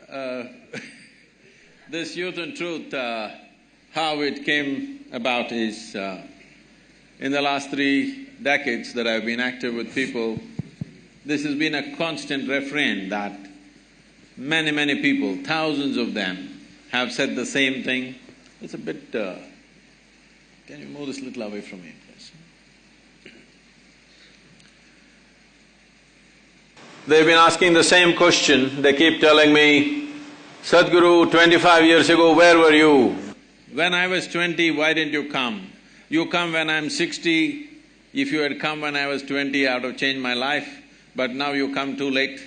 Uh, this Youth and Truth, how it came about is, in the last 3 decades that I've been active with people, this has been a constant refrain that many people, thousands of them, have said the same thing. It's a bit… can you move this little away from me, please? They've been asking the same question. They keep telling me, Sadhguru, 25 years ago, where were you? When I was 20, why didn't you come? You come when I'm 60. If you had come when I was 20, I would have changed my life, but now you come too late.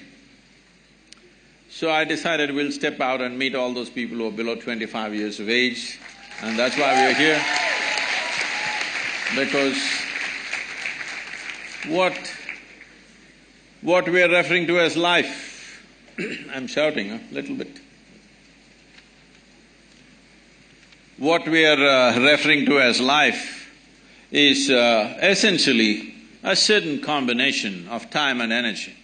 So I decided we'll step out and meet all those people who are below 25 years of age, and that's why we're here. Because what we are referring to as life, I'm shouting a little bit. What we are referring to as life is essentially a certain combination of time and energy.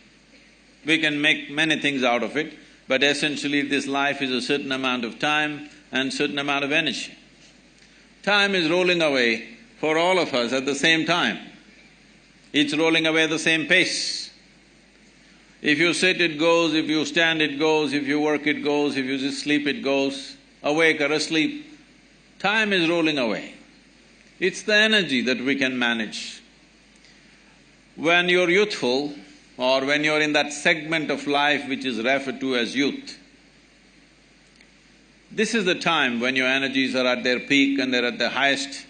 We can make many things out of it, but essentially this life is a certain amount of time and certain amount of energy. Time is rolling away for all of us at the same time. It's rolling away at the same pace. If you sit, it goes, if you stand, it goes, if you work, it goes, if you just sleep, it goes, awake or asleep. Time is rolling away. It's the energy that we can manage. When you're youthful, or when you're in that segment of life which is referred to as youth, this is the time when your energies are at their peak and they're at their highest.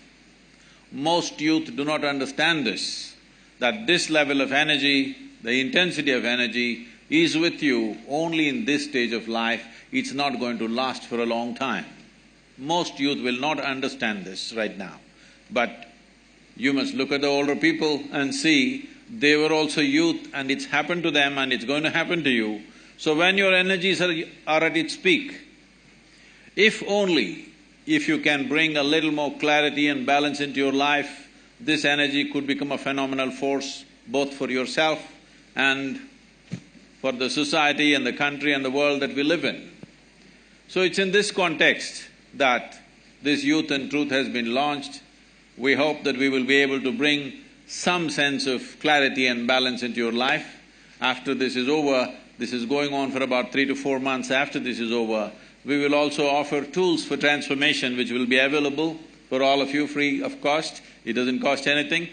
Most youth do not understand this, that this level of energy, the intensity of energy is with you only in this stage of life. It's not going to last for a long time. Most youth will not understand this right now, but you must look at the older people and see they were also youth and it's happened to them and it's going to happen to you. So when your energies are at its peak, if you can bring a little more clarity and balance into your life, this energy could become a phenomenal force both for yourself and for the society and the country and the world that we live in. So it's in this context that this Youth and Truth has been launched. We hope that we will be able to bring some sense of clarity and balance into your life. After this is over, this is going on for about 3 to 4 months. After this is over, we will also offer tools for transformation which will be available for all of you free of cost. It doesn't cost anything.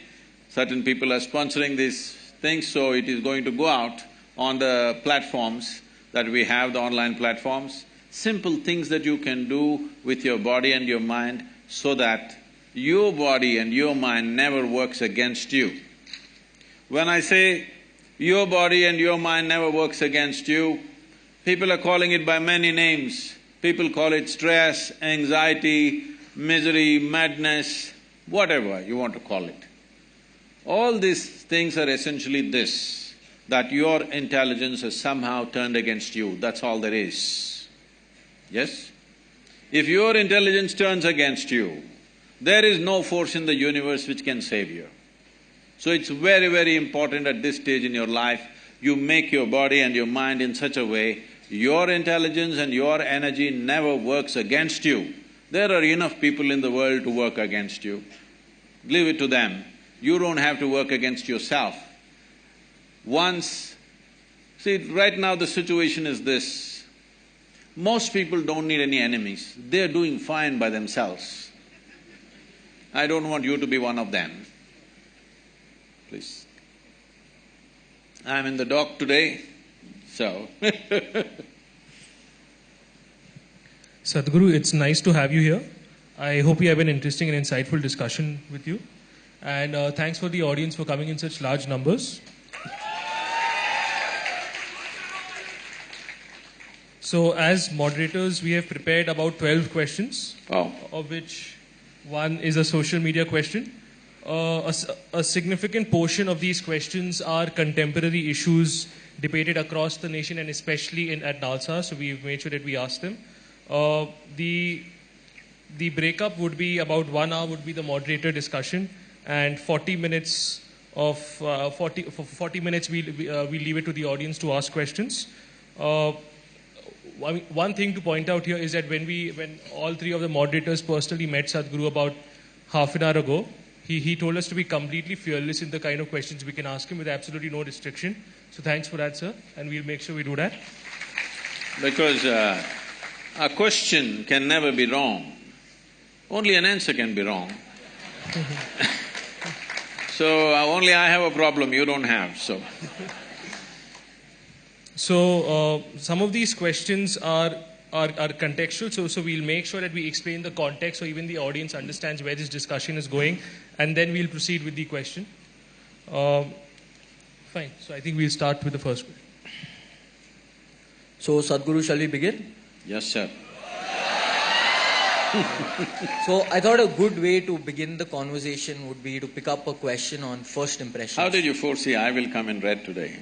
Certain people are sponsoring these things, so it is going to go out on the platforms that we have, the online platforms. Simple things that you can do with your body and your mind so that your body and your mind never works against you. When I say your body and your mind never works against you, people are calling it by many names. People call it stress, anxiety, misery, madness, whatever you want to call it. All these things are essentially this, that your intelligence has somehow turned against you, that's all there is. Yes? If your intelligence turns against you, there is no force in the universe which can save you. So it's very important at this stage in your life, you make your body and your mind in such a way, your intelligence and your energy never works against you. There are enough people in the world to work against you. Leave it to them. You don't have to work against yourself. See, right now the situation is this. Most people don't need any enemies. They're doing fine by themselves. I don't want you to be one of them. Please. I'm in the dock today, so Sadhguru, it's nice to have you here. I hope we have an interesting and insightful discussion with you. And thanks for the audience for coming in such large numbers. So as moderators, we have prepared about 12 questions, of which one is a social media question. A significant portion of these questions are contemporary issues debated across the nation and especially at NALSA, so we've made sure that we ask them. The breakup would be about 1 hour would be the moderator discussion, and 40 minutes of 40 minutes we leave it to the audience to ask questions. one thing to point out here is that when all three of the moderators personally met Sadhguru about half an hour ago, he told us to be completely fearless in the kind of questions we can ask him with absolutely no restriction. So thanks for that, sir, and we'll make sure we do that. Because a question can never be wrong. Only an answer can be wrong. So only I have a problem, you don't have, so… So some of these questions are contextual, so we'll make sure that we explain the context so even the audience understands where this discussion is going, and then we'll proceed with the question. Fine, so I think we'll start with the first question. So Sadhguru, shall we begin? Yes, sir. So I thought a good way to begin the conversation would be to pick up a question on first impressions. How did you foresee I will come in red today?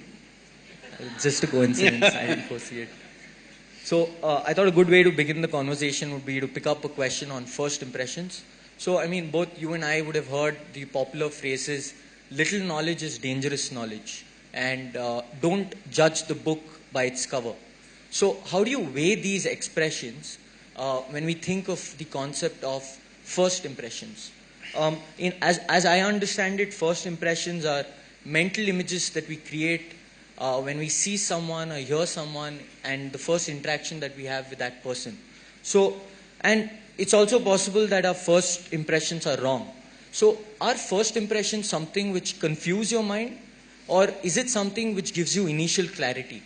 Just a coincidence, I didn't foresee it. So I thought a good way to begin the conversation would be to pick up a question on first impressions. So I mean, both you and I would have heard the popular phrases, little knowledge is dangerous knowledge, and don't judge the book by its cover. So how do you weigh these expressions when we think of the concept of first impressions? As I understand it, first impressions are mental images that we create when we see someone or hear someone and the first interaction that we have with that person. So, and it's also possible that our first impressions are wrong. So, are first impressions something which confuse your mind, or is it something which gives you initial clarity?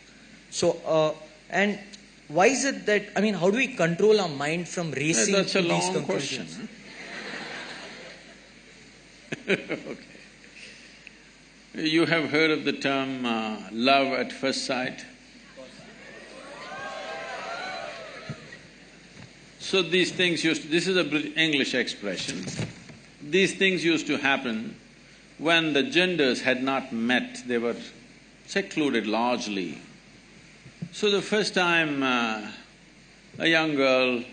So, and why is it that, I mean, how do we control our mind from racing to these conclusions? That's a long question. Okay. You have heard of the term love at first sight? So these things this is an English expression. These things used to happen when the genders had not met, they were secluded largely. So the first time a young girl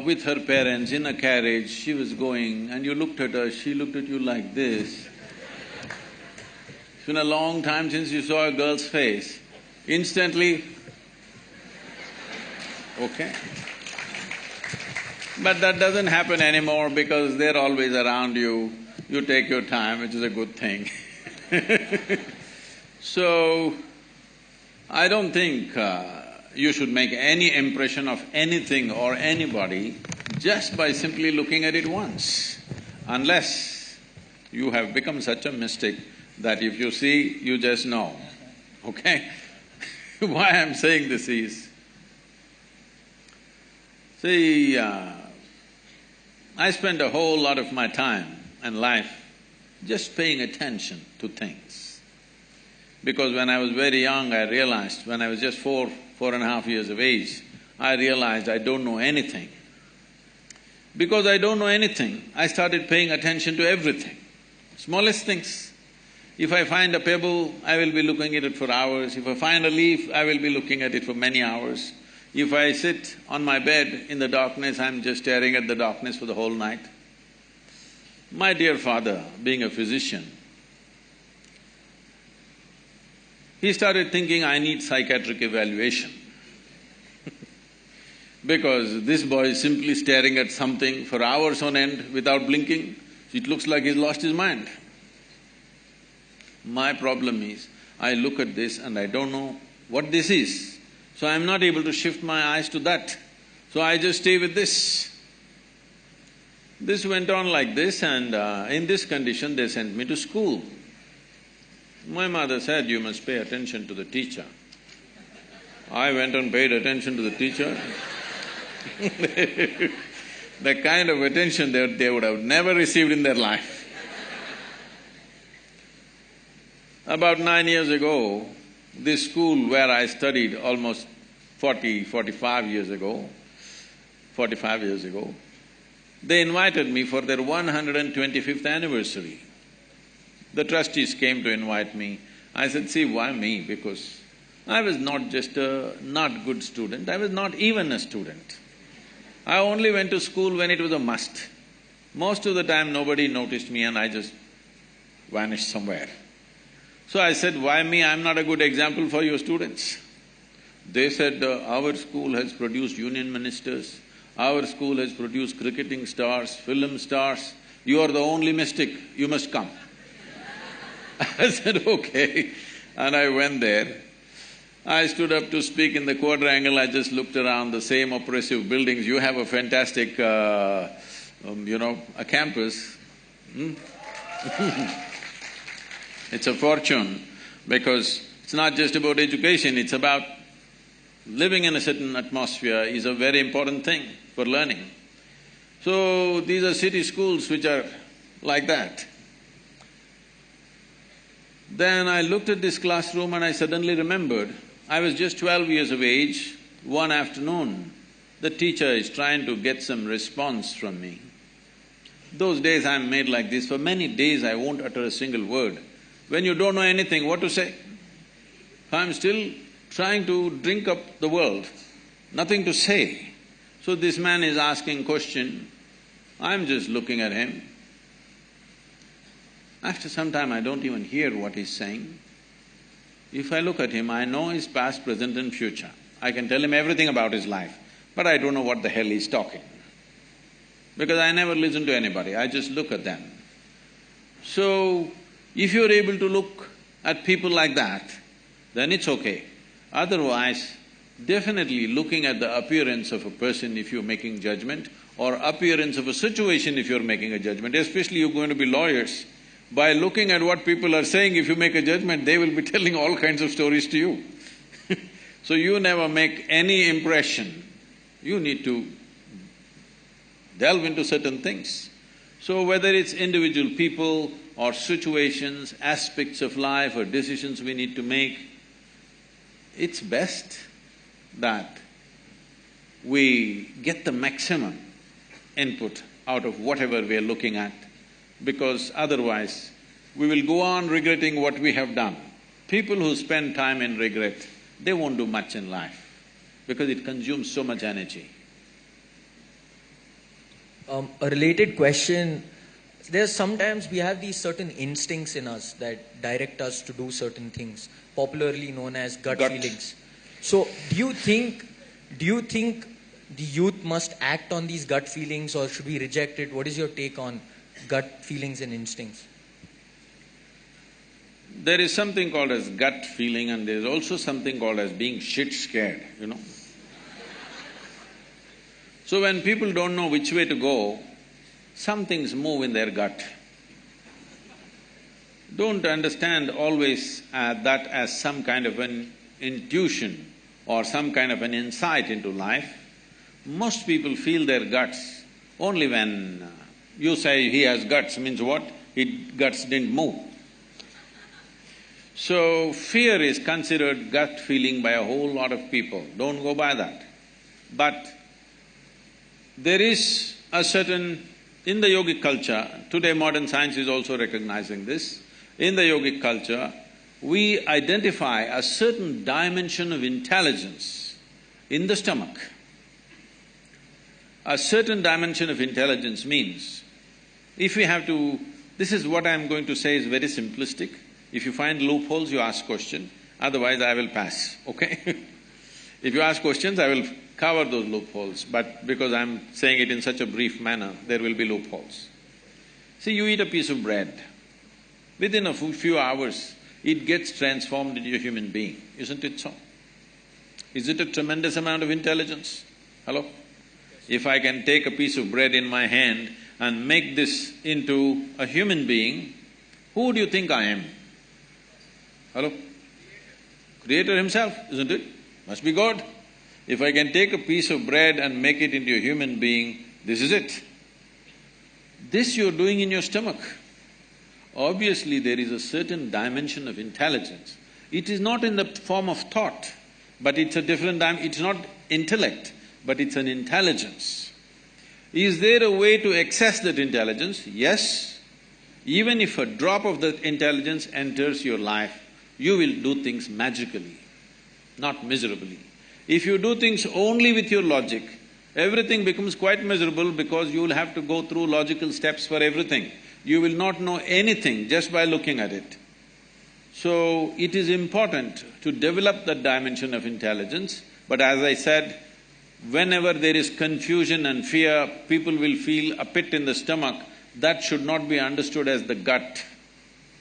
with her parents in a carriage, she was going and you looked at her, she looked at you like this. It's been a long time since you saw a girl's face. Instantly, okay. But that doesn't happen anymore because they're always around you. You take your time, which is a good thing. So, I don't think you should make any impression of anything or anybody just by simply looking at it once, unless you have become such a mystic that if you see, you just know, okay? Why I'm saying this is, see, I spend a whole lot of my time and life just paying attention to things. Because when I was very young, I realized, when I was just 4.5 years of age, I realized I don't know anything. Because I don't know anything, I started paying attention to everything, smallest things. If I find a pebble, I will be looking at it for hours. If I find a leaf, I will be looking at it for many hours. If I sit on my bed in the darkness, I'm just staring at the darkness for the whole night. My dear father, being a physician, he started thinking, I need psychiatric evaluation. Because this boy is simply staring at something for hours on end without blinking, it looks like he's lost his mind. My problem is, I look at this and I don't know what this is, so I'm not able to shift my eyes to that. So I just stay with this. This went on like this, and in this condition they sent me to school. My mother said, you must pay attention to the teacher. I went and paid attention to the teacher. The kind of attention they would have never received in their life. About 9 years ago, this school where I studied almost 45 years ago, they invited me for their 125th anniversary. The trustees came to invite me. I said, see, why me? Because I was not just a not good student, I was not even a student. I only went to school when it was a must. Most of the time nobody noticed me and I just vanished somewhere. So I said, why me? I'm not a good example for your students. They said, our school has produced union ministers, our school has produced cricketing stars, film stars, you are the only mystic, you must come. I said, okay, and I went there. I stood up to speak in the quadrangle, I just looked around the same oppressive buildings. You have a fantastic, a campus. It's a fortune, because it's not just about education, it's about living in a certain atmosphere is a very important thing for learning. So, these are city schools which are like that. Then I looked at this classroom and I suddenly remembered, I was just 12 years of age. One afternoon, the teacher is trying to get some response from me. Those days I'm made like this, for many days I won't utter a single word. When you don't know anything, what to say? I'm still trying to drink up the world, nothing to say. So this man is asking question, I'm just looking at him. After some time I don't even hear what he's saying. If I look at him, I know his past, present and future. I can tell him everything about his life, but I don't know what the hell he's talking. Because I never listen to anybody, I just look at them. So, if you're able to look at people like that, then it's okay. Otherwise, definitely looking at the appearance of a person if you're making judgment, or appearance of a situation if you're making a judgment, especially you're going to be lawyers. By looking at what people are saying, if you make a judgment, they will be telling all kinds of stories to you. So you never make any impression. You need to delve into certain things. So whether it's individual people or situations, aspects of life or decisions we need to make, it's best that we get the maximum input out of whatever we are looking at, because otherwise we will go on regretting what we have done. People who spend time in regret, they won't do much in life because it consumes so much energy. A related question, there's sometimes we have these certain instincts in us that direct us to do certain things, popularly known as gut feelings. So, do you think the youth must act on these gut feelings, or should we reject it? What is your take on gut feelings and instincts? There is something called as gut feeling and there is also something called as being shit scared, you know. So when people don't know which way to go, some things move in their gut. Don't understand always that as some kind of an intuition or some kind of an insight into life. Most people feel their guts only when you say he has guts, means what? His guts didn't move. So, fear is considered gut feeling by a whole lot of people, don't go by that. But there is a certain… in the yogic culture, today modern science is also recognizing this, in the yogic culture, we identify a certain dimension of intelligence in the stomach. A certain dimension of intelligence means, if we have to… this is what I'm going to say is very simplistic. If you find loopholes, you ask question, otherwise I will pass, okay? If you ask questions, I will cover those loopholes, but because I'm saying it in such a brief manner, there will be loopholes. See, you eat a piece of bread, within a few hours, it gets transformed into a human being, isn't it so? Is it a tremendous amount of intelligence? Hello? If I can take a piece of bread in my hand and make this into a human being, who do you think I am? Hello? Creator himself, isn't it? Must be God. If I can take a piece of bread and make it into a human being, this is it. This you're doing in your stomach. Obviously, there is a certain dimension of intelligence. It is not in the form of thought, but it's a different it's not intellect, but it's an intelligence. Is there a way to access that intelligence? Yes. Even if a drop of that intelligence enters your life, you will do things magically, not miserably. If you do things only with your logic, everything becomes quite miserable because you will have to go through logical steps for everything. You will not know anything just by looking at it. So, it is important to develop that dimension of intelligence, but as I said, whenever there is confusion and fear, people will feel a pit in the stomach. That should not be understood as the gut,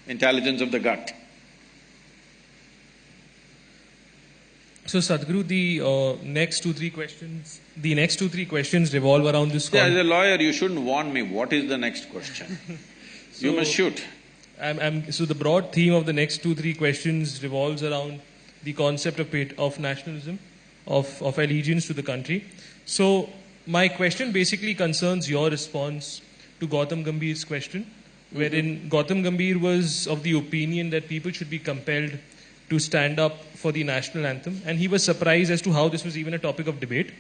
intelligence of the gut. So Sadhguru, the next two, three questions revolve around this. See, as a lawyer, you shouldn't warn me what is the next question. You must shoot. So the broad theme of the next two, three questions revolves around the concept of nationalism, of allegiance to the country. So my question basically concerns your response to Gautam Gambhir's question, wherein Gautam Gambhir was of the opinion that people should be compelled to stand up for the national anthem, and he was surprised as to how this was even a topic of debate.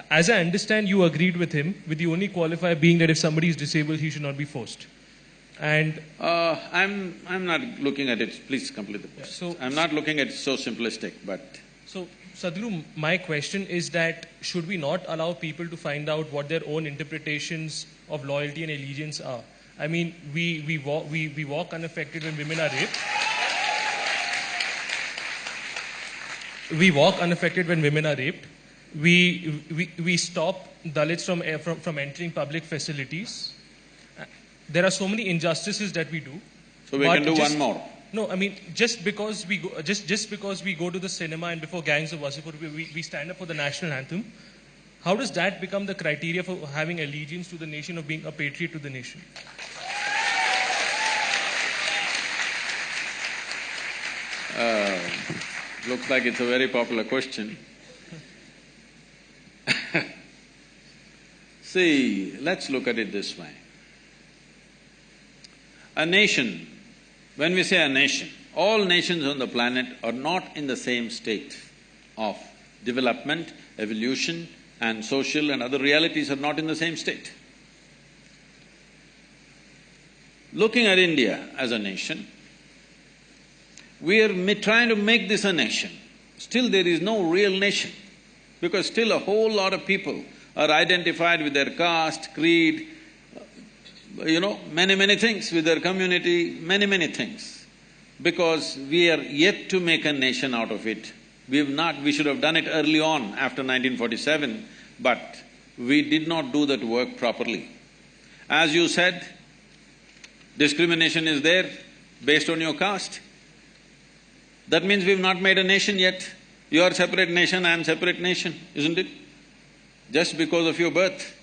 As I understand, you agreed with him, with the only qualifier being that if somebody is disabled, he should not be forced. And I'm not looking at it… Please complete the question. I'm not looking at it so simplistic, but… So, Sadhguru, my question is that should we not allow people to find out what their own interpretations of loyalty and allegiance are? I mean, we walk unaffected when women are raped. We walk unaffected when women are raped. We stop Dalits from entering public facilities. There are so many injustices that we do. So we can do one more. No, I mean, just because we go to the cinema and before Gangs of Wasseypur we stand up for the national anthem, how does that become the criteria for having allegiance to the nation, of being a patriot to the nation? Looks like it's a very popular question. See, let's look at it this way. A nation, when we say a nation, all nations on the planet are not in the same state of development, evolution, and social and other realities are not in the same state. Looking at India as a nation, we are trying to make this a nation. Still there is no real nation, because still a whole lot of people are identified with their caste, creed, many things, with their community, many things. Because we are yet to make a nation out of it. We should have done it early on after 1947, but we did not do that work properly. As you said, discrimination is there based on your caste. That means we've not made a nation yet. You are separate nation, I am separate nation, isn't it? Just because of your birth.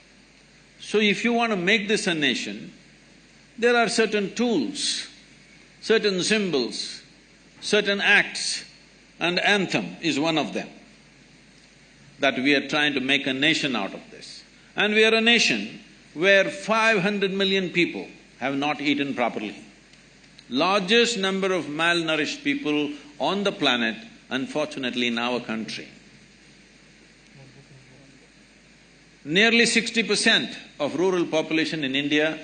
So if you want to make this a nation, there are certain tools, certain symbols, certain acts, and anthem is one of them, that we are trying to make a nation out of this. And we are a nation where 500 million people have not eaten properly. Largest number of malnourished people on the planet, unfortunately, in our country. Nearly 60% of rural population in India,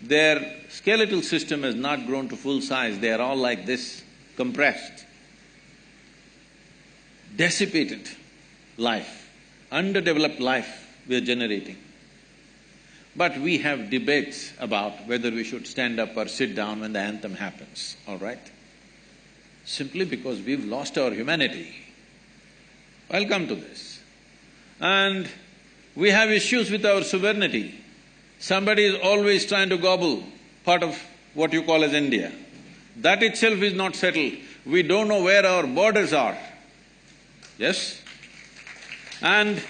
their skeletal system has not grown to full size, they are all like this, compressed. Dissipated life, underdeveloped life we are generating. But we have debates about whether we should stand up or sit down when the anthem happens, all right? Simply because we've lost our humanity. I'll come to this. And we have issues with our sovereignty. Somebody is always trying to gobble part of what you call as India. That itself is not settled. We don't know where our borders are. Yes? And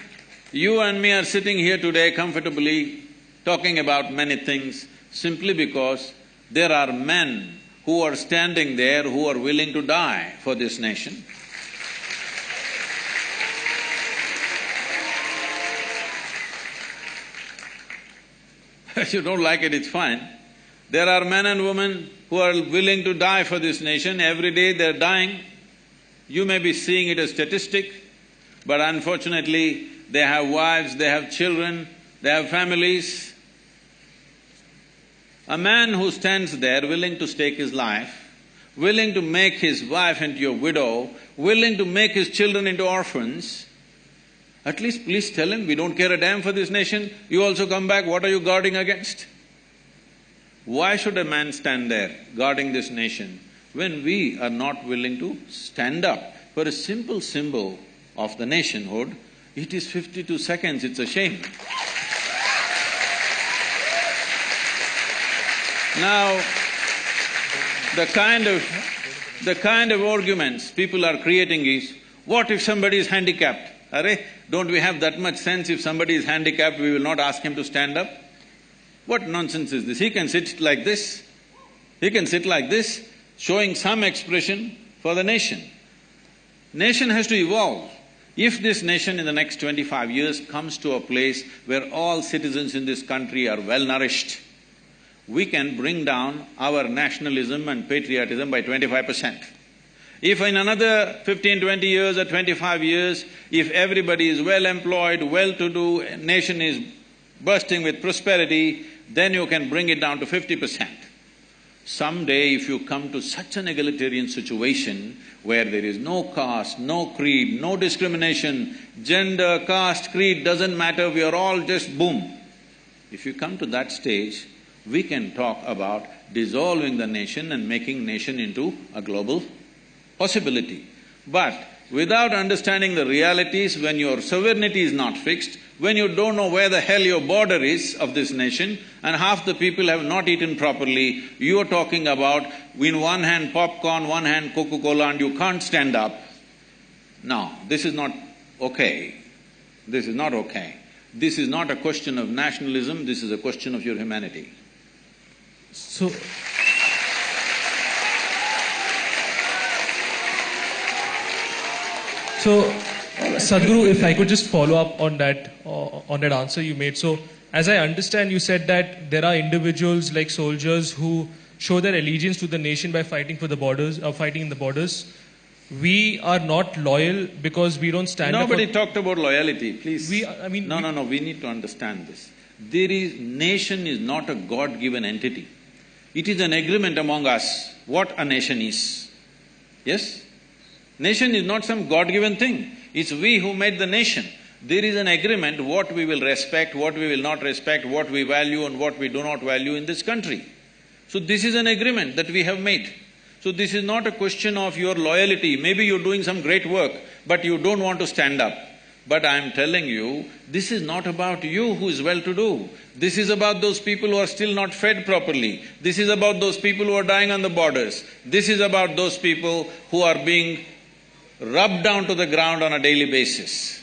you and me are sitting here today comfortably talking about many things simply because there are men who are standing there who are willing to die for this nation. If you don't like it, it's fine. There are men and women who are willing to die for this nation. Every day they're dying. You may be seeing it as statistic, but unfortunately, they have wives, they have children, they have families. A man who stands there willing to stake his life, willing to make his wife into a widow, willing to make his children into orphans, at least please tell him, we don't care a damn for this nation, you also come back, what are you guarding against? Why should a man stand there guarding this nation when we are not willing to stand up for a simple symbol of the nationhood, it is 52 seconds, it's a shame. Now, the kind of arguments people are creating is, what if somebody is handicapped? Arre, don't we have that much sense? If somebody is handicapped, we will not ask him to stand up? What nonsense is this? He can sit like this, showing some expression for the nation. Nation has to evolve. If this nation in the next 25 years comes to a place where all citizens in this country are well-nourished, we can bring down our nationalism and patriotism by 25%. If in another 15, 20 years or 25 years, if everybody is well-employed, well-to-do, nation is bursting with prosperity, then you can bring it down to 50%. Someday if you come to such an egalitarian situation where there is no caste, no creed, no discrimination, gender, caste, creed doesn't matter, we are all just boom. If you come to that stage, we can talk about dissolving the nation and making nation into a global possibility. But without understanding the realities, when your sovereignty is not fixed, when you don't know where the hell your border is of this nation and half the people have not eaten properly, you are talking about in one hand popcorn, one hand Coca-Cola and you can't stand up. No, this is not okay. This is not okay. This is not a question of nationalism, this is a question of your humanity. So… Sadhguru, if I could just follow up on that answer you made. So, as I understand, you said that there are individuals like soldiers who show their allegiance to the nation by fighting for the borders, fighting in the borders. We are not loyal because we don't stand up for… Nobody talked about loyalty, please. No, we need to understand this. Nation is not a God-given entity. It is an agreement among us what a nation is. Yes? Nation is not some God-given thing, it's we who made the nation. There is an agreement what we will respect, what we will not respect, what we value and what we do not value in this country. So this is an agreement that we have made. So this is not a question of your loyalty, maybe you're doing some great work, but you don't want to stand up. But I'm telling you, this is not about you who is well-to-do. This is about those people who are still not fed properly. This is about those people who are dying on the borders. This is about those people who are being rubbed down to the ground on a daily basis.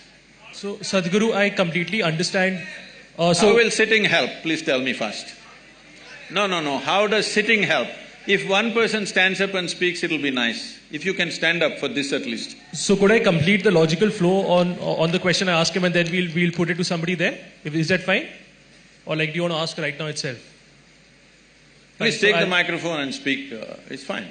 So, Sadhguru, I completely understand… How will sitting help? Please tell me first. No, how does sitting help? If one person stands up and speaks, it'll be nice. If you can stand up for this at least. So could I complete the logical flow on the question I ask him and then we'll put it to somebody there? Is that fine? Or do you want to ask right now itself? Please take the microphone and speak, it's fine.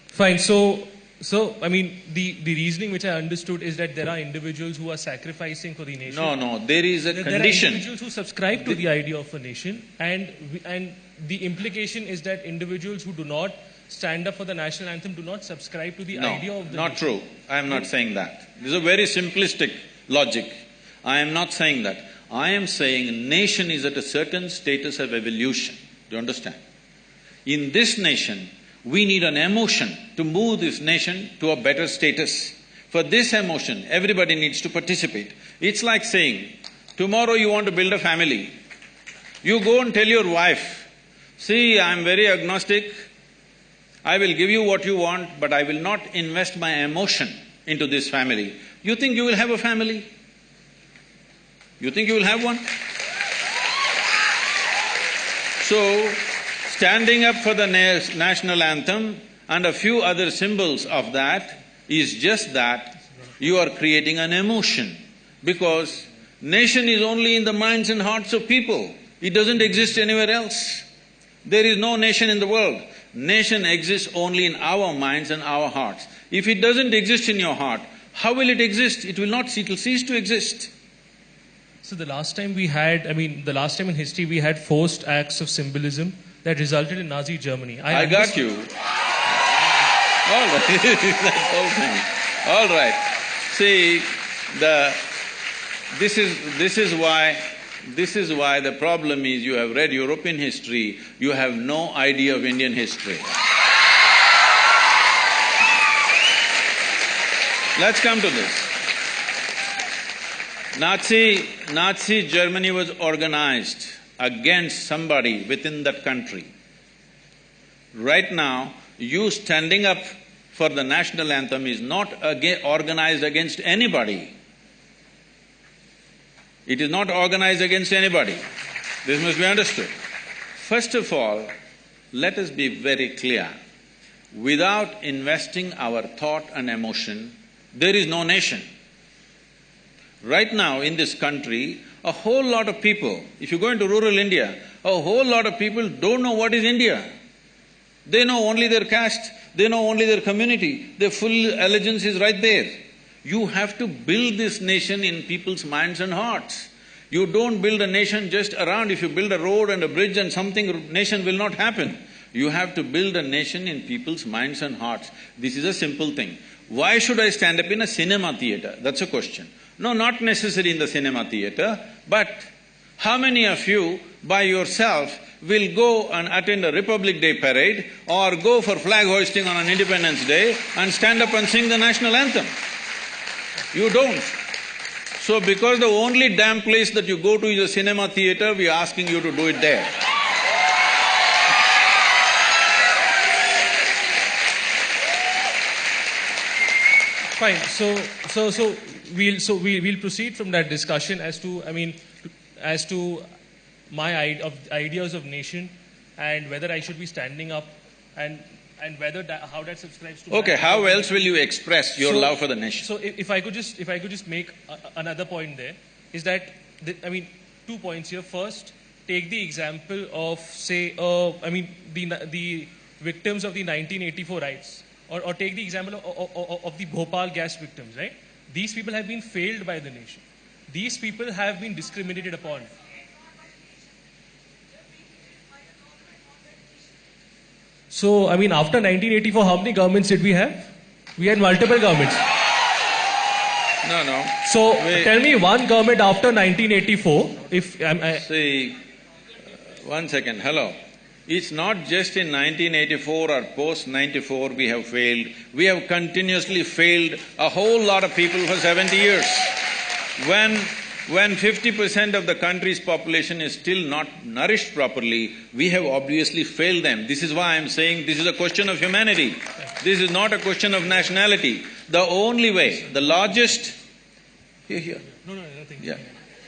Fine, so the reasoning which I understood is that there are individuals who are sacrificing for the nation. No, there is a condition. There are individuals who subscribe to the idea of a nation and the implication is that individuals who do not stand up for the national anthem do not subscribe to the idea of the nation. Not true. I am not saying that. This is a very simplistic logic. I am not saying that. I am saying nation is at a certain status of evolution. Do you understand? In this nation, we need an emotion to move this nation to a better status. For this emotion, everybody needs to participate. It's like saying, tomorrow you want to build a family. You go and tell your wife, see, I'm very agnostic, I will give you what you want, but I will not invest my emotion into this family. You think you will have a family? You think you will have one? So, standing up for the national anthem and a few other symbols of that is just that you are creating an emotion, because nation is only in the minds and hearts of people. It doesn't exist anywhere else. There is no nation in the world. Nation exists only in our minds and our hearts. If it doesn't exist in your heart, how will it exist? It will cease to exist. So the last time the last time in history we had forced acts of symbolism that resulted in Nazi Germany. I got you. All right, that whole thing. All right. See, this is why the problem is you have read European history, you have no idea of Indian history. Let's come to this. Nazi Germany was organized against somebody within that country. Right now, you standing up for the national anthem is not organized against anybody. It is not organized against anybody. This must be understood. First of all, let us be very clear. Without investing our thought and emotion, there is no nation. Right now in this country, a whole lot of people, if you go into rural India, a whole lot of people don't know what is India. They know only their caste, they know only their community, their full allegiance is right there. You have to build this nation in people's minds and hearts. You don't build a nation just around. If you build a road and a bridge and something, nation will not happen. You have to build a nation in people's minds and hearts. This is a simple thing. Why should I stand up in a cinema theatre? That's a question. No, not necessary in the cinema theatre, but how many of you by yourself will go and attend a Republic Day parade or go for flag hoisting on an Independence Day and stand up and sing the national anthem? You don't. So because the only damn place that you go to is a cinema theatre, we are asking you to do it there. Fine. So we'll proceed from that discussion as to, as to my ideas of nation and whether I should be standing up and whether how that subscribes to. Okay, how else will you express your love for the nation? So if I could just make another point there, is that 2 points here. First, take the example of say the victims of the 1984 riots, or take the example of the Bhopal gas victims. Right, these people have been failed by the nation. These people have been discriminated upon. So, after 1984, how many governments did we have? We had multiple governments. No. So, tell me one government after 1984, if See, one second, hello. It's not just in 1984 or post-94 we have failed. We have continuously failed a whole lot of people for 70 years. When 50% of the country's population is still not nourished properly, we have obviously failed them. This is why I'm saying this is a question of humanity. This is not a question of nationality. The only way, the largest… Here. No, nothing. Yeah.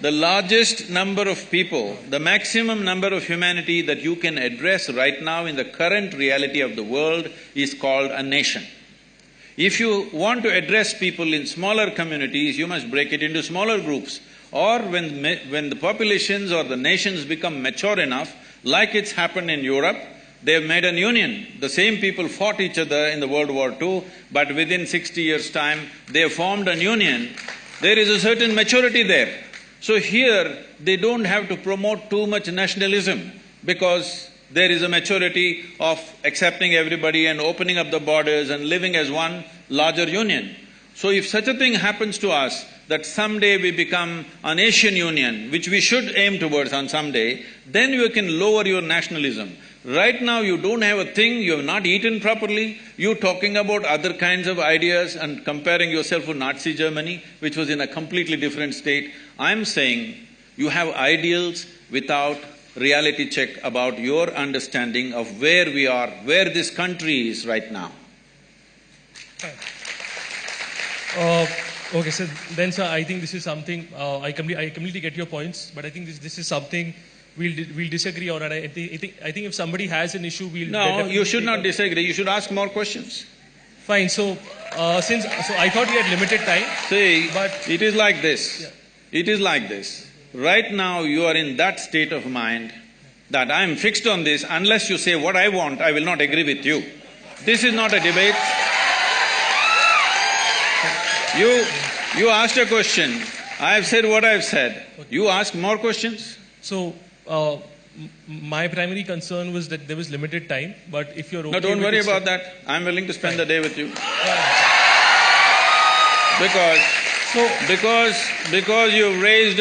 The largest number of people, the maximum number of humanity that you can address right now in the current reality of the world is called a nation. If you want to address people in smaller communities, you must break it into smaller groups. Or when the populations or the nations become mature enough, like it's happened in Europe, they've made an union. The same people fought each other in the World War II, but within 60 years' time, they formed an union. There is a certain maturity there. So here, they don't have to promote too much nationalism because there is a maturity of accepting everybody and opening up the borders and living as one larger union. So if such a thing happens to us, that someday we become an Asian Union, which we should aim towards on someday, then you can lower your nationalism. Right now you don't have a thing, you have not eaten properly, you're talking about other kinds of ideas and comparing yourself with Nazi Germany, which was in a completely different state. I'm saying you have ideals without reality check about your understanding of where we are, where this country is right now. Okay, so then, sir, I think this is something, I completely get your points, but I think this is something we'll disagree on, and I think if somebody has an issue, we'll… No, you should not disagree, you should ask more questions. Fine, so I thought we had limited time. See, but it is like this. Yeah. It is like this. Right now you are in that state of mind that I am fixed on this, unless you say what I want, I will not agree with you. This is not a debate. You asked a question, I have said what I have said. You ask more questions? So, my primary concern was that there was limited time, but if you're okay… No, don't worry about that. I'm willing to spend the day with you. Because you raised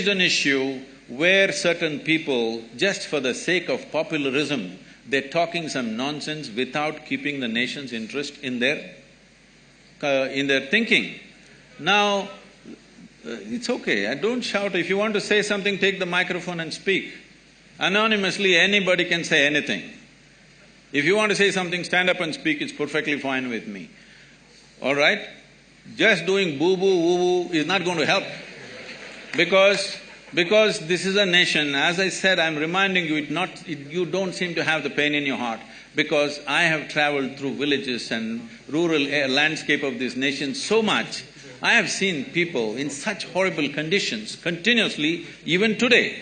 an issue where certain people, just for the sake of popularism, they're talking some nonsense without keeping the nation's interest in their… in their thinking. Now, it's okay, don't shout. If you want to say something, take the microphone and speak. Anonymously, anybody can say anything. If you want to say something, stand up and speak, it's perfectly fine with me. All right? Just doing boo-boo, woo-woo is not going to help. Because this is a nation, as I said, I'm reminding you, you don't seem to have the pain in your heart, because I have traveled through villages and rural landscape of this nation so much. I have seen people in such horrible conditions continuously, even today.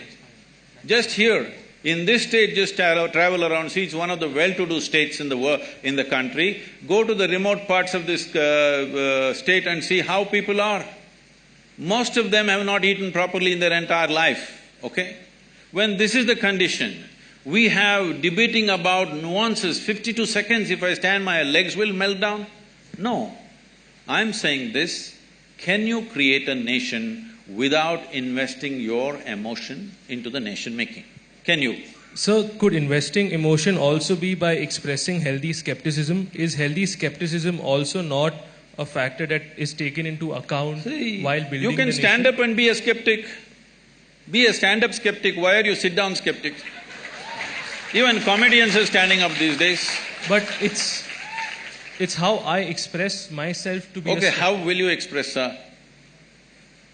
Just here, in this state, just travel around, see it's one of the well-to-do states in the country. Go to the remote parts of this state and see how people are. Most of them have not eaten properly in their entire life, okay? When this is the condition, we have debating about nuances, 52 seconds if I stand, my legs will melt down? No. I'm saying this, can you create a nation without investing your emotion into the nation-making? Can you? So, could investing emotion also be by expressing healthy skepticism? Is healthy skepticism also not a factor that is taken into account while building the nation? You can stand up and be a skeptic. Be a stand-up skeptic. Why are you sit-down skeptic? Even comedians are standing up these days. But it's how I express myself to be Okay, how will you express, sir?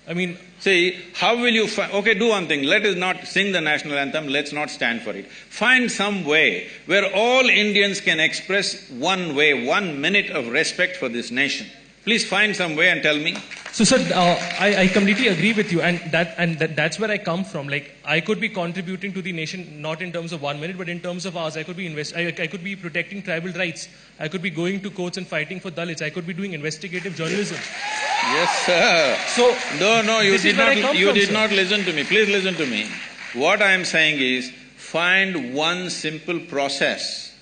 I mean… See, how will you… Okay, do one thing, let us not sing the national anthem, let's not stand for it. Find some way where all Indians can express one way, 1 minute of respect for this nation. Please find some way and tell me. So, sir, I completely agree with you, and that's where I come from. Like, I could be contributing to the nation not in terms of 1 minute, but in terms of hours. I could be protecting tribal rights. I could be going to courts and fighting for Dalits. I could be doing investigative journalism. Yes, sir. So, no, you did not listen to me. Please listen to me. What I am saying is, find one simple process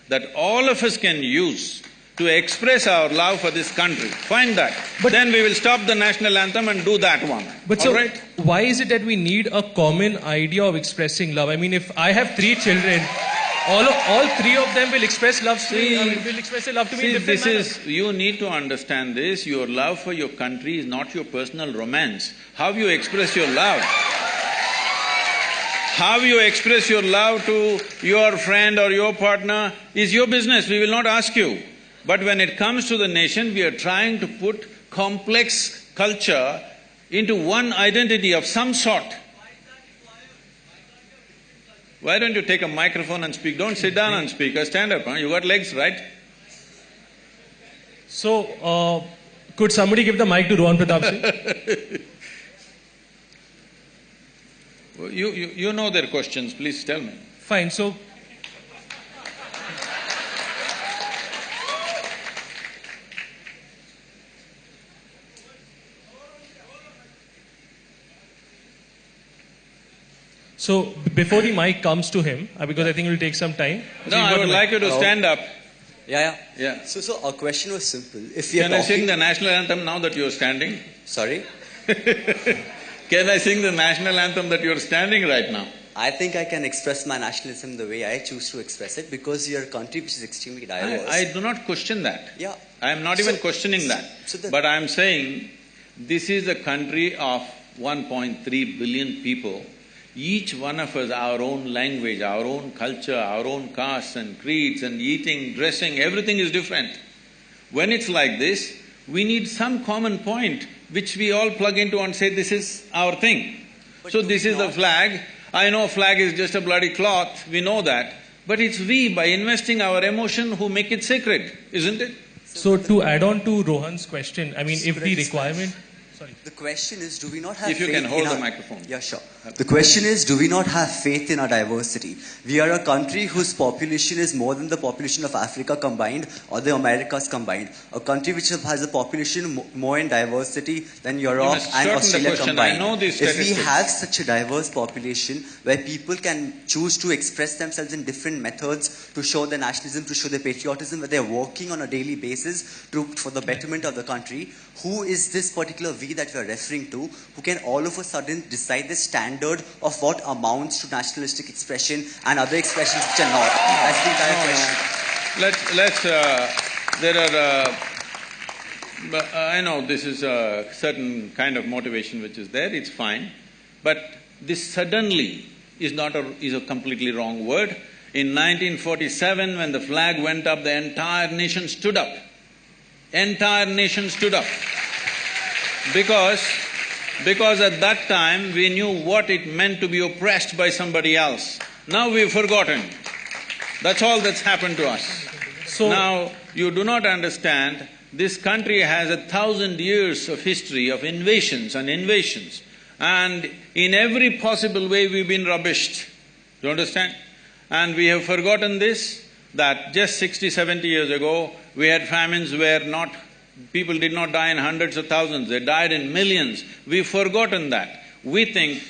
that all of us can use to express our love for this country. Find that. But then we will stop the national anthem and do that one. But so, why is it that we need a common idea of expressing love? I mean, if I have 3 children, all 3 of them will express love to me. Will express their love to me in different manners. You need to understand this. Your love for your country is not your personal romance. How you express your love? How you express your love to your friend or your partner is your business. We will not ask you. But when it comes to the nation, we are trying to put complex culture into one identity of some sort. Why don't you take a microphone and speak? Don't sit down and speak, stand up, You got legs, right? So, could somebody give the mic to Rohan Pratap Singh? You know their questions, please tell me. Fine, so… So, before the mic comes to him, because I think it will take some time. No, I would like you to stand up. Yeah. So our question was simple. If Can I sing the national anthem now that you're standing? Sorry? Can I sing the national anthem that you're standing right now? I think I can express my nationalism the way I choose to express it, because your country, which is extremely diverse. I do not question that. Yeah. I am not even questioning that. But I am saying, this is a country of 1.3 billion people. Each one of us, our own language, our own culture, our own castes and creeds and eating, dressing, everything is different. When it's like this, we need some common point which we all plug into and say, this is our thing. So this is the flag. I know flag is just a bloody cloth, we know that. But it's we, by investing our emotion, who make it sacred, isn't it? So to add on to Rohan's question, I mean, if the requirement… Sorry. The question is, do we not have faith in… If you can hold the microphone. Yeah, sure. The question is, do we not have faith in our diversity? We are a country whose population is more than the population of Africa combined or the Americas combined. A country which has a population more in diversity than Europe and Australia combined. I know these if we have such a diverse population where people can choose to express themselves in different methods to show their nationalism, to show their patriotism, where they're working on a daily basis for the betterment of the country, who is this particular we that we are referring to, who can all of a sudden decide the standard of what amounts to nationalistic expression and other expressions which are not? That's the entire question. There are… I know this is a certain kind of motivation which is there, it's fine. But this suddenly is a completely wrong word. In 1947, when the flag went up, the entire nation stood up. Entire nation stood up. Because at that time, we knew what it meant to be oppressed by somebody else. Now we've forgotten. That's all that's happened to us. So now, you do not understand, this country has 1,000 years of history of invasions and invasions. And in every possible way we've been rubbished. Do you understand? And we have forgotten this, that just 60, 70 years ago, we had famines where people did not die in hundreds of thousands, they died in millions. We've forgotten that. We think…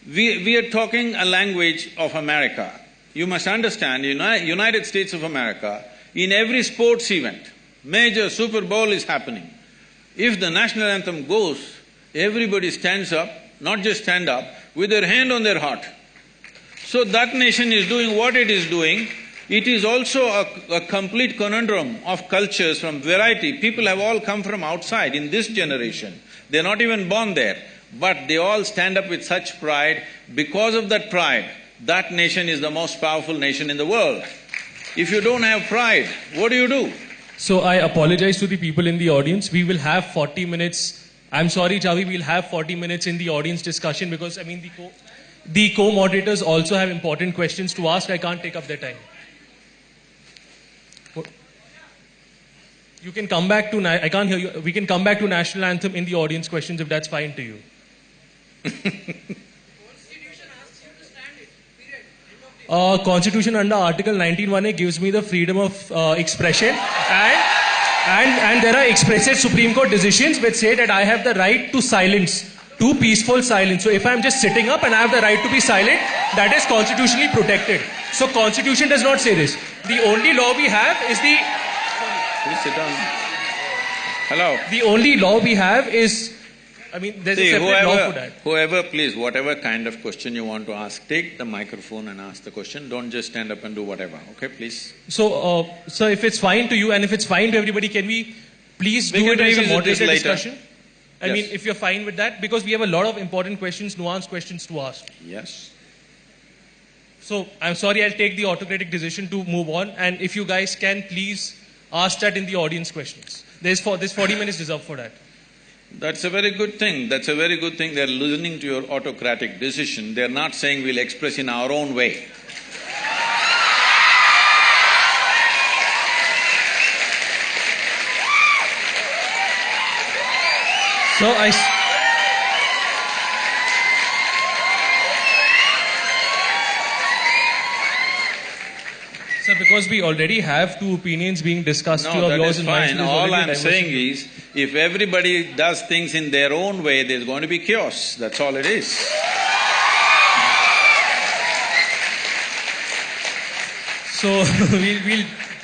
we are talking a language of America. You must understand, United States of America, in every sports event, major Super Bowl is happening. If the national anthem goes, everybody stands up, not just stand up, with their hand on their heart. So that nation is doing what it is doing. It is also a complete conundrum of cultures from variety. People have all come from outside in this generation. They're not even born there, but they all stand up with such pride. Because of that pride, that nation is the most powerful nation in the world. If you don't have pride, what do you do? So I apologize to the people in the audience. We will have 40 minutes. I'm sorry, Javi, we'll have 40 minutes in the audience discussion because, the co-moderators also have important questions to ask. I can't take up their time. You can come back to… I can't hear you. We can come back to national anthem in the audience questions if that's fine to you. Constitution under Article 19(1)A gives me the freedom of expression and there are explicit Supreme Court decisions which say that I have the right to silence, to peaceful silence. So if I'm just sitting up and I have the right to be silent, that is constitutionally protected. So Constitution does not say this. The only law we have is the… Please sit down. Hello. The only law we have is… there's a separate law for that. Whoever, please, whatever kind of question you want to ask, take the microphone and ask the question. Don't just stand up and do whatever, okay, please? So, sir, if it's fine to you and if it's fine to everybody, can we please do it as a moderated discussion? Yes. If you're fine with that, because we have a lot of important questions, nuanced questions to ask. Yes. So, I'm sorry, I'll take the autocratic decision to move on, and if you guys can, please ask that in the audience questions. There's 40 minutes reserved for that. That's a very good thing. That's a very good thing. They're listening to your autocratic decision. They're not saying we'll express in our own way. So Sir, because we already have two opinions being discussed, no, two of yours and mine. All I'm saying is, if everybody does things in their own way, there's going to be chaos. That's all it is. So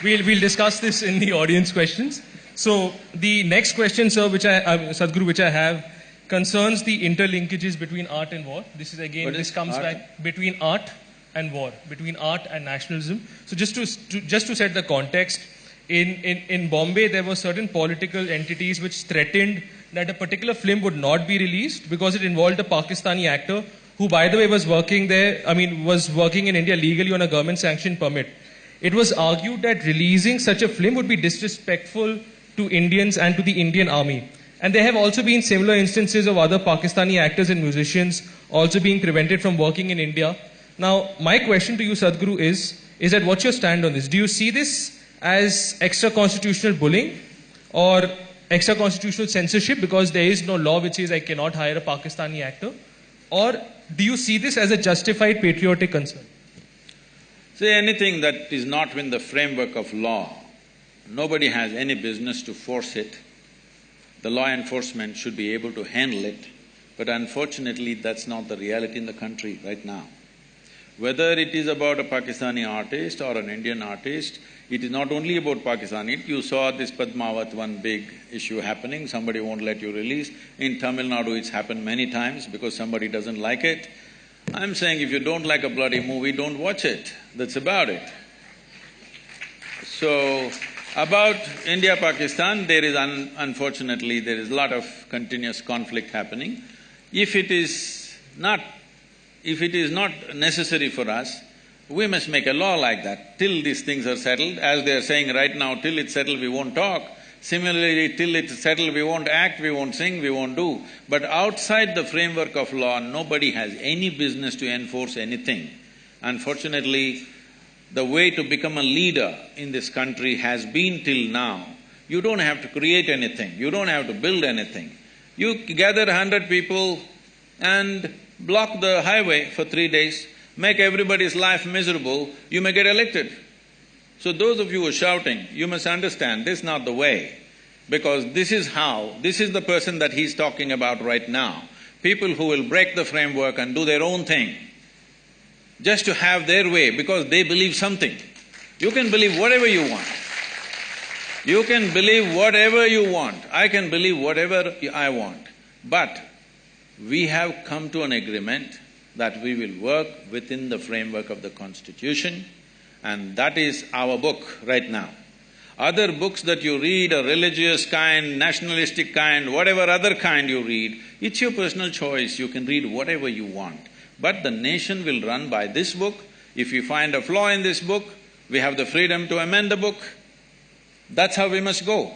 we'll discuss this in the audience questions. So the next question, sir, Sadhguru, which I have, concerns the interlinkages between art and war. This is again, this comes back between art and war, between art and nationalism. So just to set the context, in Bombay there were certain political entities which threatened that a particular film would not be released because it involved a Pakistani actor who, by the way, was working in India legally on a government-sanctioned permit. It was argued that releasing such a film would be disrespectful to Indians and to the Indian army. And there have also been similar instances of other Pakistani actors and musicians also being prevented from working in India. Now, my question to you, Sadhguru, is that what's your stand on this? Do you see this as extra-constitutional bullying or extra-constitutional censorship because there is no law which says I cannot hire a Pakistani actor? Or do you see this as a justified patriotic concern? See, anything that is not within the framework of law, nobody has any business to force it. The law enforcement should be able to handle it, but unfortunately that's not the reality in the country right now. Whether it is about a Pakistani artist or an Indian artist, it is not only about Pakistani. You saw this Padmavat, one big issue happening, somebody won't let you release. In Tamil Nadu it's happened many times because somebody doesn't like it. I'm saying if you don't like a bloody movie, don't watch it. That's about it. So, About India-Pakistan, there is unfortunately, there is a lot of continuous conflict happening. If it is not necessary for us, we must make a law like that. Till these things are settled, as they are saying right now, till it's settled we won't talk. Similarly, till it's settled we won't act, we won't sing, we won't do. But outside the framework of law, nobody has any business to enforce anything. Unfortunately, the way to become a leader in this country has been till now, you don't have to create anything, you don't have to build anything. You gather 100 people and block the highway for 3 days, make everybody's life miserable, you may get elected. So those of you who are shouting, you must understand this is not the way, because this is the person that he's talking about right now. People who will break the framework and do their own thing, just to have their way because they believe something. You can believe whatever you want. You can believe whatever you want. I can believe whatever I want. But we have come to an agreement that we will work within the framework of the Constitution, and that is our book right now. Other books that you read, a religious kind, nationalistic kind, whatever other kind you read, it's your personal choice, you can read whatever you want. But the nation will run by this book. If you find a flaw in this book, we have the freedom to amend the book. That's how we must go.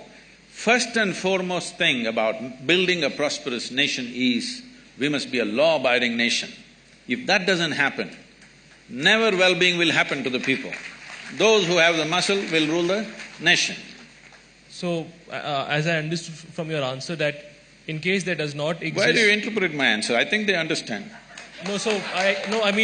First and foremost thing about building a prosperous nation is, we must be a law-abiding nation. If that doesn't happen, never well-being will happen to the people. Those who have the muscle will rule the nation. So, as I understood from your answer that in case there does not exist… Why do you interpret my answer? I think they understand. No, so Sadhguru,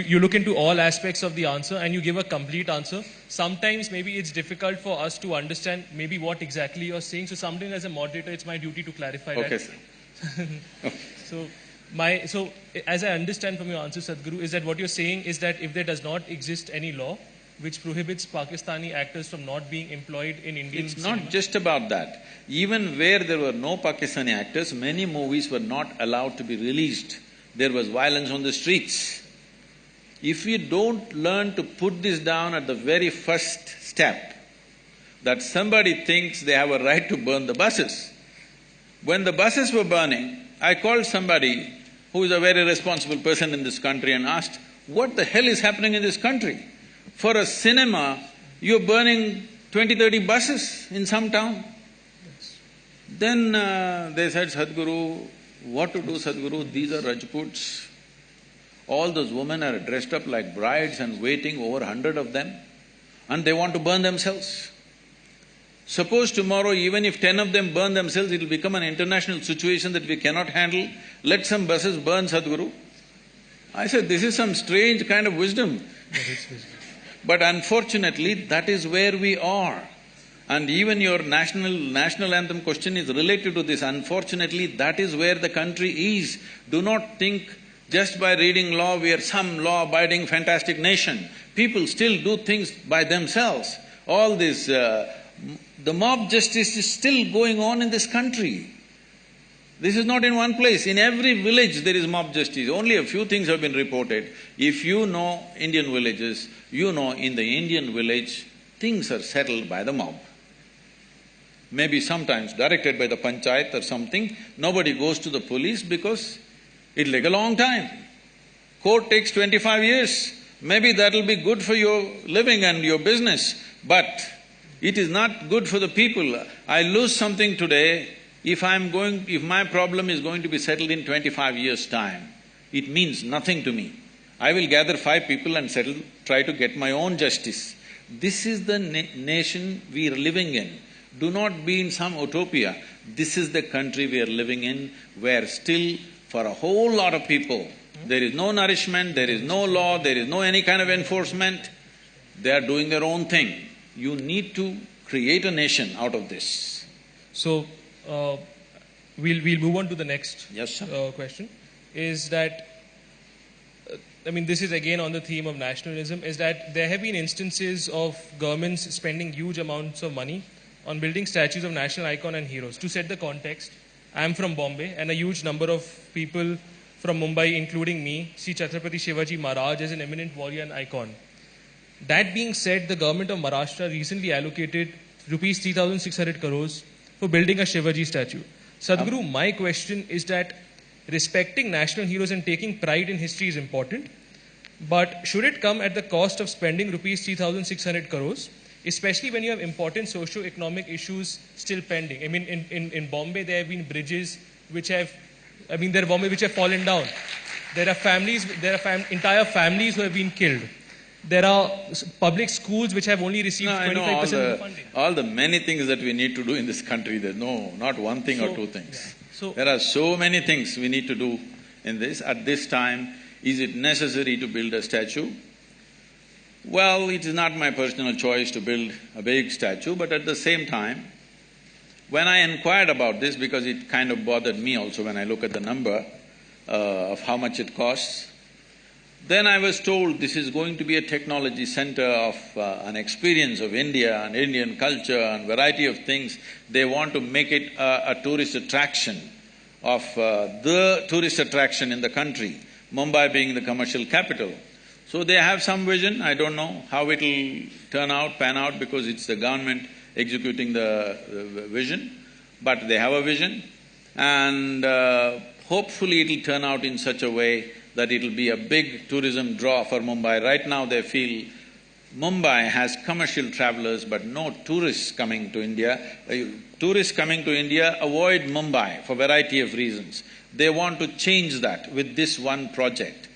you look into all aspects of the answer and you give a complete answer. Sometimes maybe it's difficult for us to understand maybe what exactly you're saying. So sometimes as a moderator, it's my duty to clarify that. Okay, sir. So as I understand from your answer, Sadhguru, is that what you're saying is that if there does not exist any law which prohibits Pakistani actors from not being employed in Indian cinema. It's not just about that. Even where there were no Pakistani actors, many movies were not allowed to be released. There was violence on the streets. If we don't learn to put this down at the very first step, that somebody thinks they have a right to burn the buses. When the buses were burning, I called somebody who is a very responsible person in this country and asked, what the hell is happening in this country? For a cinema, you're burning 20, 30 buses in some town. Yes. Then they said, Sadhguru, what to do, Sadhguru? These are Rajputs. All those women are dressed up like brides and waiting, over 100 of them, and they want to burn themselves. Suppose tomorrow, even if 10 of them burn themselves, it'll become an international situation that we cannot handle. Let some buses burn, Sadhguru. I said, this is some strange kind of wisdom. But unfortunately, that is where we are. And even your national anthem question is related to this. Unfortunately, that is where the country is. Do not think just by reading law we are some law-abiding fantastic nation. People still do things by themselves. All this… the mob justice is still going on in this country. This is not in one place. In every village there is mob justice. Only a few things have been reported. If you know Indian villages, you know in the Indian village, things are settled by the mob. Maybe sometimes directed by the panchayat or something, nobody goes to the police because it'll take a long time. Court takes 25 years. Maybe that'll be good for your living and your business, but it is not good for the people. I lose something today, if my problem is going to be settled in 25 years' time, it means nothing to me. I will gather 5 people and try to get my own justice. This is the nation we are living in. Do not be in some utopia. This is the country we are living in, where still for a whole lot of people, there is no nourishment, there is no law, there is no any kind of enforcement. They are doing their own thing. You need to create a nation out of this. So, we'll move on to the next question. Is that, this is again on the theme of nationalism, is that there have been instances of governments spending huge amounts of money on building statues of national icon and heroes. To set the context, I am from Bombay and a huge number of people from Mumbai, including me, see Chhatrapati Shivaji Maharaj as an eminent warrior and icon. That being said, the government of Maharashtra recently allocated rupees 3,600 crores for building a Shivaji statue. Sadhguru, my question is that respecting national heroes and taking pride in history is important, but should it come at the cost of spending rupees 3,600 crores, especially when you have important socio-economic issues still pending? I mean, in Bombay, there have been bridges which have, which have fallen down. There are families, entire families who have been killed. There are public schools which have only received 25% of the funding. All the many things that we need to do in this country, there's not one thing or two things. Yeah. There are so many things we need to do in this. At this time, is it necessary to build a statue? Well, it is not my personal choice to build a big statue, but at the same time, when I inquired about this, because it kind of bothered me also when I look at the number of how much it costs, then I was told this is going to be a technology center of an experience of India and Indian culture and variety of things. They want to make it a tourist attraction of the tourist attraction in the country, Mumbai being the commercial capital. So they have some vision. I don't know how it'll pan out, because it's the government executing the vision, but they have a vision, and hopefully it'll turn out in such a way that it'll be a big tourism draw for Mumbai. Right now they feel Mumbai has commercial travelers but no tourists coming to India. Tourists coming to India avoid Mumbai for variety of reasons. They want to change that with this one project.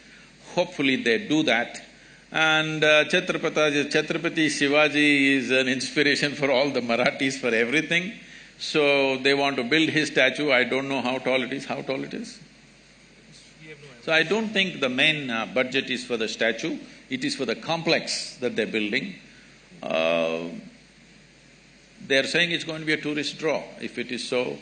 Hopefully they do that. And Chhatrapati Shivaji is an inspiration for all the Marathis for everything. So they want to build his statue. I don't know how tall it is. How tall it is? So I don't think the main budget is for the statue, it is for the complex that they're building. They're saying it's going to be a tourist draw. If it is so…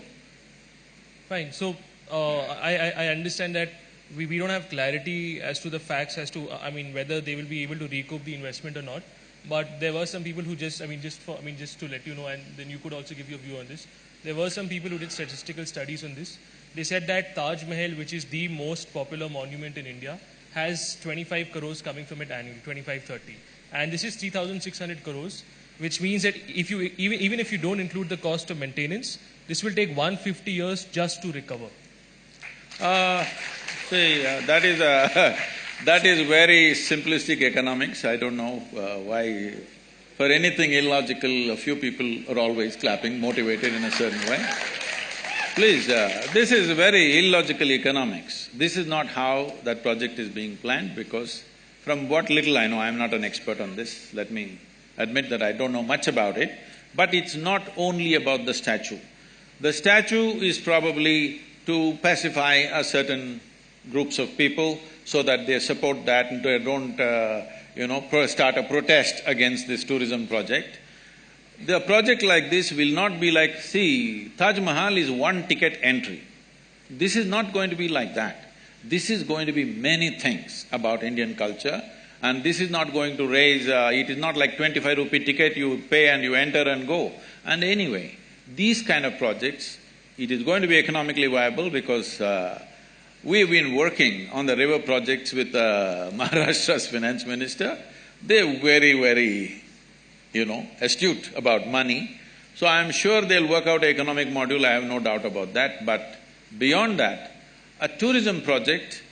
Fine. So, I understand that we don't have clarity as to the facts as to, whether they will be able to recoup the investment or not. But there were some people who just to let you know, and then you could also give your view on this. There were some people who did statistical studies on this. They said that Taj Mahal, which is the most popular monument in India, has 25 crores coming from it annually, 25-30. And this is 3,600 crores, which means that if you even if you don't include the cost of maintenance, this will take 150 years just to recover. That is very simplistic economics. I don't know why… For anything illogical, a few people are always clapping, motivated in a certain way. Please, this is very illogical economics. This is not how that project is being planned, because from what little I know, I'm not an expert on this, let me admit that I don't know much about it, but it's not only about the statue. The statue is probably to pacify a certain groups of people so that they support that and they don't, start a protest against this tourism project. The project like this will not be like… See, Taj Mahal is one ticket entry. This is not going to be like that. This is going to be many things about Indian culture, and this is not going to raise… it is not like 25 rupee ticket, you pay and you enter and go. And anyway, these kind of projects, it is going to be economically viable because we've been working on the river projects with Maharashtra's finance minister. They're very, astute about money. So I'm sure they'll work out an economic module, I have no doubt about that. But beyond that, a tourism project,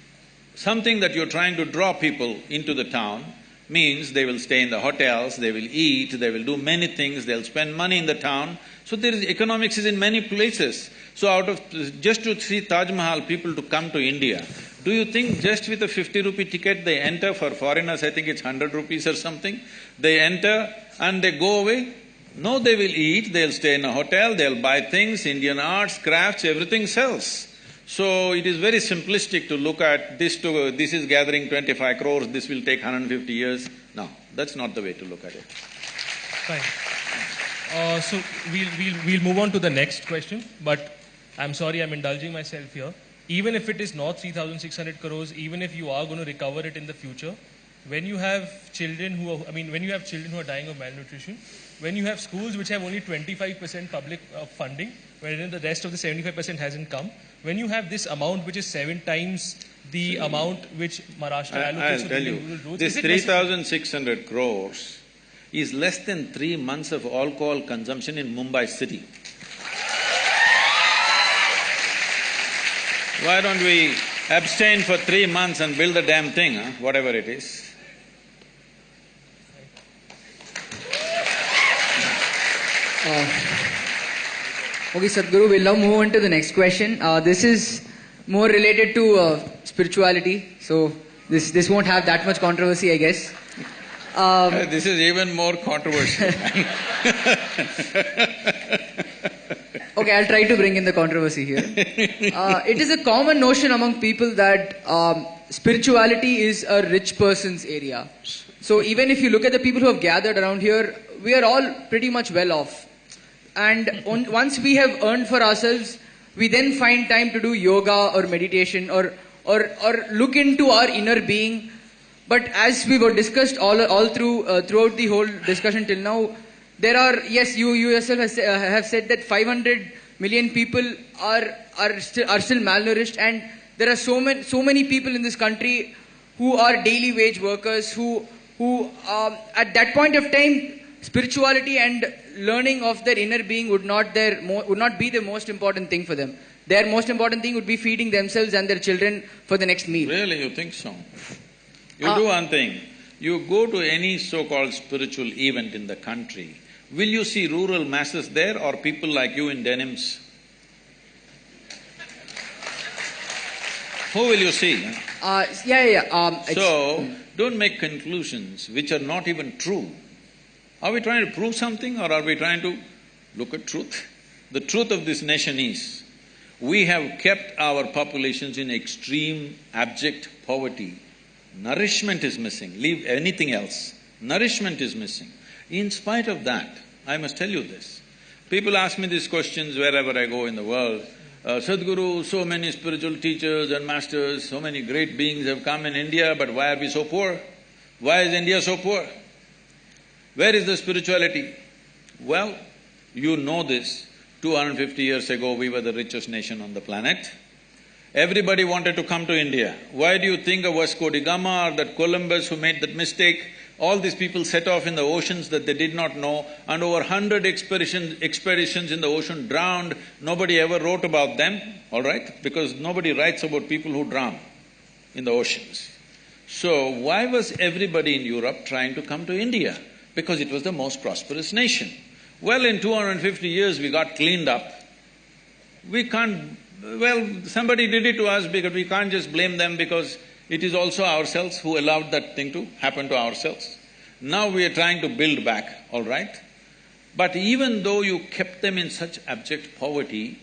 something that you're trying to draw people into the town, means they will stay in the hotels, they will eat, they will do many things, they'll spend money in the town. So there is… economics is in many places. So out of… just to see Taj Mahal, people to come to India, do you think just with a 50 rupee ticket they enter? For foreigners, I think it's 100 rupees or something. They enter and they go away? No, they will eat, they'll stay in a hotel, they'll buy things, Indian arts, crafts, everything sells. So it is very simplistic to look at this is gathering 25 crores, this will take 150 years. No, that's not the way to look at it. Fine. So we'll move on to the next question, but I'm sorry, I'm indulging myself here. Even if it is not 3,600 crores, even if you are going to recover it in the future, when you have children who are, when you have children who are dying of malnutrition, when you have schools which have only 25% public funding, wherein the rest of the 75% hasn't come, when you have this amount which is 7 times the amount which Maharashtra allocates I'll tell you, rural roads, this 3,600 crores is less than 3 months of alcohol consumption in Mumbai city. Why don't we abstain for 3 months and build the damn thing, whatever it is? Okay, Sadhguru, we'll now move on to the next question. This is more related to spirituality, so this won't have that much controversy, I guess. This is even more controversial. Okay, I'll try to bring in the controversy here. It is a common notion among people that spirituality is a rich person's area. So even if you look at the people who have gathered around here, we are all pretty much well off. And once we have earned for ourselves, we then find time to do yoga or meditation or look into our inner being. But as we were discussed all throughout the whole discussion till now, there are, yes, you yourself have said that 500 million people are still malnourished, and there are so many people in this country who are daily wage workers who at that point of time, spirituality and learning of their inner being would not be the most important thing for them. Their most important thing would be feeding themselves and their children for the next meal. Really, you think so? You do one thing, you go to any so-called spiritual event in the country, will you see rural masses there or people like you in denims? Who will you see? So, don't make conclusions which are not even true. Are we trying to prove something or are we trying to look at truth? The truth of this nation is, we have kept our populations in extreme, abject poverty. Nourishment is missing, leave anything else. Nourishment is missing. In spite of that, I must tell you this. People ask me these questions wherever I go in the world. Sadhguru, so many spiritual teachers and masters, so many great beings have come in India, but why are we so poor? Why is India so poor? Where is the spirituality? Well, you know this. 250 years ago, we were the richest nation on the planet. Everybody wanted to come to India. Why do you think of Vasco da Gama or that Columbus who made that mistake? All these people set off in the oceans that they did not know, and over 100 expeditions in the ocean drowned. Nobody ever wrote about them, all right? Because nobody writes about people who drown in the oceans. So, why was everybody in Europe trying to come to India? Because it was the most prosperous nation. Well, in 250 years we got cleaned up. We can't… well, somebody did it to us because we can't just blame them because it is also ourselves who allowed that thing to happen to ourselves. Now we are trying to build back, all right? But even though you kept them in such abject poverty,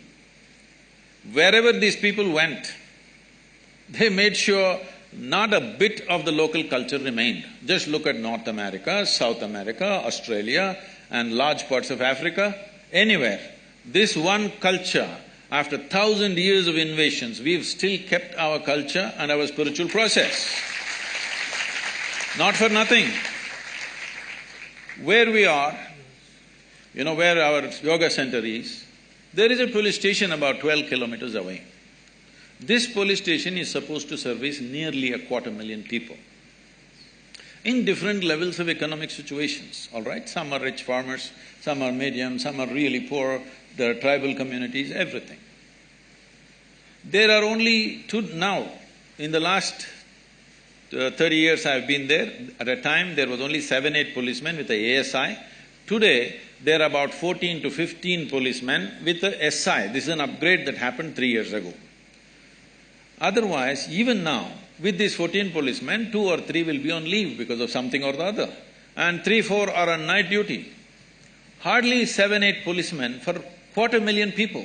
wherever these people went, they made sure not a bit of the local culture remained. Just look at North America, South America, Australia and large parts of Africa, anywhere. This one culture, after 1,000 years of invasions, we've still kept our culture and our spiritual process. Not for nothing. Where we are, you know where our yoga center is, there is a police station about 12 kilometers away. This police station is supposed to service nearly 250,000 people in different levels of economic situations, all right? Some are rich farmers, some are medium, some are really poor, there are tribal communities, everything. There are only two… now, in the last 30 years I've been there, at a time there was only 7-8 policemen with a ASI. Today, there are about 14 to 15 policemen with a SI. This is an upgrade that happened 3 years ago. Otherwise, even now, with these 14 policemen, 2 or 3 will be on leave because of something or the other, and 3-4 are on night duty. Hardly 7-8 policemen for 250,000 people.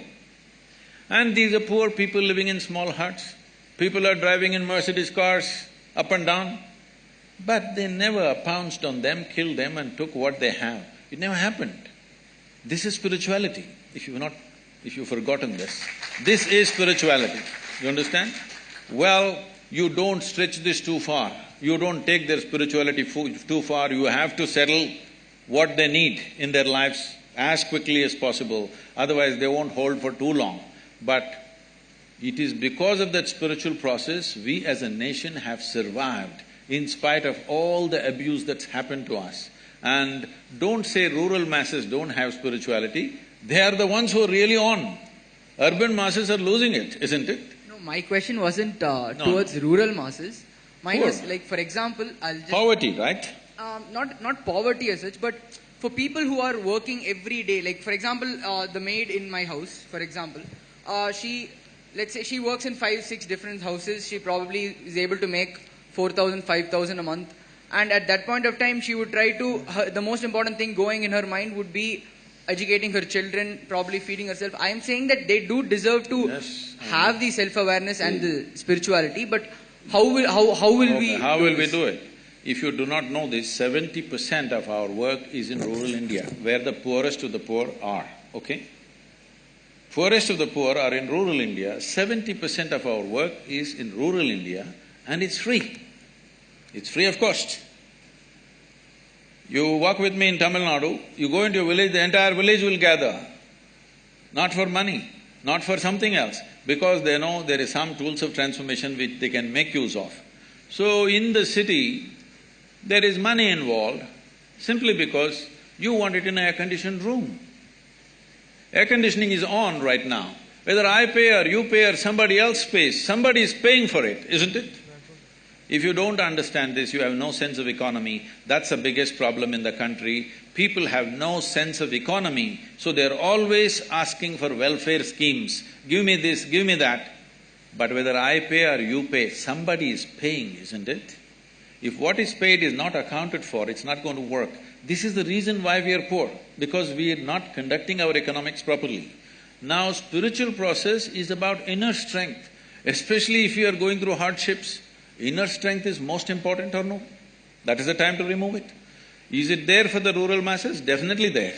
And these are poor people living in small huts. People are driving in Mercedes cars up and down. But they never pounced on them, killed them and took what they have. It never happened. This is spirituality, if you've forgotten this. This is spirituality, you understand? Well, you don't stretch this too far. you don't take their spirituality too far, you have to settle what they need in their lives as quickly as possible, otherwise they won't hold for too long. But it is because of that spiritual process, we as a nation have survived in spite of all the abuse that's happened to us. And don't say rural masses don't have spirituality, they are the ones who are really on. Urban masses are losing it, isn't it? No, my question wasn't towards rural masses. Mine was like, for example, I'll just… Poverty, right? Not poverty as such, but for people who are working every day, like for example, the maid in my house, for example, let's say she works in 5-6 different houses, she probably is able to make 4,000, 5,000 a month. And at that point of time, she would try to… the most important thing going in her mind would be educating her children, probably feeding herself. I am saying that they do deserve to have the self-awareness and the spirituality, but how will we… How will we do it? If you do not know this, 70% of our work is in rural India, where the poorest of the poor are, okay? Poorest of the poor are in rural India, 70% of our work is in rural India, and it's free. It's free of cost. You walk with me in Tamil Nadu, you go into a village, the entire village will gather. Not for money, not for something else, because they know there is some tools of transformation which they can make use of. So in the city, there is money involved simply because you want it in an air-conditioned room. Air conditioning is on right now. Whether I pay or you pay or somebody else pays, somebody is paying for it, isn't it? If you don't understand this, you have no sense of economy. That's the biggest problem in the country. People have no sense of economy, so they're always asking for welfare schemes. Give me this, give me that. But whether I pay or you pay, somebody is paying, isn't it? If what is paid is not accounted for, it's not going to work. This is the reason why we are poor, because we are not conducting our economics properly. Now, spiritual process is about inner strength, especially if you are going through hardships. Inner strength is most important or no? That is the time to remove it. Is it there for the rural masses? Definitely there.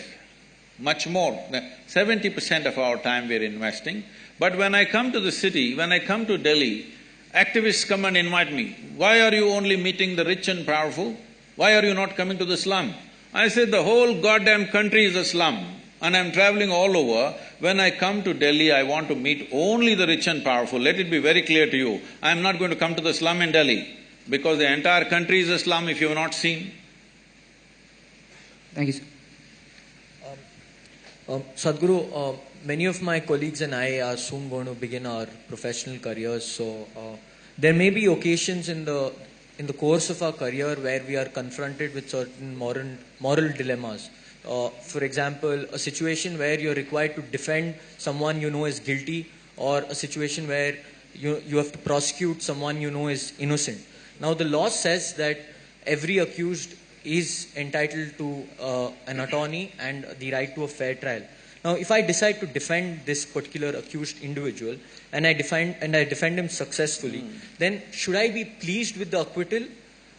Much more. 70% of our time we are investing. But when I come to the city, when I come to Delhi, activists come and invite me. Why are you only meeting the rich and powerful? Why are you not coming to the slum? I said, the whole goddamn country is a slum, and I'm traveling all over. When I come to Delhi, I want to meet only the rich and powerful. Let it be very clear to you, I'm not going to come to the slum in Delhi, because the entire country is a slum if you have not seen. Thank you, sir. Sadhguru, many of my colleagues and I are soon going to begin our professional careers, so there may be occasions in the course of our career where we are confronted with certain moral dilemmas. For example, a situation where you're required to defend someone you know is guilty, or a situation where you have to prosecute someone you know is innocent. Now, the law says that every accused is entitled to an attorney and the right to a fair trial. Now, if I decide to defend this particular accused individual and I defend him successfully, then should I be pleased with the acquittal,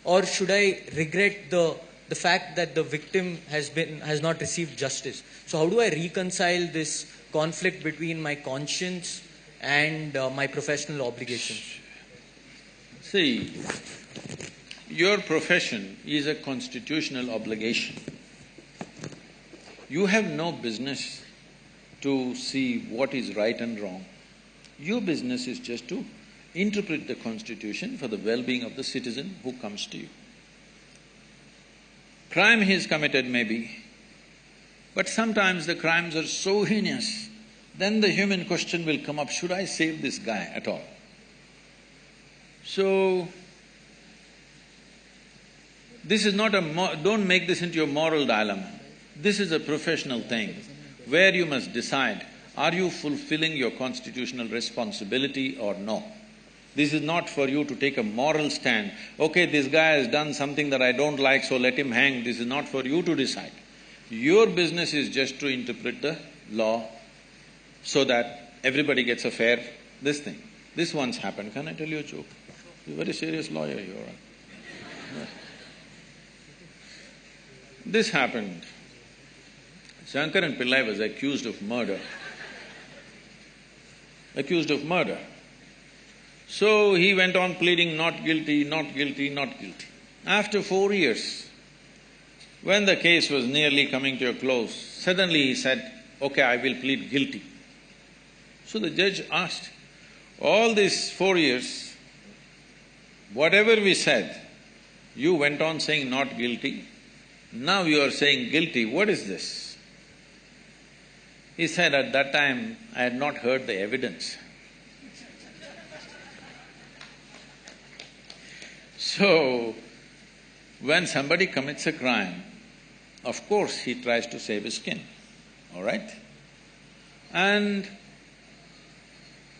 or should I regret the fact that the victim has not received justice? So how do I reconcile this conflict between my conscience and my professional obligations? See, your profession is a constitutional obligation. You have no business to see what is right and wrong. Your business is just to interpret the constitution for the well-being of the citizen who comes to you. Crime he has committed maybe, but sometimes the crimes are so heinous, then the human question will come up, should I save this guy at all? So, this is not don't make this into a moral dilemma. This is a professional thing where you must decide, are you fulfilling your constitutional responsibility or no? This is not for you to take a moral stand, okay, this guy has done something that I don't like, so let him hang. This is not for you to decide. Your business is just to interpret the law so that everybody gets a fair this thing. This once happened, can I tell you a joke? You're a very serious lawyer, you are. This happened. Shankaran Pillai was accused of murder. So he went on pleading not guilty, not guilty, not guilty. After 4 years, when the case was nearly coming to a close, suddenly he said, okay, I will plead guilty. So the judge asked, all these 4 years, whatever we said, you went on saying not guilty, now you are saying guilty, what is this? He said, at that time, I had not heard the evidence. So, when somebody commits a crime, of course he tries to save his skin, all right? And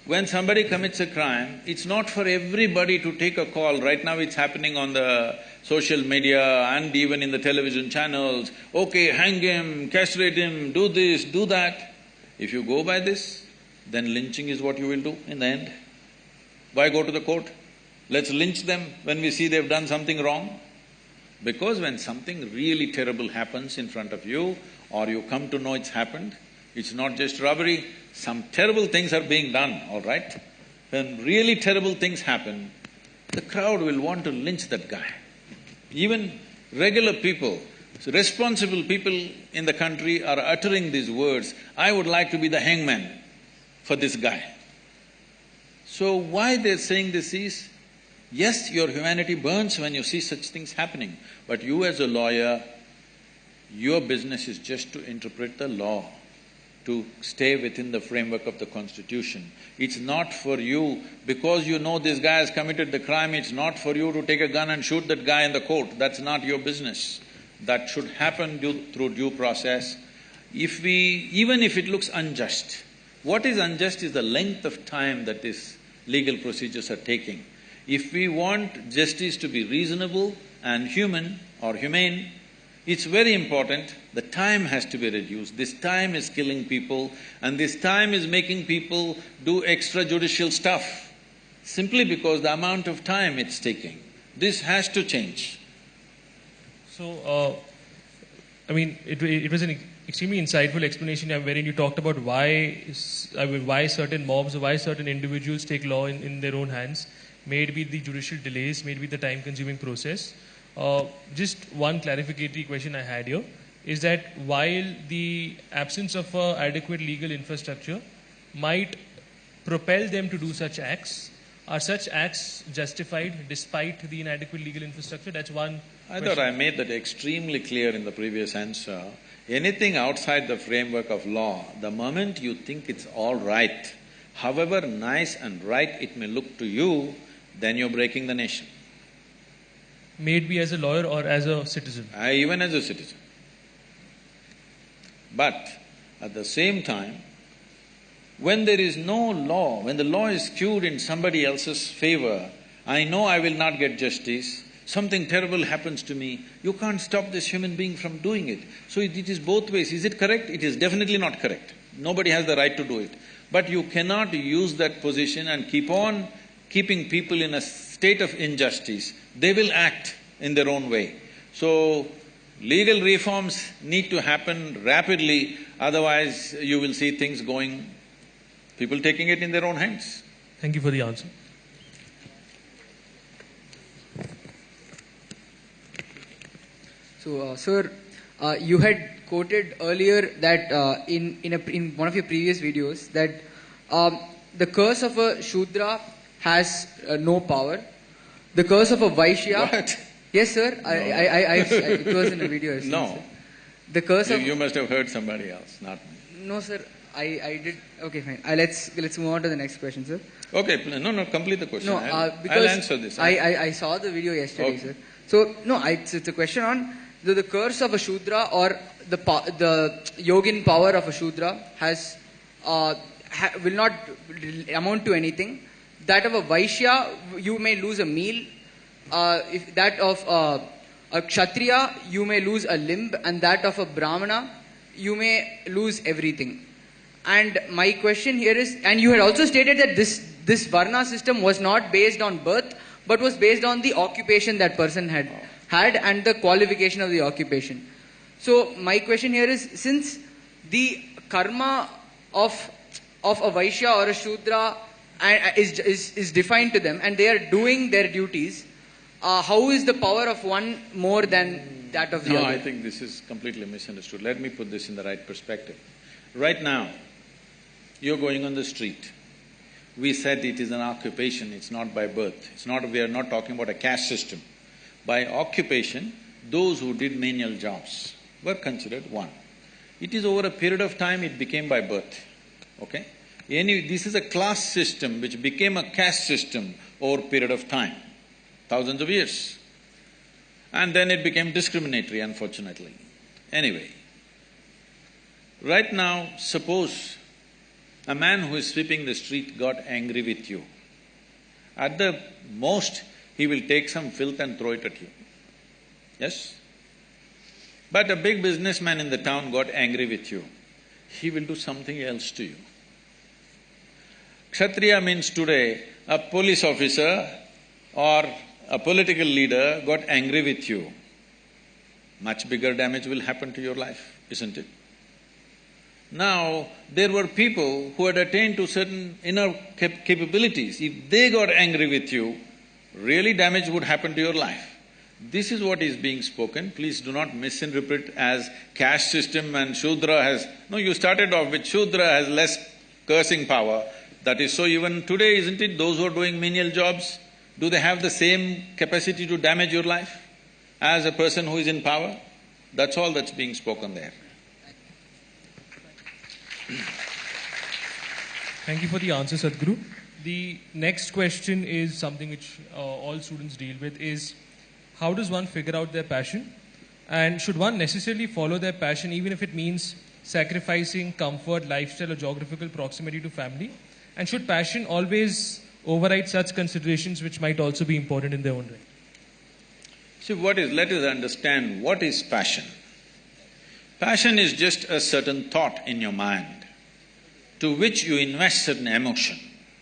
when somebody commits a crime, it's not for everybody to take a call. Right now it's happening on the social media and even in the television channels. Okay, hang him, castrate him, do this, do that. If you go by this, then lynching is what you will do in the end. Why go to the court? Let's lynch them when we see they've done something wrong. Because when something really terrible happens in front of you, or you come to know it's happened, it's not just robbery, some terrible things are being done, all right? When really terrible things happen, the crowd will want to lynch that guy. Even regular people, responsible people in the country are uttering these words, I would like to be the hangman for this guy. So why they're saying this is, yes, your humanity burns when you see such things happening, but you as a lawyer, your business is just to interpret the law, to stay within the framework of the constitution. It's not for you, because you know this guy has committed the crime, it's not for you to take a gun and shoot that guy in the court. That's not your business. That should happen through due process. Even if it looks unjust, what is unjust is the length of time that these legal procedures are taking. If we want justice to be reasonable and human or humane, it's very important, the time has to be reduced. This time is killing people and this time is making people do extrajudicial stuff simply because the amount of time it's taking. This has to change. So, it was an extremely insightful explanation wherein you talked about why certain mobs or why certain individuals take law in their own hands. May it be the judicial delays, may it be the time-consuming process. Just one clarificatory question I had here is that while the absence of adequate legal infrastructure might propel them to do such acts, are such acts justified despite the inadequate legal infrastructure? That's one I thought I made that extremely clear in the previous answer. Anything outside the framework of law, the moment you think it's all right, however nice and right it may look to you, then you're breaking the nation. May it be as a lawyer or as a citizen? Even as a citizen. But at the same time, when there is no law, when the law is skewed in somebody else's favor, I know I will not get justice, something terrible happens to me, you can't stop this human being from doing it. So it is both ways. Is it correct? It is definitely not correct. Nobody has the right to do it. But you cannot use that position and keep on keeping people in a state of injustice. They will act in their own way. So, legal reforms need to happen rapidly, otherwise you will see things going, people taking it in their own hands. Thank you for the answer. So, sir, you had quoted earlier that in one of your previous videos that the curse of a Shudra has no power. The curse of a Vaishya… What? Yes, sir. No. It was in a video. No. Sir. The curse of… You must have heard somebody else, not me. No, sir. I did… Okay, fine. Let's move on to the next question, sir. Okay, no, complete the question. No, because I'll answer this. I saw the video yesterday, Okay. sir. So, no, it's a question on the curse of a Shudra or the yogin power of a Shudra has… will not amount to anything. That of a Vaishya, you may lose a meal. If that of a Kshatriya, you may lose a limb, and that of a Brahmana, you may lose everything. And my question here is, and you had also stated that this Varna system was not based on birth, but was based on the occupation that person had and the qualification of the occupation. So my question here is, since the karma of a Vaishya or a Shudra is defined to them and they are doing their duties, how is the power of one more than that of the other? No, I think this is completely misunderstood. Let me put this in the right perspective. Right now, you're going on the street. We said it is an occupation, it's not by birth. We are not talking about a caste system. By occupation, those who did menial jobs were considered one. It is over a period of time it became by birth, okay? This is a class system which became a caste system over a period of time, thousands of years. And then it became discriminatory, unfortunately. Anyway, right now, suppose a man who is sweeping the street got angry with you. At the most, he will take some filth and throw it at you. Yes? But a big businessman in the town got angry with you. He will do something else to you. Kshatriya means today, a police officer or a political leader got angry with you. Much bigger damage will happen to your life, isn't it? Now, there were people who had attained to certain inner capabilities. If they got angry with you, really damage would happen to your life. This is what is being spoken. Please do not misinterpret as caste system and Shudra has… No, you started off with Shudra has less cursing power. That is so even today, isn't it? Those who are doing menial jobs, do they have the same capacity to damage your life as a person who is in power? That's all that's being spoken there. Thank you for the answer, Sadhguru. The next question is something which all students deal with is, how does one figure out their passion? And should one necessarily follow their passion even if it means sacrificing comfort, lifestyle or geographical proximity to family? And should passion always override such considerations which might also be important in their own right? See, let us understand what is passion. Passion is just a certain thought in your mind to which you invest certain emotion.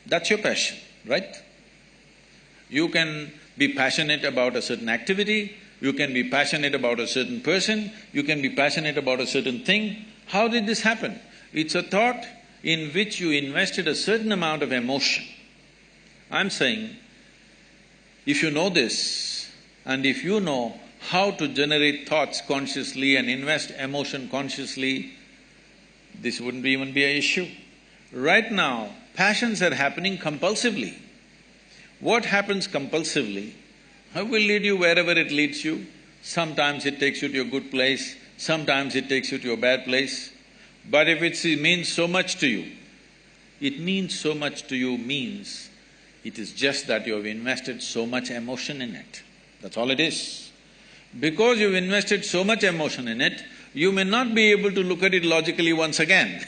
That's your passion, right? You can be passionate about a certain activity, you can be passionate about a certain person, you can be passionate about a certain thing. How did this happen? It's a thought in which you invested a certain amount of emotion. I'm saying, if you know this, and if you know how to generate thoughts consciously and invest emotion consciously, this wouldn't even be an issue. Right now, passions are happening compulsively. What happens compulsively will lead you wherever it leads you. Sometimes it takes you to a good place, sometimes it takes you to a bad place. But if it means so much to you, it means so much to you means it is just that you have invested so much emotion in it. That's all it is. Because you've invested so much emotion in it, you may not be able to look at it logically once again.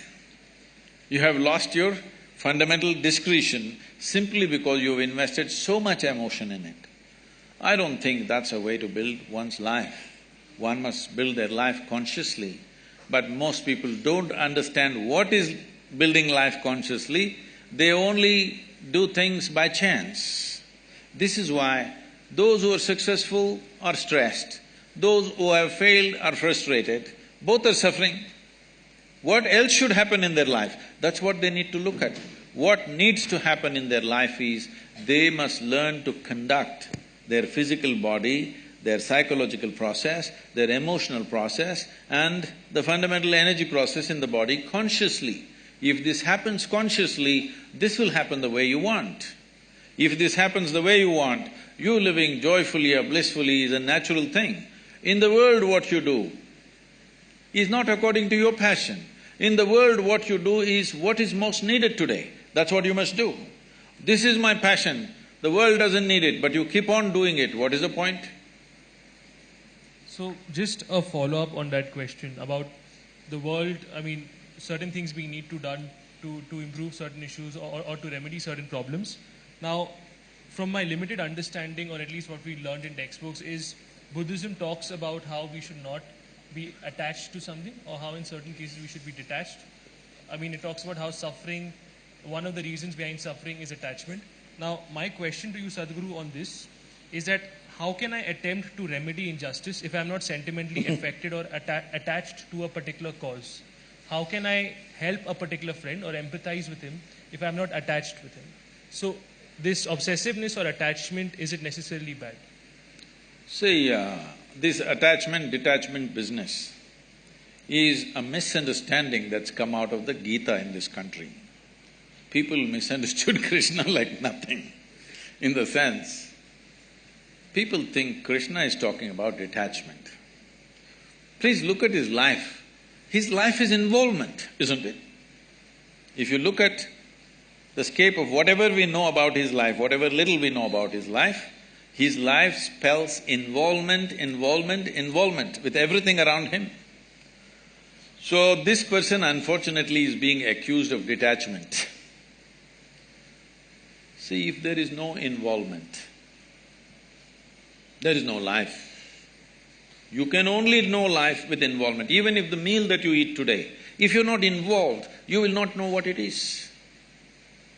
You have lost your fundamental discretion simply because you've invested so much emotion in it. I don't think that's a way to build one's life. One must build their life consciously. But most people don't understand what is building life consciously, they only do things by chance. This is why those who are successful are stressed, those who have failed are frustrated, both are suffering. What else should happen in their life? That's what they need to look at. What needs to happen in their life is, they must learn to conduct their physical body, their psychological process, their emotional process and the fundamental energy process in the body consciously. If this happens consciously, this will happen the way you want. If this happens the way you want, you living joyfully or blissfully is a natural thing. In the world what you do is not according to your passion. In the world what you do is what is most needed today. That's what you must do. This is my passion, the world doesn't need it, but you keep on doing it, what is the point? So, just a follow-up on that question about the world, certain things we need to done to improve certain issues or to remedy certain problems. Now, from my limited understanding, or at least what we learned in textbooks, is Buddhism talks about how we should not be attached to something, or how in certain cases we should be detached. It talks about how suffering, one of the reasons behind suffering is attachment. Now, my question to you, Sadhguru, on this is that how can I attempt to remedy injustice if I am not sentimentally affected or attached to a particular cause? How can I help a particular friend or empathize with him if I am not attached with him? So, this obsessiveness or attachment, is it necessarily bad? See, this attachment-detachment business is a misunderstanding that's come out of the Gita in this country. People misunderstood Krishna like nothing, in the sense, people think Krishna is talking about detachment. Please look at his life. His life is involvement, isn't it? If you look at the scape of whatever we know about his life, whatever little we know about his life spells involvement, involvement, involvement with everything around him. So this person unfortunately is being accused of detachment. See, if there is no involvement, there is no life. You can only know life with involvement. Even if the meal that you eat today, if you're not involved, you will not know what it is.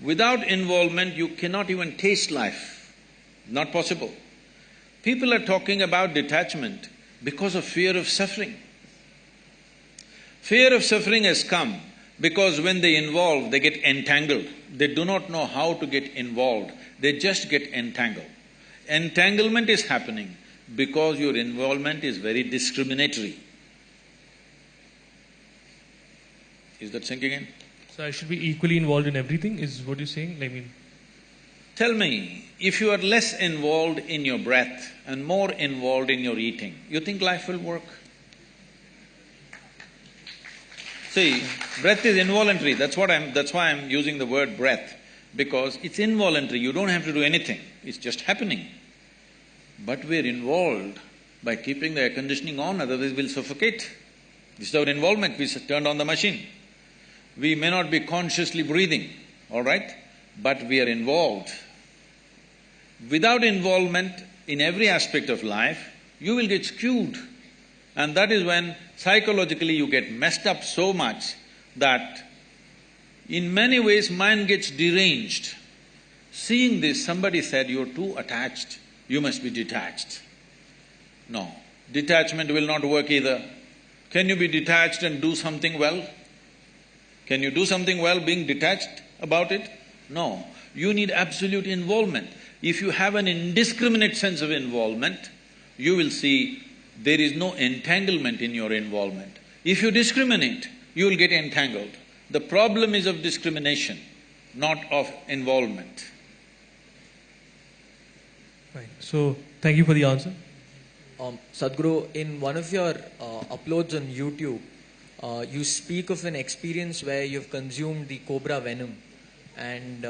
Without involvement, you cannot even taste life. Not possible. People are talking about detachment because of fear of suffering. Fear of suffering has come because when they involve, they get entangled. They do not know how to get involved, they just get entangled. Entanglement is happening because your involvement is very discriminatory. Is that sinking in? So I should be equally involved in everything, is what you're saying? I mean… Tell me, if you are less involved in your breath and more involved in your eating, you think life will work? See, breath is involuntary, that's why I'm using the word breath, because it's involuntary, you don't have to do anything, it's just happening. But we're involved by keeping the air conditioning on, otherwise we'll suffocate. This is our involvement, we turned on the machine. We may not be consciously breathing, all right, but we are involved. Without involvement in every aspect of life, you will get skewed. And that is when psychologically you get messed up so much that in many ways mind gets deranged. Seeing this, somebody said, you're too attached, you must be detached. No, detachment will not work either. Can you be detached and do something well? Can you do something well being detached about it? No, you need absolute involvement. If you have an indiscriminate sense of involvement, you will see there is no entanglement in your involvement. If you discriminate, you will get entangled. The problem is of discrimination, not of involvement. Right. So, thank you for the answer. Sadhguru, in one of your uploads on YouTube, you speak of an experience where you've consumed the cobra venom, and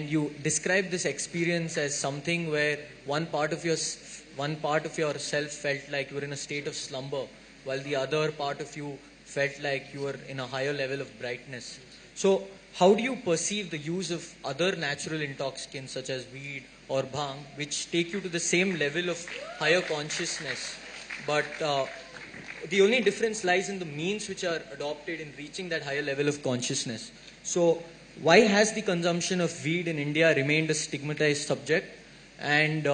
you describe this experience as something where one part of yourself felt like you were in a state of slumber, while the other part of you felt like you were in a higher level of brightness. So, how do you perceive the use of other natural intoxicants such as weed or bhang, which take you to the same level of higher consciousness, but the only difference lies in the means which are adopted in reaching that higher level of consciousness? So, why has the consumption of weed in India remained a stigmatized subject? And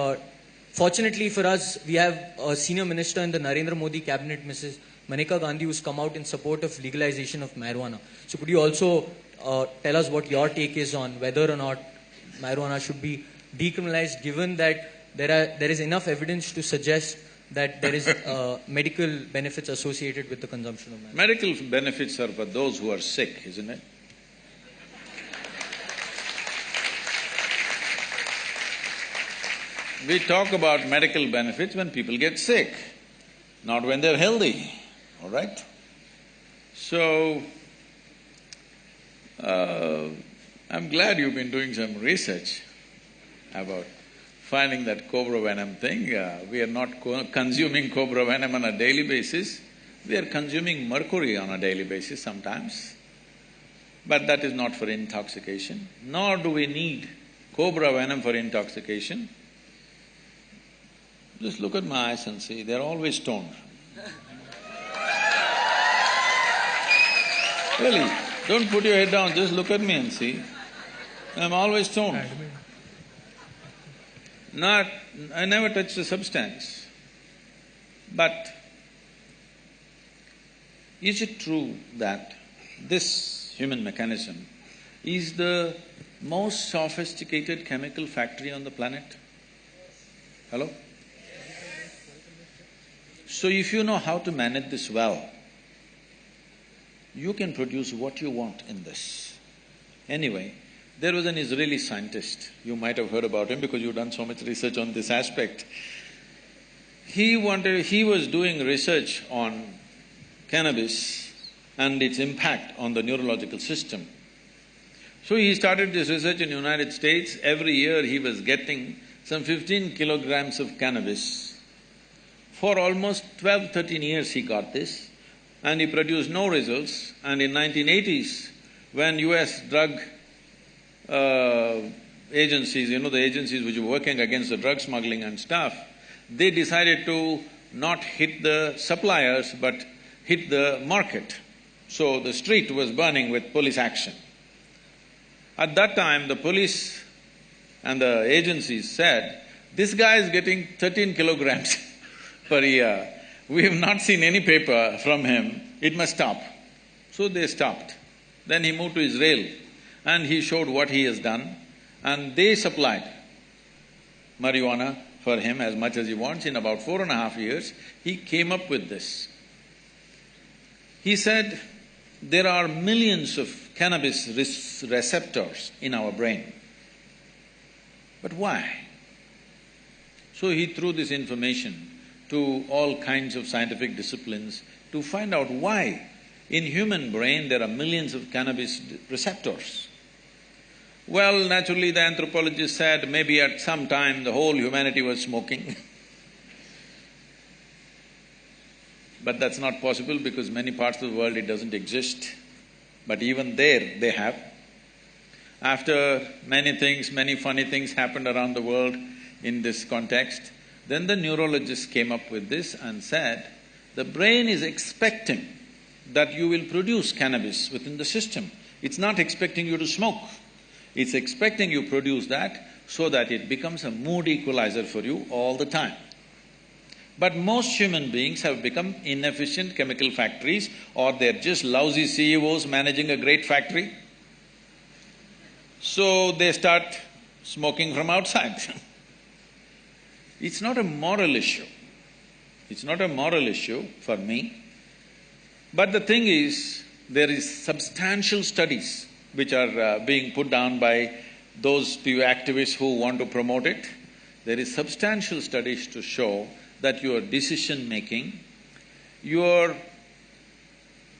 fortunately for us, we have a senior minister in the Narendra Modi cabinet, Mrs. Maneka Gandhi, who's come out in support of legalization of marijuana. So could you also tell us what your take is on whether or not marijuana should be decriminalized, given that there is enough evidence to suggest that there is medical benefits associated with the consumption of marijuana? Medical benefits are for those who are sick, isn't it? We talk about medical benefits when people get sick, not when they're healthy, all right? So, I'm glad you've been doing some research about finding that cobra venom thing. We are not consuming cobra venom on a daily basis, we are consuming mercury on a daily basis sometimes. But that is not for intoxication, nor do we need cobra venom for intoxication. Just look at my eyes and see, they're always stoned. Really, don't put your head down, just look at me and see. I'm always stoned. I never touch the substance. But is it true that this human mechanism is the most sophisticated chemical factory on the planet. Hello? So if you know how to manage this well, you can produce what you want in this. Anyway, there was an Israeli scientist, you might have heard about him because you've done so much research on this aspect. He was doing research on cannabis and its impact on the neurological system. So he started this research in the United States. Every year he was getting some 15 kilograms of cannabis. For almost 13 years he got this, and he produced no results. And in 1980s, when US drug agencies, the agencies which were working against the drug smuggling and stuff, they decided to not hit the suppliers but hit the market. So the street was burning with police action. At that time, the police and the agencies said, "This guy is getting 13 kilograms per year. We have not seen any paper from him, it must stop." So they stopped. Then he moved to Israel and he showed what he has done, and they supplied marijuana for him as much as he wants. In about 4.5 years, he came up with this. He said, there are millions of cannabis receptors in our brain. But why? So he threw this information to all kinds of scientific disciplines to find out why in human brain there are millions of cannabis receptors. Well, naturally the anthropologist said maybe at some time the whole humanity was smoking. But that's not possible because many parts of the world it doesn't exist. But even there, they have. After many things, many funny things happened around the world in this context, then the neurologists came up with this and said, the brain is expecting that you will produce cannabis within the system. It's not expecting you to smoke. It's expecting you produce that so that it becomes a mood equalizer for you all the time. But most human beings have become inefficient chemical factories, or they're just lousy CEOs managing a great factory. So they start smoking from outside. It's not a moral issue. It's not a moral issue for me. But the thing is, there is substantial studies which are being put down by those few activists who want to promote it. There is substantial studies to show that your decision-making, your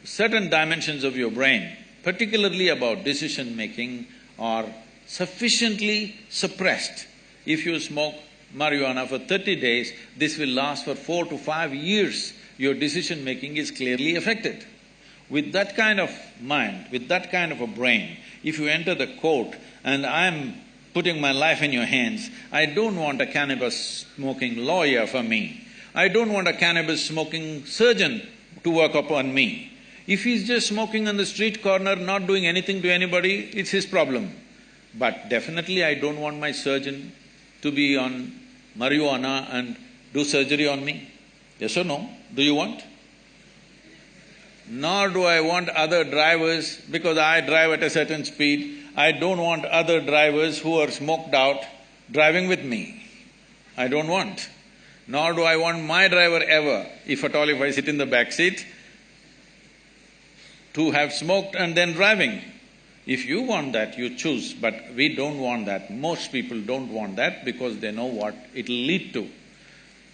certain dimensions of your brain, particularly about decision-making, are sufficiently suppressed. If you smoke marijuana for 30 days, this will last for 4 to 5 years. Your decision-making is clearly affected. With that kind of mind, with that kind of a brain, if you enter the court and I'm putting my life in your hands, I don't want a cannabis-smoking lawyer for me. I don't want a cannabis-smoking surgeon to work upon me. If he's just smoking on the street corner, not doing anything to anybody, it's his problem. But definitely I don't want my surgeon to be on marijuana and do surgery on me. Yes or no? Do you want? Nor do I want other drivers, because I drive at a certain speed, I don't want other drivers who are smoked out driving with me. I don't want. Nor do I want my driver ever, if at all if I sit in the back seat, to have smoked and then driving. If you want that, you choose, but we don't want that. Most people don't want that because they know what it'll lead to.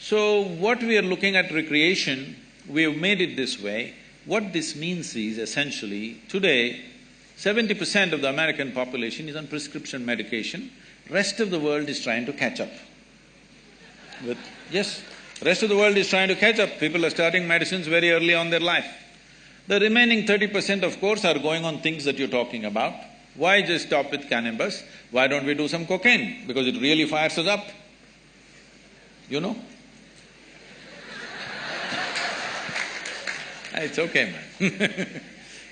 So what we are looking at recreation, we have made it this way. What this means is essentially, today, 70% of the American population is on prescription medication, rest of the world is trying to catch up. Yes, rest of the world is trying to catch up, people are starting medicines very early on their life. The remaining 30% of course are going on things that you're talking about. Why just stop with cannabis? Why don't we do some cocaine? Because it really fires us up, you know? It's okay, man.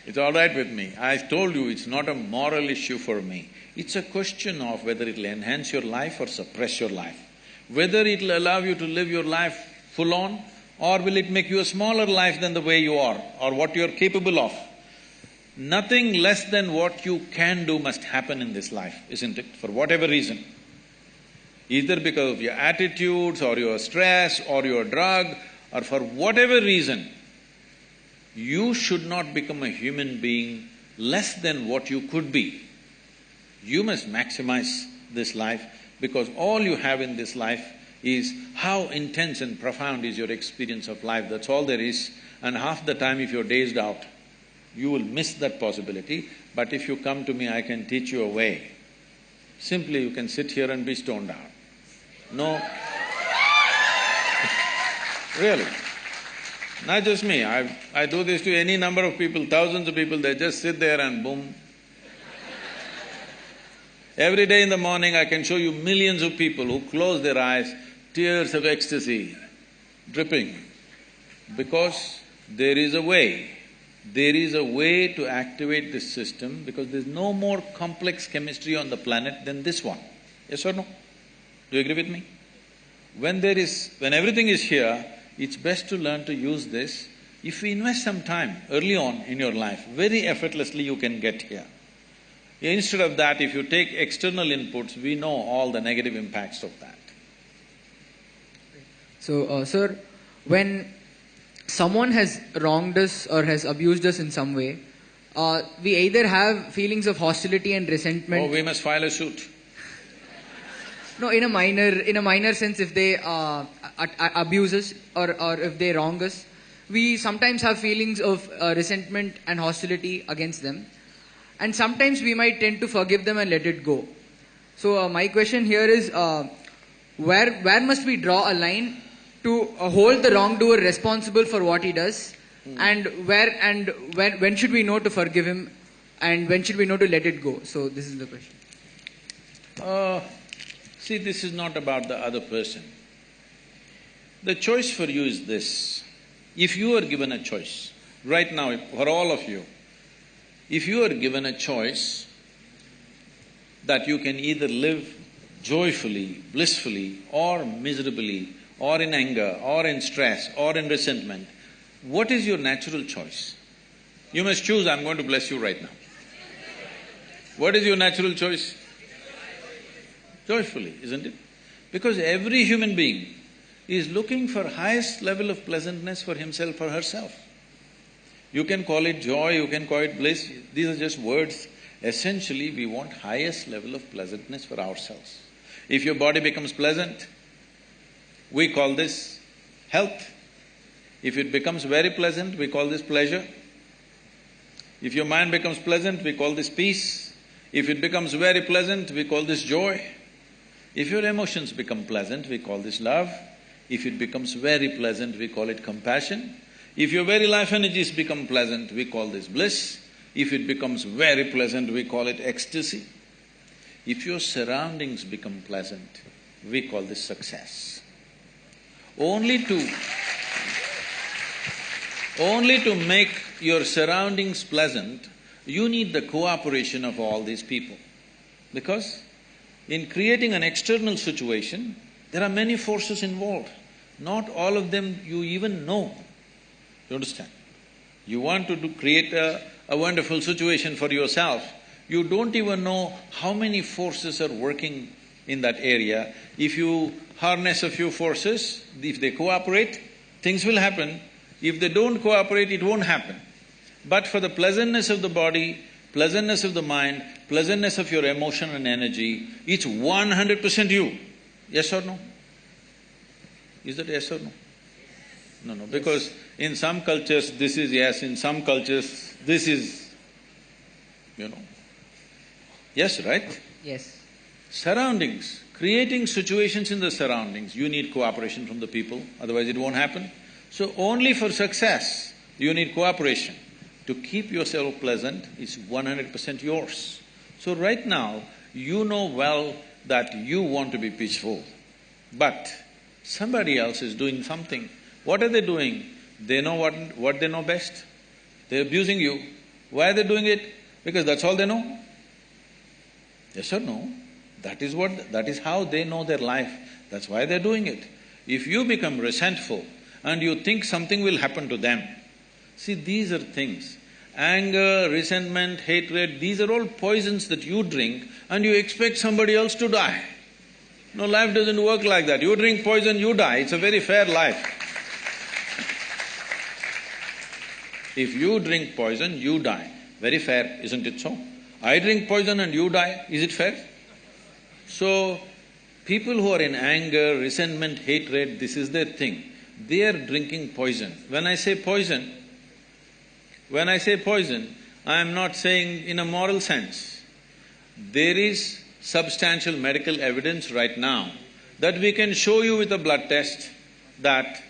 It's all right with me. I told you it's not a moral issue for me. It's a question of whether it'll enhance your life or suppress your life. Whether it'll allow you to live your life full on, or will it make you a smaller life than the way you are, or what you're capable of. Nothing less than what you can do must happen in this life, isn't it? For whatever reason. Either because of your attitudes or your stress or your drug or for whatever reason, you should not become a human being less than what you could be. You must maximize this life because all you have in this life is how intense and profound is your experience of life, that's all there is. And half the time if you're dazed out, you will miss that possibility. But if you come to me, I can teach you a way. Simply you can sit here and be stoned out. No… Really. Not just me, I do this to any number of people, thousands of people, they just sit there and boom. Every day in the morning I can show you millions of people who close their eyes, tears of ecstasy dripping, because there is a way. There is a way to activate this system because there's no more complex chemistry on the planet than this one. Yes or no? Do you agree with me? When everything is here, it's best to learn to use this. If we invest some time early on in your life, very effortlessly you can get here. Instead of that, if you take external inputs, we know all the negative impacts of that. So, sir, when someone has wronged us or has abused us in some way, we either have feelings of hostility and resentment… Oh, we must file a suit. No, in a minor sense, if they abuse us or if they wrong us, we sometimes have feelings of resentment and hostility against them. And sometimes we might tend to forgive them and let it go. So my question here is, where must we draw a line to hold the wrongdoer responsible for what he does, and when should we know to forgive him, and when should we know to let it go? So this is the question. See, this is not about the other person. The choice for you is this. If you are given a choice, right now, for all of you, if you are given a choice that you can either live joyfully, blissfully, or miserably, or in anger, or in stress, or in resentment, what is your natural choice? You must choose, I'm going to bless you right now. What is your natural choice? Joyfully, isn't it? Because every human being is looking for highest level of pleasantness for himself or herself. You can call it joy, you can call it bliss, these are just words. Essentially, we want highest level of pleasantness for ourselves. If your body becomes pleasant, we call this health. If it becomes very pleasant, we call this pleasure. If your mind becomes pleasant, we call this peace. If it becomes very pleasant, we call this joy. If your emotions become pleasant, we call this love. If it becomes very pleasant, we call it compassion. If your very life energies become pleasant, we call this bliss. If it becomes very pleasant, we call it ecstasy. If your surroundings become pleasant, we call this success. Only to make your surroundings pleasant, you need the cooperation of all these people. Because in creating an external situation, there are many forces involved. Not all of them you even know. You understand? You want to create a wonderful situation for yourself, you don't even know how many forces are working in that area. If you harness a few forces, if they cooperate, things will happen. If they don't cooperate, it won't happen. But for the pleasantness of the body, pleasantness of the mind, pleasantness of your emotion and energy, it's 100% you. Yes or no? Is that yes or no? No, because in some cultures this is yes, in some cultures this is, Yes, right? Yes. Surroundings, creating situations in the surroundings, you need cooperation from the people, otherwise it won't happen. So only for success, you need cooperation. To keep yourself pleasant is 100% yours. So right now, you know well that you want to be peaceful, but somebody else is doing something. What are they doing? They know what they know best. They're abusing you. Why are they doing it? Because that's all they know. Yes or no? That is how they know their life. That's why they're doing it. If you become resentful and you think something will happen to them, see, these are things. Anger, resentment, hatred, these are all poisons that you drink and you expect somebody else to die. No, life doesn't work like that. You drink poison, you die. It's a very fair life. If you drink poison, you die. Very fair, isn't it so? I drink poison and you die, is it fair? So, people who are in anger, resentment, hatred, this is their thing. They are drinking poison. When I say poison, I am not saying in a moral sense. There is substantial medical evidence right now that we can show you with a blood test that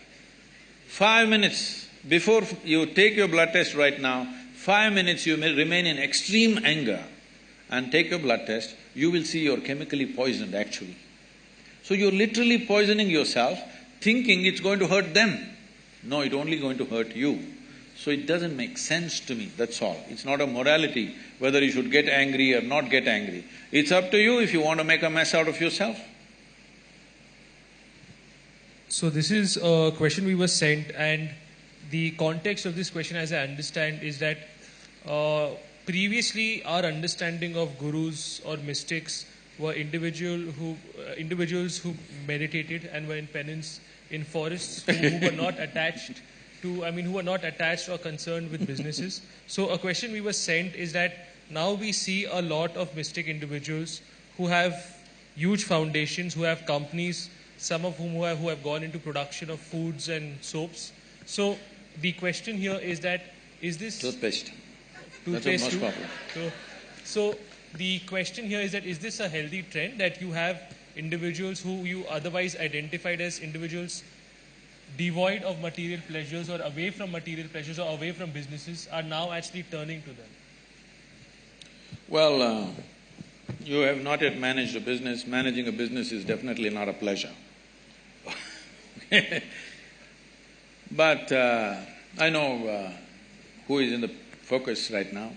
5 minutes before you take your blood test right now, 5 minutes you may remain in extreme anger and take your blood test, you will see you're chemically poisoned actually. So you're literally poisoning yourself, thinking it's going to hurt them. No, it's only going to hurt you. So it doesn't make sense to me, that's all. It's not a morality whether you should get angry or not get angry. It's up to you if you want to make a mess out of yourself. So this is a question we were sent, and the context of this question, as I understand, is that previously our understanding of gurus or mystics were individuals who meditated and were in penance in forests, who were not attached who were not attached or concerned with businesses. So a question we were sent is that now we see a lot of mystic individuals who have huge foundations, who have companies, some of whom who have gone into production of foods and soaps. So the question here is that, is this… Toothpaste. Toothpaste That's the too? most popular. So the question here is that, is this a healthy trend that you have individuals who you otherwise identified as individuals devoid of material pleasures or away from material pleasures or away from businesses are now actually turning to them? Well, you have not yet managed a business. Managing a business is definitely not a pleasure. But I know who is in the focus right now.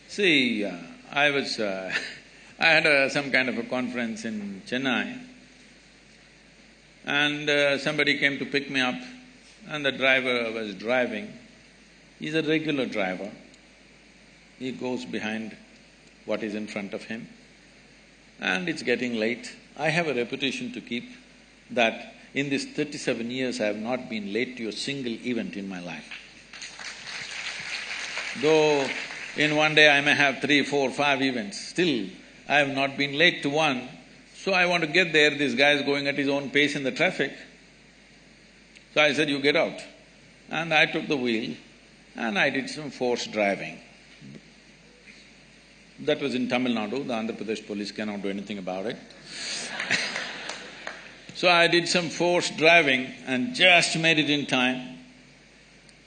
See, I had some kind of a conference in Chennai, and somebody came to pick me up, and the driver was driving. He's a regular driver. He goes behind what is in front of him, and it's getting late. I have a reputation to keep that in these 37 years I have not been late to a single event in my life. Though in one day I may have 3, 4, 5 events, still I have not been late to one. So I want to get there, this guy is going at his own pace in the traffic. So I said, you get out. And I took the wheel and I did some forced driving. That was in Tamil Nadu, the Andhra Pradesh police cannot do anything about it. So I did some forced driving and just made it in time.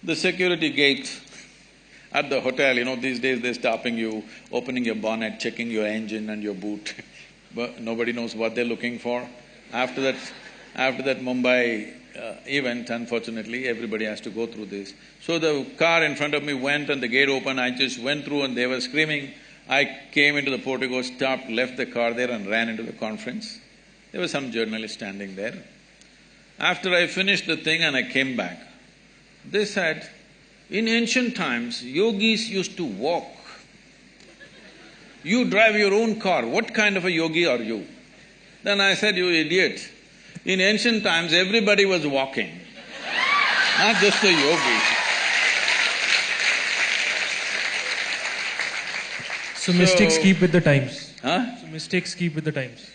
The security gate at the hotel, these days they're stopping you, opening your bonnet, checking your engine and your boot. But nobody knows what they're looking for. After that Mumbai event, unfortunately, everybody has to go through this. So the car in front of me went and the gate opened, I just went through and they were screaming. I came into the portico, stopped, left the car there and ran into the conference. There was some journalist standing there. After I finished the thing and I came back, they said, in ancient times, yogis used to walk. You drive your own car, what kind of a yogi are you? Then I said, you idiot, in ancient times everybody was walking, not just the yogis. So mystics keep with the times. Huh? So mystics keep with the times.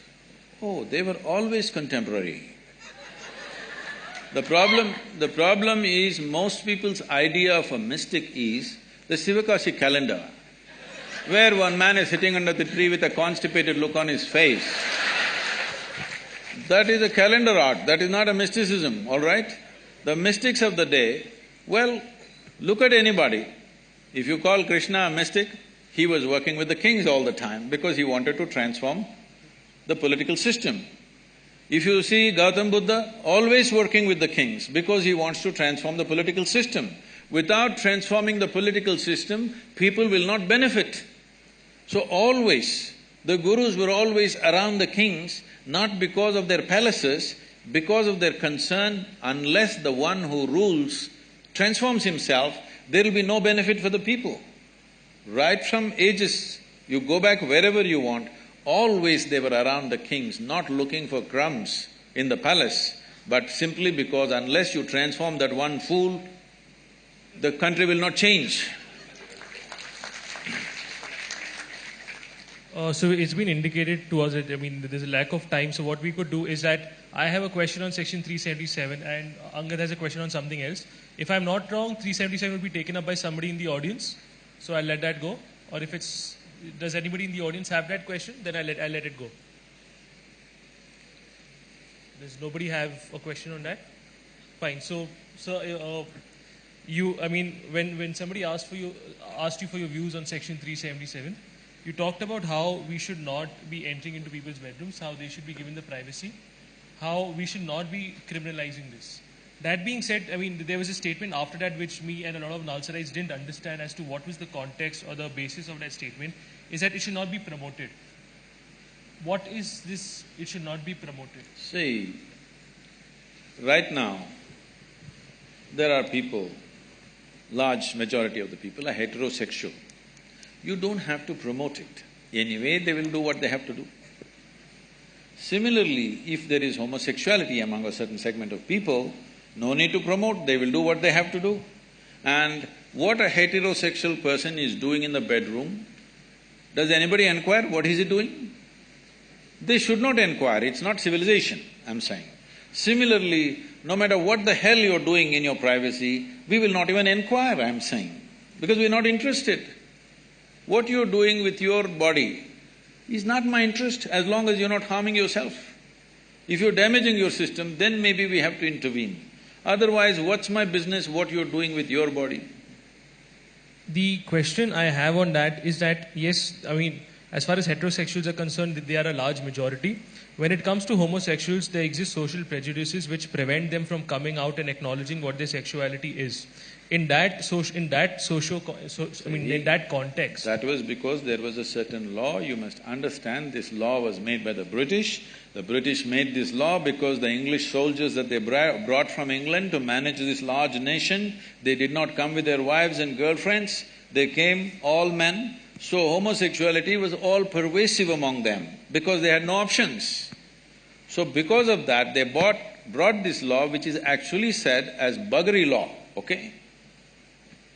Oh, they were always contemporary. The problem is most people's idea of a mystic is the Sivakasi calendar, where one man is sitting under the tree with a constipated look on his face. That is a calendar art, that is not a mysticism, all right? The mystics of the day, well, look at anybody. If you call Krishna a mystic, he was working with the kings all the time because he wanted to transform the political system. If you see Gautam Buddha, always working with the kings because he wants to transform the political system. Without transforming the political system, people will not benefit. So always, the gurus were always around the kings, not because of their palaces, because of their concern, unless the one who rules transforms himself, there will be no benefit for the people. Right from ages, you go back wherever you want, always they were around the kings, not looking for crumbs in the palace, but simply because unless you transform that one fool, the country will not change. So it's been indicated to us that, there's a lack of time, so what we could do is that I have a question on section 377 and Angad has a question on something else. If I'm not wrong, 377 will be taken up by somebody in the audience, so I'll let that go. Or if it's… does anybody in the audience have that question? Then I'll let it go. Does nobody have a question on that? Fine. So when somebody asked you for your views on section 377, you talked about how we should not be entering into people's bedrooms, how they should be given the privacy, how we should not be criminalizing this. That being said, there was a statement after that which me and a lot of Nalsarites didn't understand as to what was the context or the basis of that statement, is that it should not be promoted. What is this, it should not be promoted? See, right now, there are people, large majority of the people are heterosexual. You don't have to promote it. Anyway, they will do what they have to do. Similarly, if there is homosexuality among a certain segment of people, no need to promote, they will do what they have to do. And what a heterosexual person is doing in the bedroom, does anybody inquire what is he doing? They should not inquire, it's not civilization, I'm saying. Similarly, no matter what the hell you're doing in your privacy, we will not even inquire, I'm saying, because we're not interested. What you're doing with your body is not my interest as long as you're not harming yourself. If you're damaging your system, then maybe we have to intervene. Otherwise, what's my business what you're doing with your body? The question I have on that is that, yes, as far as heterosexuals are concerned, they are a large majority. When it comes to homosexuals, there exist social prejudices which prevent them from coming out and acknowledging what their sexuality is. In that context… That was because there was a certain law. You must understand, this law was made by the British. The British made this law because the English soldiers that they brought from England to manage this large nation, they did not come with their wives and girlfriends, they came all men. So homosexuality was all pervasive among them because they had no options. So because of that, they brought this law which is actually said as buggery law, okay?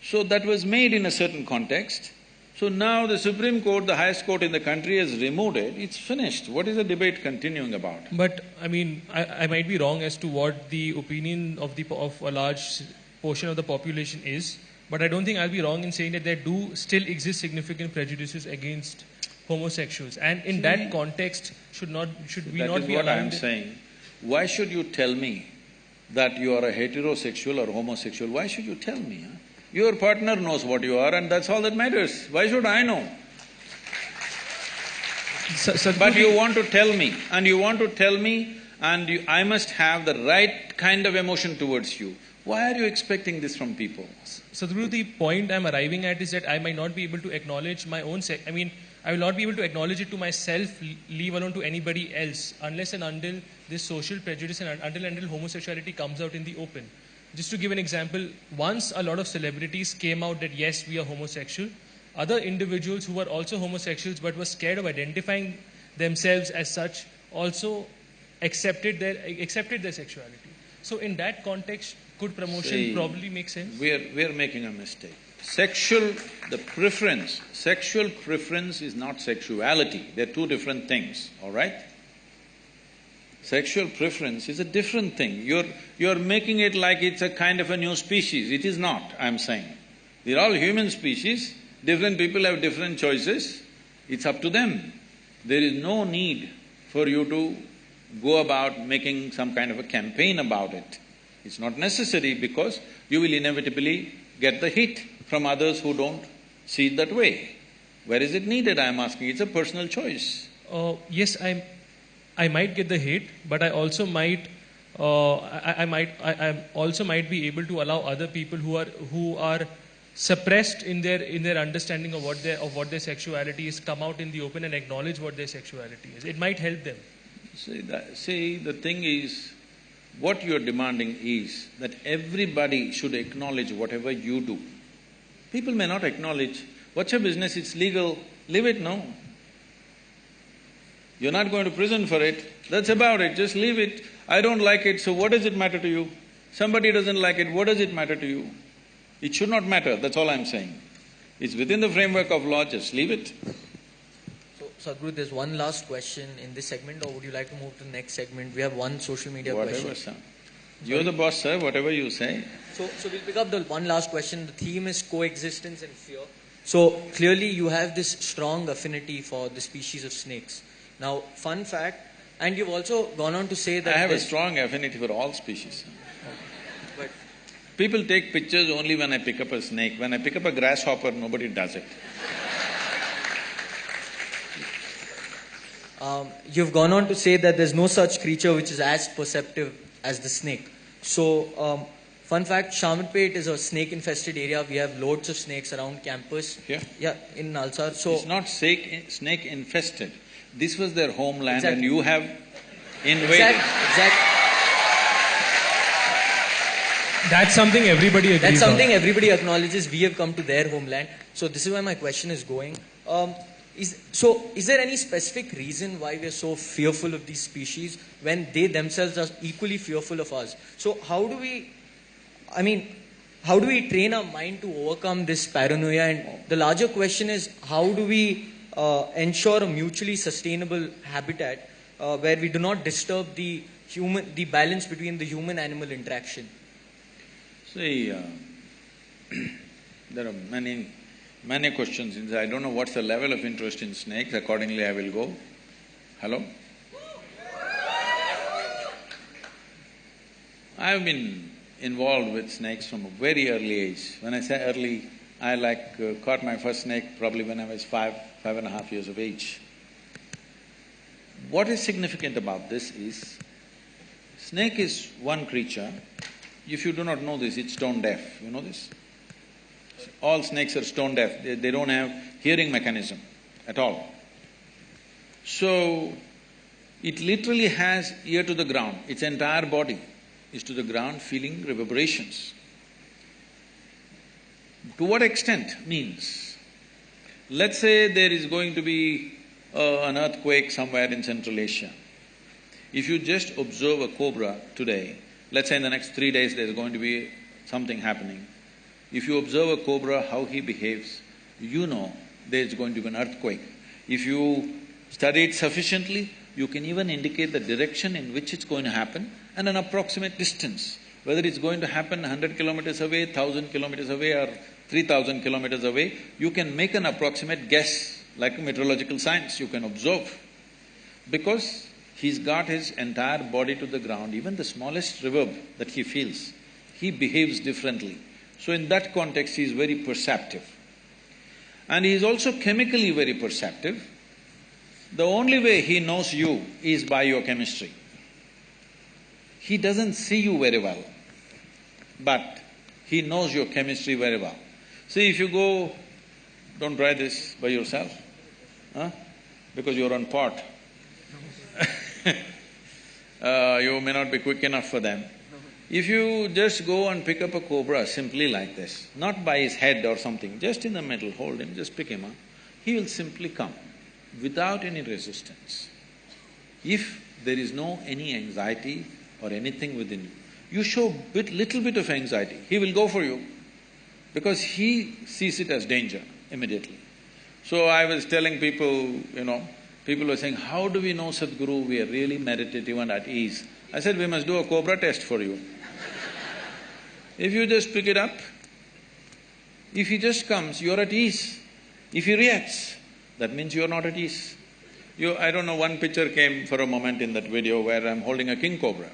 So that was made in a certain context. So now the Supreme Court, the highest court in the country, has removed it, it's finished. What is the debate continuing about? But I might be wrong as to what the opinion of a large portion of the population is, but I don't think I'll be wrong in saying that there do still exist significant prejudices against homosexuals, and in that context should we not be allowed… That is what I'm saying. Why should you tell me that you are a heterosexual or homosexual? Why should you tell me, huh? Your partner knows what you are and that's all that matters. Why should I know? But you want to tell me, and I must have the right kind of emotion towards you. Why are you expecting this from people? Sadhguru, the point I'm arriving at is that I might not be able to acknowledge my own I will not be able to acknowledge it to myself, leave alone to anybody else, unless and until this social prejudice and until homosexuality comes out in the open. Just to give an example, once a lot of celebrities came out that yes, we are homosexual, other individuals who were also homosexuals but were scared of identifying themselves as such also accepted their sexuality. So in that context, could promotion probably make sense? We are making a mistake. Sexual preference is not sexuality, they're two different things, all right? Sexual preference is a different thing. You're making it like it's a kind of a new species. It is not, I'm saying. We're all human species, different people have different choices, it's up to them. There is no need for you to go about making some kind of a campaign about it. It's not necessary because you will inevitably get the hit from others who don't see it that way. Where is it needed, I'm asking? It's a personal choice. Yes, I might get the hate, but I also might also might be able to allow other people who are suppressed in their understanding of what their sexuality is come out in the open and acknowledge what their sexuality is. It might help them. See, the thing is, What you're demanding is that everybody should acknowledge whatever you do. People may not acknowledge, what's your business, it's legal, leave it, no. You're not going to prison for it, that's about it, just leave it. I don't like it, so what does it matter to you? Somebody doesn't like it, what does it matter to you? It should not matter, that's all I'm saying. It's within the framework of law, just leave it. So, Sadhguru, there's one last question in this segment, or would you like to move to the next segment? We have one social media question. Whatever, sir. You're the boss, sir, whatever you say. So we'll pick up the one last question. The theme is coexistence and fear. So clearly you have this strong affinity for the species of snakes. Now, fun fact, and you've also gone on to say that… I have a strong affinity for all species. But people take pictures only when I pick up a snake. When I pick up a grasshopper, nobody does it. You've gone on to say that there's no such creature which is as perceptive as the snake. So, fun fact, Shamanpet is a snake-infested area. We have loads of snakes around campus. Here? Yeah, in Nalsar. So it's not snake-infested. This was their homeland, exactly. and you have invaded. Exactly. That's something everybody agrees on. That's something everybody acknowledges. We have come to their homeland. So this is where my question is going. Is there any specific reason why we are so fearful of these species when they themselves are equally fearful of us? So how do we train our mind to overcome this paranoia? And the larger question is, how do we ensure a mutually sustainable habitat where we do not disturb the balance between the human-animal interaction? See, there are many questions inside. I don't know what's the level of interest in snakes, accordingly I will go. Hello? I have been involved with snakes from a very early age. When I say early, I caught my first snake probably when I was 5.5 years of age. What is significant about this is, snake is one creature. If you do not know this, it's stone deaf, you know this? All snakes are stone deaf, they don't have hearing mechanism at all. So, it literally has ear to the ground, its entire body is to the ground feeling reverberations. To what extent means, let's say there is going to be an earthquake somewhere in Central Asia. If you just observe a cobra today, let's say in the next 3 days there's going to be something happening. If you observe a cobra, how he behaves, you know there's going to be an earthquake. If you study it sufficiently, you can even indicate the direction in which it's going to happen and an approximate distance. Whether it's going to happen 100 kilometers away, 1,000 kilometers away or 3,000 kilometers away, you can make an approximate guess, like meteorological science, you can observe. Because he's got his entire body to the ground, even the smallest reverb that he feels, he behaves differently. So in that context, he is very perceptive. And he is also chemically very perceptive. The only way he knows you is by your chemistry. He doesn't see you very well, but he knows your chemistry very well. See, if you go, don't try this by yourself, because you're on pot. You may not be quick enough for them. If you just go and pick up a cobra simply like this, not by his head or something, just in the middle, hold him, just pick him up, he will simply come without any resistance. If there is no any anxiety or anything within you, you show little bit of anxiety, he will go for you because he sees it as danger immediately. So I was telling people, people were saying, how do we know, Sadhguru, we are really meditative and at ease? I said, we must do a cobra test for you. If you just pick it up, if he just comes, you're at ease. If he reacts, that means you're not at ease. I don't know, one picture came for a moment in that video where I'm holding a king cobra.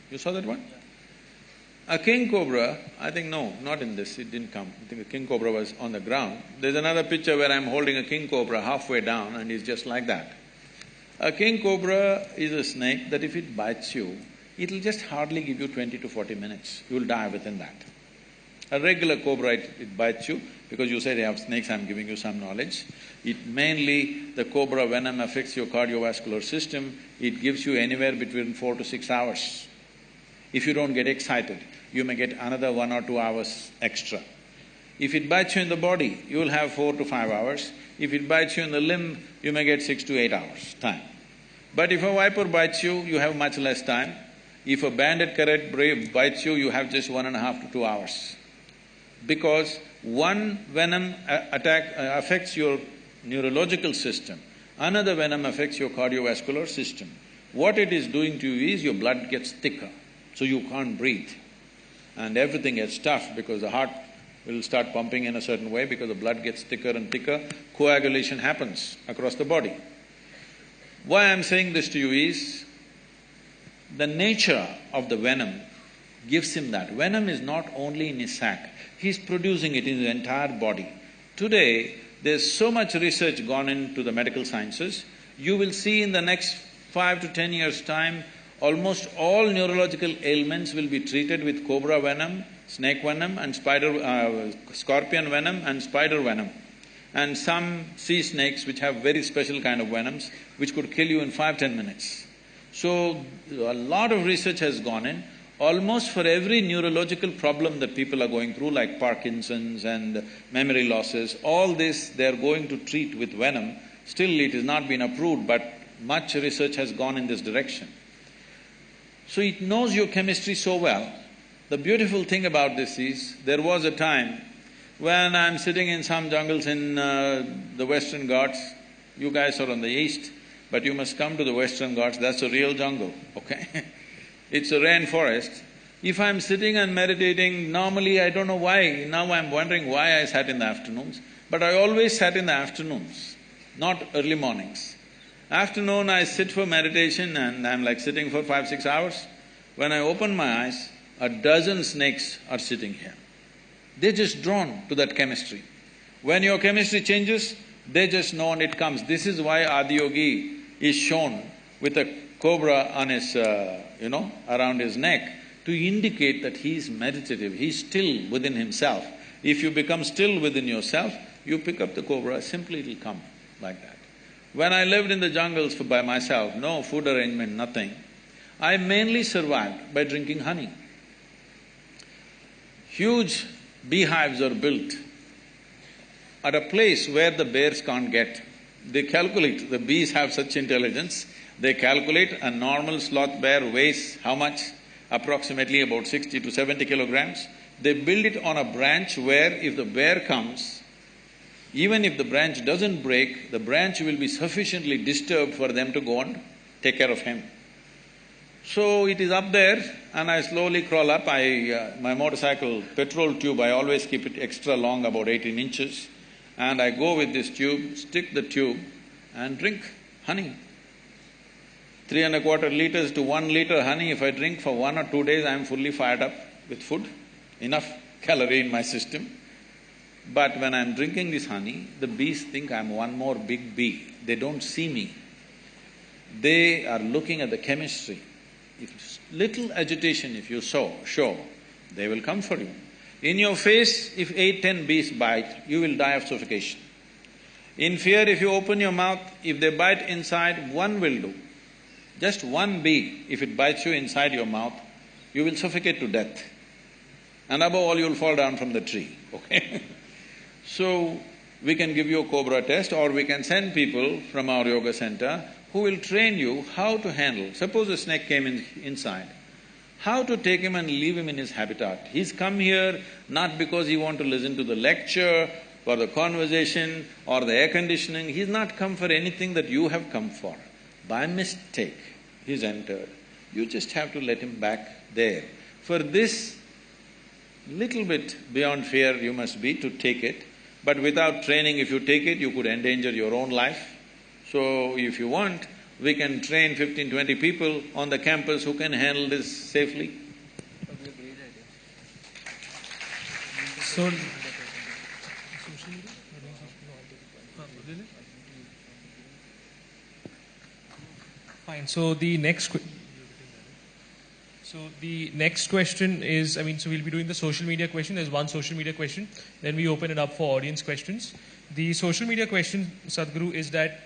You saw that one? A king cobra, I think no, not in this, it didn't come. I think a king cobra was on the ground. There's another picture where I'm holding a king cobra halfway down and he's just like that. A king cobra is a snake that if it bites you, it'll just hardly give you 20 to 40 minutes, you'll die within that. A regular cobra, it bites you, because you say they have snakes, I'm giving you some knowledge. The cobra venom affects your cardiovascular system, it gives you anywhere between 4 to 6 hours. If you don't get excited, you may get another 1 or 2 hours extra. If it bites you in the body, you will have 4 to 5 hours. If it bites you in the limb, you may get 6 to 8 hours time. But if a viper bites you, you have much less time. If a banded carrot bites you, you have just 1.5 to 2 hours. Because one venom attack affects your neurological system, another venom affects your cardiovascular system. What it is doing to you is your blood gets thicker, so you can't breathe. And everything gets tough because the heart will start pumping in a certain way because the blood gets thicker and thicker, coagulation happens across the body. Why I'm saying this to you is, the nature of the venom gives him that. Venom is not only in his sac, he's producing it in his entire body. Today, there's so much research gone into the medical sciences, you will see in the next 5 to 10 years' time, almost all neurological ailments will be treated with cobra venom, snake venom and scorpion venom and spider venom. And some sea snakes which have very special kind of venoms which could kill you in 5–10 minutes. So, a lot of research has gone in. Almost for every neurological problem that people are going through, like Parkinson's and memory losses, all this they are going to treat with venom. Still it has not been approved, but much research has gone in this direction. So it knows your chemistry so well. The beautiful thing about this is, there was a time when I'm sitting in some jungles in the Western Ghats. You guys are on the east, but you must come to the Western Ghats, that's a real jungle, okay? It's a rainforest. If I'm sitting and meditating, normally I don't know why, now I'm wondering why I sat in the afternoons, but I always sat in the afternoons, not early mornings. Afternoon I sit for meditation and I'm like sitting for 5–6 hours. When I open my eyes, a dozen snakes are sitting here. They're just drawn to that chemistry. When your chemistry changes, they just know and it comes. This is why Adiyogi is shown with a cobra on his, around his neck to indicate that he is meditative, he is still within himself. If you become still within yourself, you pick up the cobra, simply it'll come like that. When I lived in the jungles by myself, no food arrangement, nothing, I mainly survived by drinking honey. Huge beehives are built at a place where the bears can't get. They calculate, the bees have such intelligence, they calculate a normal sloth bear weighs how much? Approximately about 60 to 70 kilograms. They build it on a branch where if the bear comes, even if the branch doesn't break, the branch will be sufficiently disturbed for them to go and take care of him. So it is up there and I slowly crawl up. My motorcycle petrol tube, I always keep it extra long, about 18 inches. And I go with this tube, stick the tube and drink honey. 3¼ liters to 1 liter honey, if I drink for 1 or 2 days, I am fully fired up with food, enough calorie in my system. But when I'm drinking this honey, the bees think I'm one more big bee. They don't see me. They are looking at the chemistry. If little agitation if you show, they will come for you. In your face, if 8–10 bees bite, you will die of suffocation. In fear, if you open your mouth, if they bite inside, one will do. Just one bee, if it bites you inside your mouth, you will suffocate to death. And above all, you will fall down from the tree, okay? So, we can give you a cobra test or we can send people from our yoga center who will train you how to handle. Suppose a snake came inside, how to take him and leave him in his habitat. He's come here not because he want to listen to the lecture, for the conversation or the air conditioning, he's not come for anything that you have come for. By mistake, he's entered. You just have to let him back there. For this, little bit beyond fear you must be to take it, but without training, if you take it, you could endanger your own life. So, if you want, we can train 15–20 people on the campus who can handle this safely. So, fine. So the next question is, so we'll be doing the social media question. There's one social media question. Then we open it up for audience questions. The social media question, Sadhguru, is that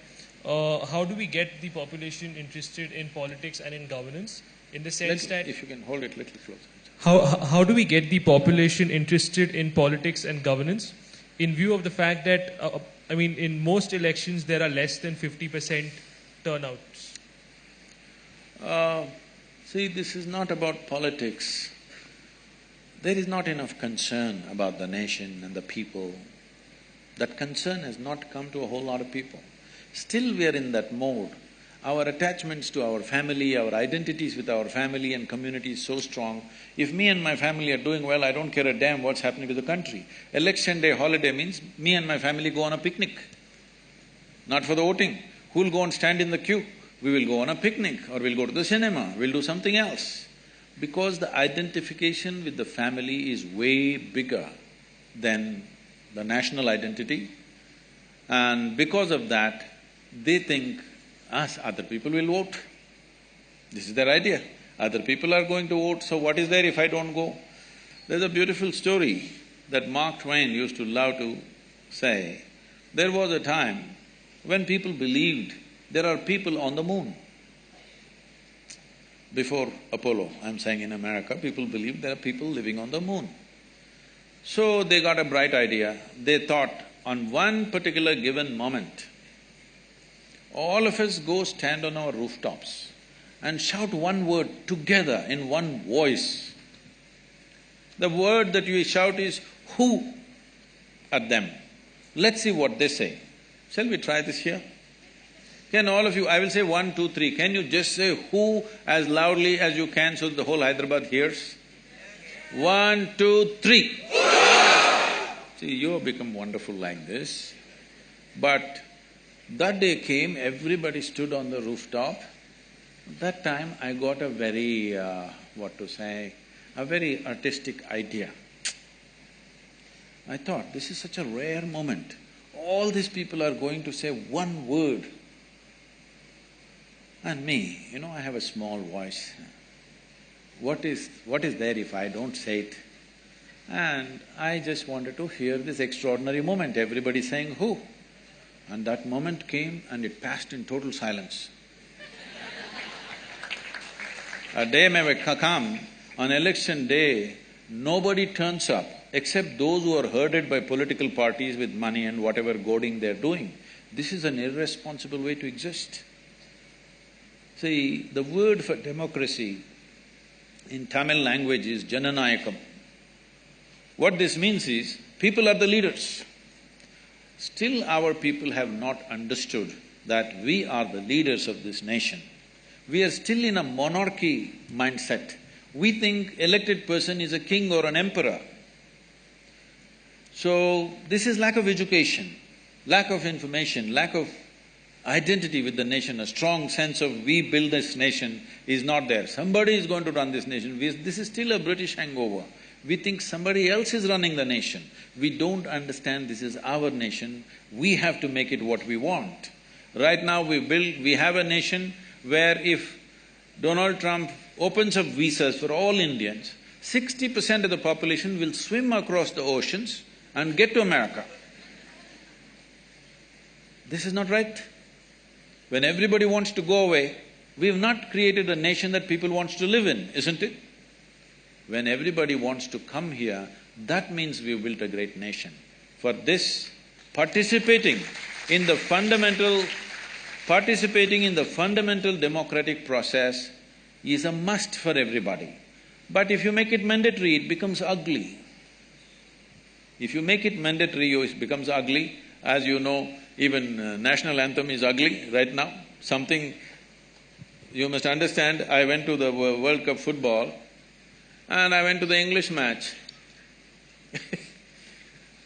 how do we get the population interested in politics and in governance? in the sense that… If you can hold it a little closer. How do we get the population interested in politics and governance in view of the fact that, in most elections there are less than 50% turnouts? See, this is not about politics. There is not enough concern about the nation and the people. That concern has not come to a whole lot of people. Still we are in that mode. Our attachments to our family, our identities with our family and community is so strong. If me and my family are doing well, I don't care a damn what's happening to the country. Election day holiday means me and my family go on a picnic. Not for the voting. Who'll go and stand in the queue? We will go on a picnic, or we'll go to the cinema, we'll do something else. Because the identification with the family is way bigger than the national identity, and because of that, they think us, other people will vote. This is their idea. Other people are going to vote, so what is there if I don't go? There's a beautiful story that Mark Twain used to love to say. There was a time when people believed there are people on the moon. Before Apollo, I'm saying in America, people believed there are people living on the moon. So they got a bright idea. They thought, on one particular given moment, all of us go stand on our rooftops and shout one word together in one voice. The word that you shout is "who" at them. Let's see what they say. Shall we try this here? Can all of you… I will say 1, 2, 3. Can you just say "who" as loudly as you can so the whole Hyderabad hears? 1, 2, 3. See, you have become wonderful like this. But that day came, everybody stood on the rooftop. That time I got a very, a very artistic idea. I thought, this is such a rare moment. All these people are going to say one word. And me, I have a small voice. What is there if I don't say it? And I just wanted to hear this extraordinary moment, everybody saying "who." And that moment came and it passed in total silence. A day may come, on election day, nobody turns up except those who are herded by political parties with money and whatever goading they're doing. This is an irresponsible way to exist. See, the word for democracy in Tamil language is Jananayakam. What this means is, people are the leaders. Still our people have not understood that we are the leaders of this nation. We are still in a monarchy mindset. We think elected person is a king or an emperor. So, this is lack of education, lack of information, lack of identity with the nation, a strong sense of we build this nation is not there. Somebody is going to run this nation. This is still a British hangover. We think somebody else is running the nation. We don't understand this is our nation, we have to make it what we want. Right now we have a nation where if Donald Trump opens up visas for all Indians, 60% of the population will swim across the oceans and get to America. This is not right. When everybody wants to go away, we've not created a nation that people wants to live in, isn't it? When everybody wants to come here, that means we've built a great nation. For this, participating in the fundamental democratic process is a must for everybody. But if you make it mandatory, it becomes ugly. If you make it mandatory, it becomes ugly. As you know, even national anthem is ugly right now. Something… you must understand, I went to the World Cup football and I went to the English match.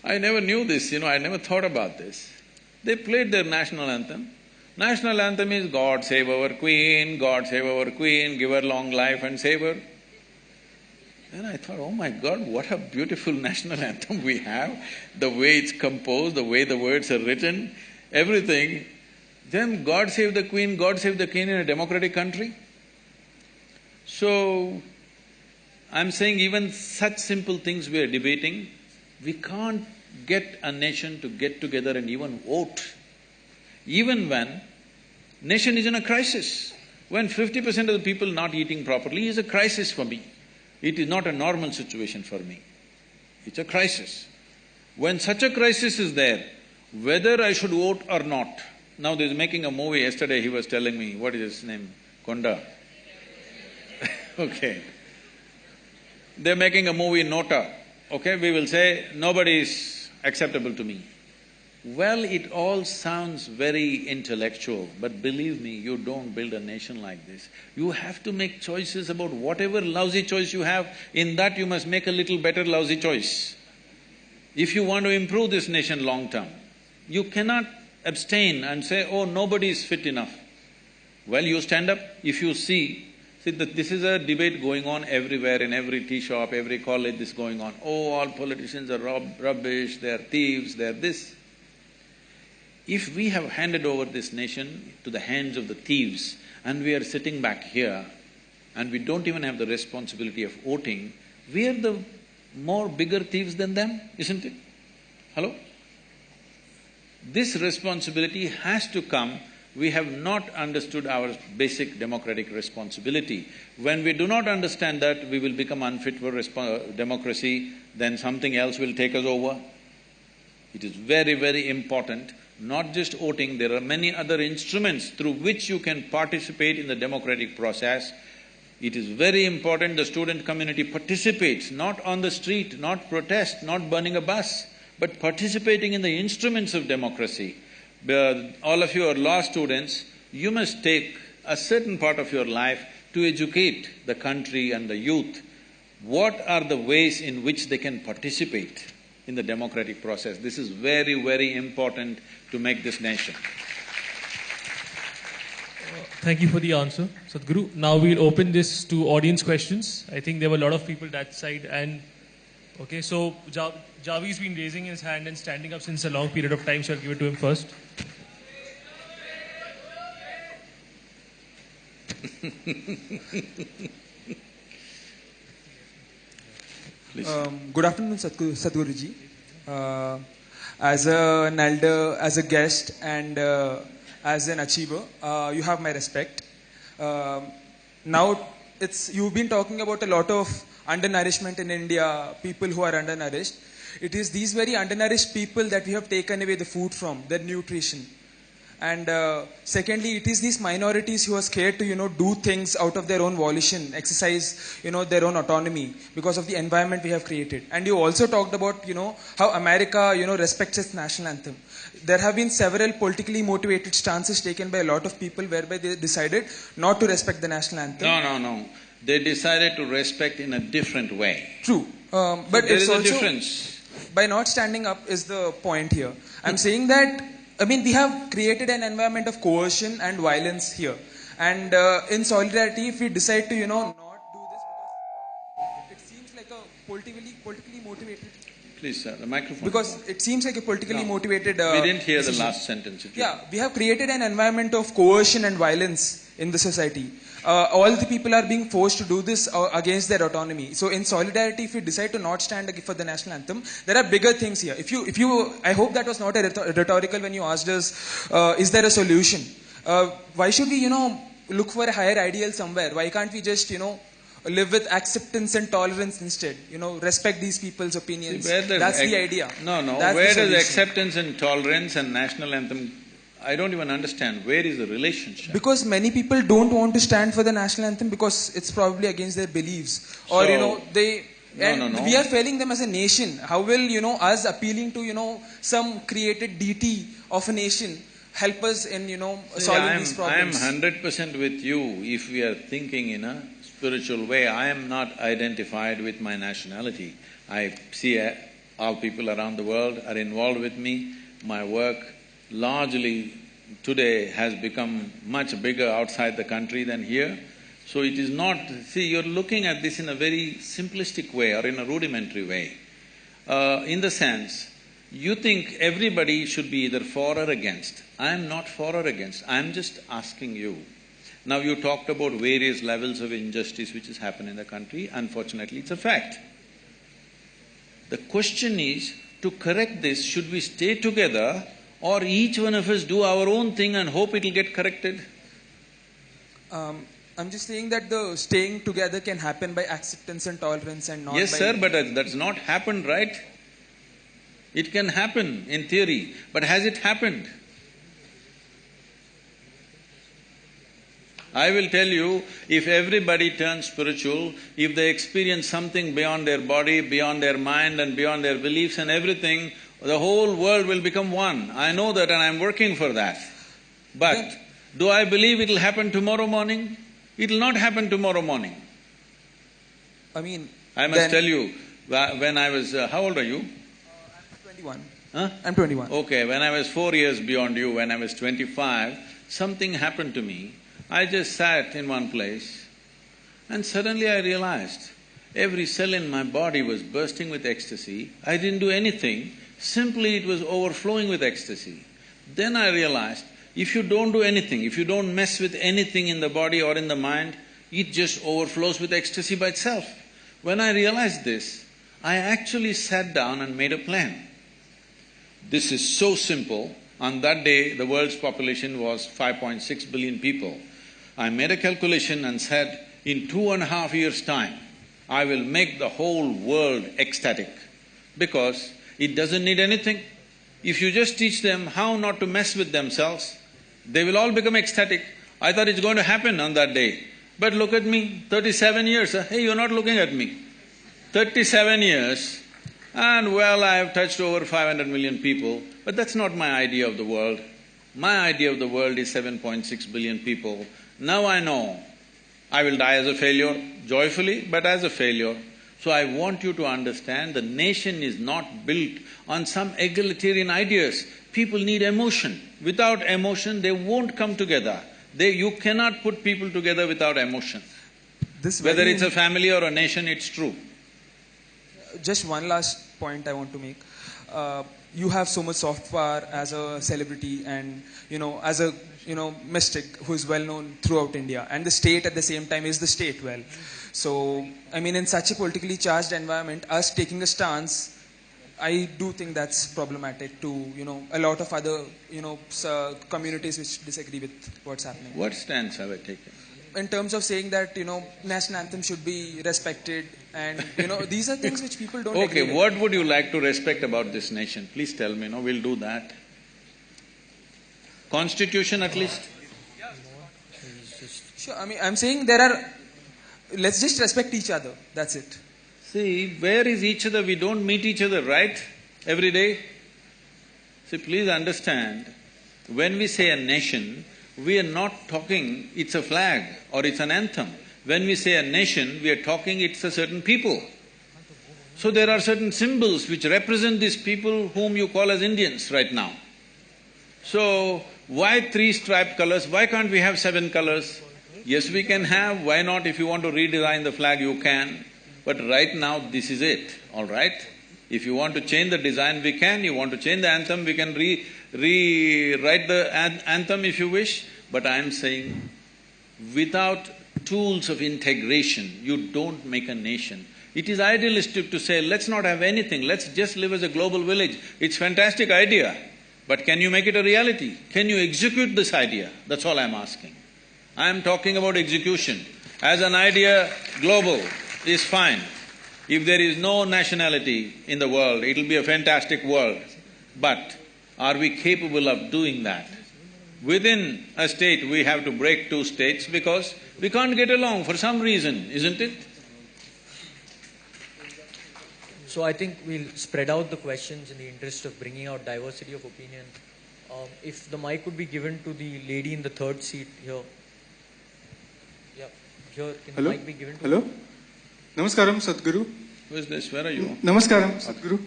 I never knew this, I never thought about this. They played their national anthem. National anthem is God save our Queen, God save our Queen, give her long life and save her. Then I thought, oh my God, what a beautiful national anthem we have, the way it's composed, the way the words are written, everything. Then God save the Queen, God save the King in a democratic country? So, I'm saying even such simple things we are debating, we can't get a nation to get together and even vote. Even when nation is in a crisis. When 50% of the people not eating properly is a crisis for me. It is not a normal situation for me. It's a crisis. When such a crisis is there, whether I should vote or not, now there's making a movie, yesterday he was telling me, what is his name? Konda? Okay. They're making a movie, Nota. Okay, we will say, nobody is acceptable to me. Well, it all sounds very intellectual, but believe me, you don't build a nation like this. You have to make choices about whatever lousy choice you have, in that you must make a little better lousy choice. If you want to improve this nation long term, you cannot abstain and say, oh, nobody is fit enough. Well, you stand up, if you see that this is a debate going on everywhere, in every tea shop, every college, this is going on. Oh, all politicians are rubbish, they are thieves, they are this. If we have handed over this nation to the hands of the thieves and we are sitting back here and we don't even have the responsibility of voting, we are the more bigger thieves than them, isn't it? Hello? This responsibility has to come. We have not understood our basic democratic responsibility. When we do not understand that, we will become unfit for democracy, then something else will take us over. It is very, very important. Not just voting, there are many other instruments through which you can participate in the democratic process. It is very important the student community participates, not on the street, not protest, not burning a bus, but participating in the instruments of democracy. All of you are law students, you must take a certain part of your life to educate the country and the youth. What are the ways in which they can participate in the democratic process? This is very, very important to make this nation. Thank you for the answer, Sadhguru. Now we'll open this to audience questions. I think there were a lot of people that side and… Okay, so Javi's been raising his hand and standing up since a long period of time, so I'll give it to him first. Good afternoon, Sadhguruji. As an elder, as a guest, and as an achiever, you have my respect. Now, you've been talking about a lot of undernourishment in India, people who are undernourished. It is these very undernourished people that we have taken away the food from, their nutrition. And secondly, it is these minorities who are scared to, do things out of their own volition, exercise, their own autonomy because of the environment we have created. And you also talked about, how America, respects its national anthem. There have been several politically motivated stances taken by a lot of people whereby they decided not to respect the national anthem. No. They decided to respect in a different way. True. But so there it's is a also, difference. By not standing up is the point here. I'm saying that, we have created an environment of coercion and violence here. And in solidarity, if we decide to, not do this because it seems like a politically motivated… Please, sir, the microphone. Because it seems like a politically motivated… we didn't hear decision. the last sentence. Yeah, we have created an environment of coercion and violence in the society. All the people are being forced to do this against their autonomy. So in solidarity, if you decide to not stand for the national anthem, there are bigger things here. I hope that was not a rhetorical when you asked us, is there a solution? Why should we, look for a higher ideal somewhere? Why can't we just, live with acceptance and tolerance instead? Respect these people's opinions. See, that's the idea. No. That's where does acceptance and tolerance and national anthem… I don't even understand. Where is the relationship? Because many people don't want to stand for the national anthem because it's probably against their beliefs. Or, they… And we are failing them as a nation. How will, us appealing to, some created deity of a nation help us in, solving these problems? I am 100% with you. If we are thinking in a spiritual way, I am not identified with my nationality. I see all people around the world are involved with me. My work largely today has become much bigger outside the country than here. So it is not… See, you're looking at this in a very simplistic way or in a rudimentary way. In the sense, you think everybody should be either for or against. I am not for or against, I am just asking you. Now you talked about various levels of injustice which has happened in the country. Unfortunately, it's a fact. The question is, to correct this, should we stay together or each one of us do our own thing and hope it'll get corrected? I'm just saying that the staying together can happen by acceptance and tolerance and not Yes, by... sir, but that's not happened, right? It can happen in theory, but has it happened? I will tell you, if everybody turns spiritual, if they experience something beyond their body, beyond their mind and beyond their beliefs and everything, the whole world will become one. I know that and I'm working for that. But do I believe it'll happen tomorrow morning? It'll not happen tomorrow morning. I mean… I must tell you, when I was… how old are you? I'm 21. Huh? I'm 21. Okay, when I was 4 years beyond you, when I was 25, something happened to me. I just sat in one place and suddenly I realized every cell in my body was bursting with ecstasy. I didn't do anything, simply it was overflowing with ecstasy. Then I realized, if you don't do anything, if you don't mess with anything in the body or in the mind, it just overflows with ecstasy by itself. When I realized this, I actually sat down and made a plan. This is so simple. On that day, the world's population was 5.6 billion people. I made a calculation and said, in 2.5 years' time, I will make the whole world ecstatic because it doesn't need anything. If you just teach them how not to mess with themselves, they will all become ecstatic. I thought it's going to happen on that day. But look at me, 37 years, hey, you're not looking at me. 37 years, and well, I have touched over 500 million people, but that's not my idea of the world. My idea of the world is 7.6 billion people. Now I know I will die as a failure, joyfully, but as a failure. So I want you to understand the nation is not built on some egalitarian ideas. People need emotion. Without emotion, they won't come together. You cannot put people together without emotion. Whether it's a family or a nation, it's true. Just one last point I want to make. You have so much soft power as a celebrity and, as a, mystic who is well known throughout India. And the state at the same time is the state well. So, I mean, in such a politically charged environment, us taking a stance, I do think that's problematic to, a lot of other, communities which disagree with what's happening. What stance have I taken? In terms of saying that, national anthem should be respected and, these are things which people don't agree with. Okay, what would you like to respect about this nation? Please tell me, we'll do that. Constitution at least? Sure, I mean, I'm saying let's just respect each other, that's it. See, where is each other? We don't meet each other, right? Every day? See, please understand, when we say a nation, we are not talking it's a flag or it's an anthem. When we say a nation, we are talking it's a certain people. So there are certain symbols which represent these people whom you call as Indians right now. So, why 3 striped colors? Why can't we have 7 colors? Yes, we can have, why not? If you want to redesign the flag, you can. But right now, this is it, all right? If you want to change the design, we can. You want to change the anthem, we can rewrite the anthem if you wish. But I am saying, without tools of integration, you don't make a nation. It is idealistic to say, let's not have anything, let's just live as a global village. It's a fantastic idea, but can you make it a reality? Can you execute this idea? That's all I'm asking. I'm talking about execution. As an idea, global is fine. If there is no nationality in the world, it'll be a fantastic world. But are we capable of doing that? Within a state, we have to break 2 states because we can't get along for some reason, isn't it? So I think we'll spread out the questions in the interest of bringing out diversity of opinion. If the mic would be given to the lady in the 3rd seat here. Yeah, here, can the mic be given to Hello? Namaskaram, Sadhguru. Who is this? Where are you? Namaskaram, Sadhguru.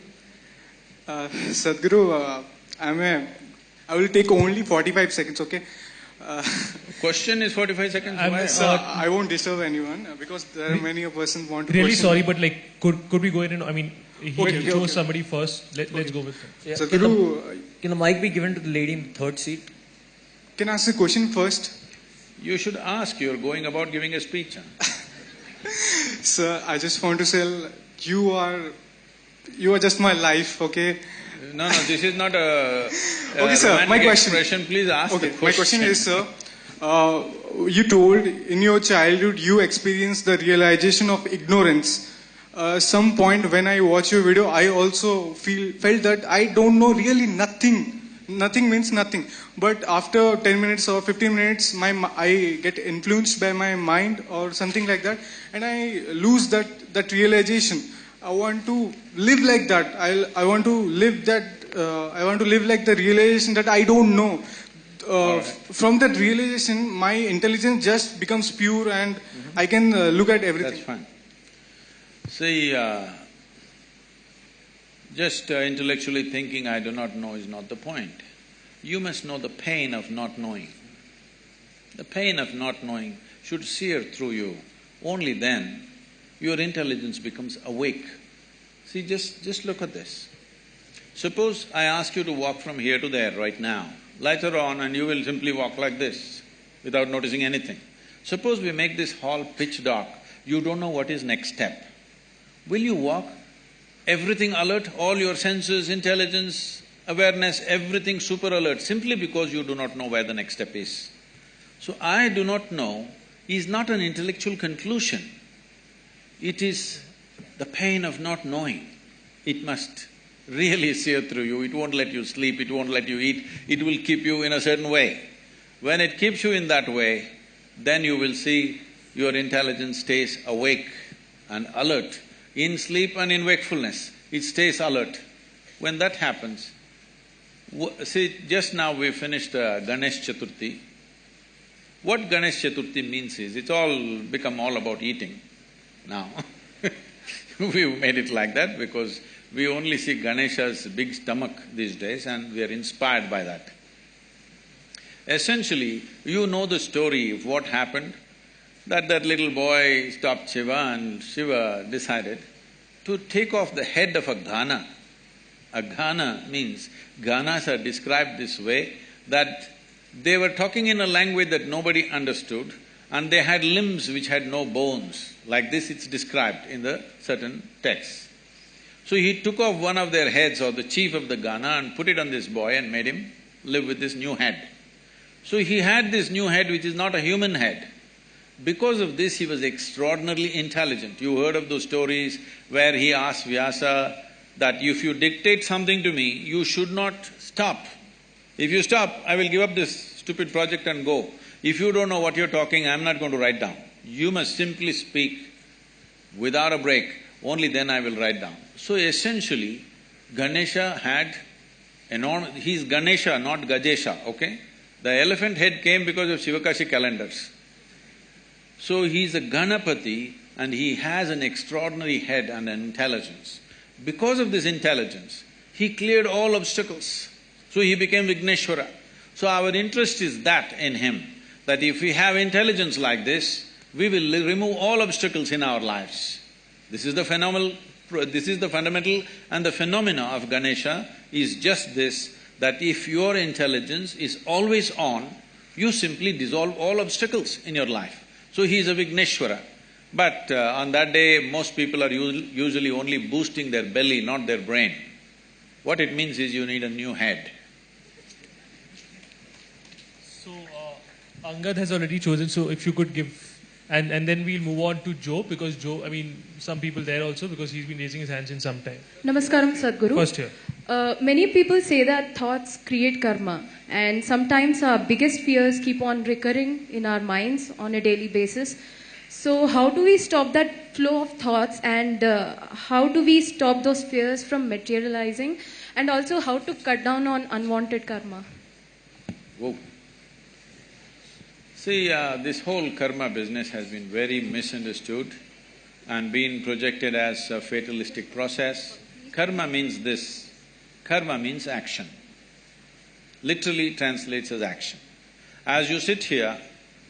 Sadhguru, I will take only 45 seconds, okay? Question is 45 seconds? I won't disturb anyone because there are many a person want to really question. Sorry, but could we go ahead and, he chose somebody first, let's go with him. Yeah. Sadhguru, can the mic be given to the lady in the 3rd seat? Can I ask a question first? You should ask, you're going about giving a speech. Sir, I just want to say, you are just my life, okay? No, this is not a okay, sir, my question. Expression. Please ask the question. My question is, sir, you told in your childhood you experienced the realization of ignorance. Some point when I watch your video, I also felt that I don't know really nothing. Nothing means nothing. But after 10 minutes or 15 minutes, I get influenced by my mind or something like that, and I lose that realization. I want to live like that. I want to live that. I want to live like the realization that I don't know. Right. From that realization, my intelligence just becomes pure, and I can look at everything. That's fine. See, just intellectually thinking I do not know is not the point. You must know the pain of not knowing. The pain of not knowing should sear through you. Only then your intelligence becomes awake. See, just look at this. Suppose I ask you to walk from here to there right now. Lights are on and you will simply walk like this without noticing anything. Suppose we make this hall pitch dark, you don't know what is next step. Will you walk? Everything alert, all your senses, intelligence, awareness, everything super alert, simply because you do not know where the next step is. So, I do not know is not an intellectual conclusion. It is the pain of not knowing. It must really sear through you, it won't let you sleep, it won't let you eat, it will keep you in a certain way. When it keeps you in that way, then you will see your intelligence stays awake and alert. In sleep and in wakefulness, it stays alert. When that happens, see, just now we finished Ganesh Chaturthi. What Ganesh Chaturthi means is, it's all become all about eating now. We've made it like that because we only see Ganesha's big stomach these days and we are inspired by that. Essentially, you know the story of what happened, that little boy stopped Shiva and Shiva decided to take off the head of a Ghana. A Ghana means, Ghanas are described this way, that they were talking in a language that nobody understood and they had limbs which had no bones. Like this it's described in the certain texts. So he took off one of their heads, or the chief of the Ghana, and put it on this boy and made him live with this new head. So he had this new head which is not a human head. Because of this he was extraordinarily intelligent. You heard of those stories where he asked Vyasa that if you dictate something to me, you should not stop. If you stop, I will give up this stupid project and go. If you don't know what you're talking, I'm not going to write down. You must simply speak without a break, only then I will write down. So essentially, Ganesha had enormous… he's Ganesha, not Gajesha, okay? The elephant head came because of Shivakashi calendars. So he's a Ganapati and he has an extraordinary head and an intelligence. Because of this intelligence, he cleared all obstacles. So he became Vigneshwara. So our interest is that in him, that if we have intelligence like this, we will remove all obstacles in our lives. This is the fundamental and the phenomena of Ganesha is just this, that if your intelligence is always on, you simply dissolve all obstacles in your life. So he is a Vigneshwara. But on that day, most people are usually only boosting their belly, not their brain. What it means is you need a new head. So, Angad has already chosen, so if you could give… And then we'll move on to Joe, because Joe, I mean, some people there also, because he's been raising his hands in some time. Namaskaram, Sadhguru. First here. Many people say that thoughts create karma, and sometimes our biggest fears keep on recurring in our minds on a daily basis. So how do we stop that flow of thoughts, and how do we stop those fears from materializing, and also how to cut down on unwanted karma? Whoa. See, this whole karma business has been very misunderstood and been projected as a fatalistic process. Karma means this, karma means action. Literally translates as action. As you sit here,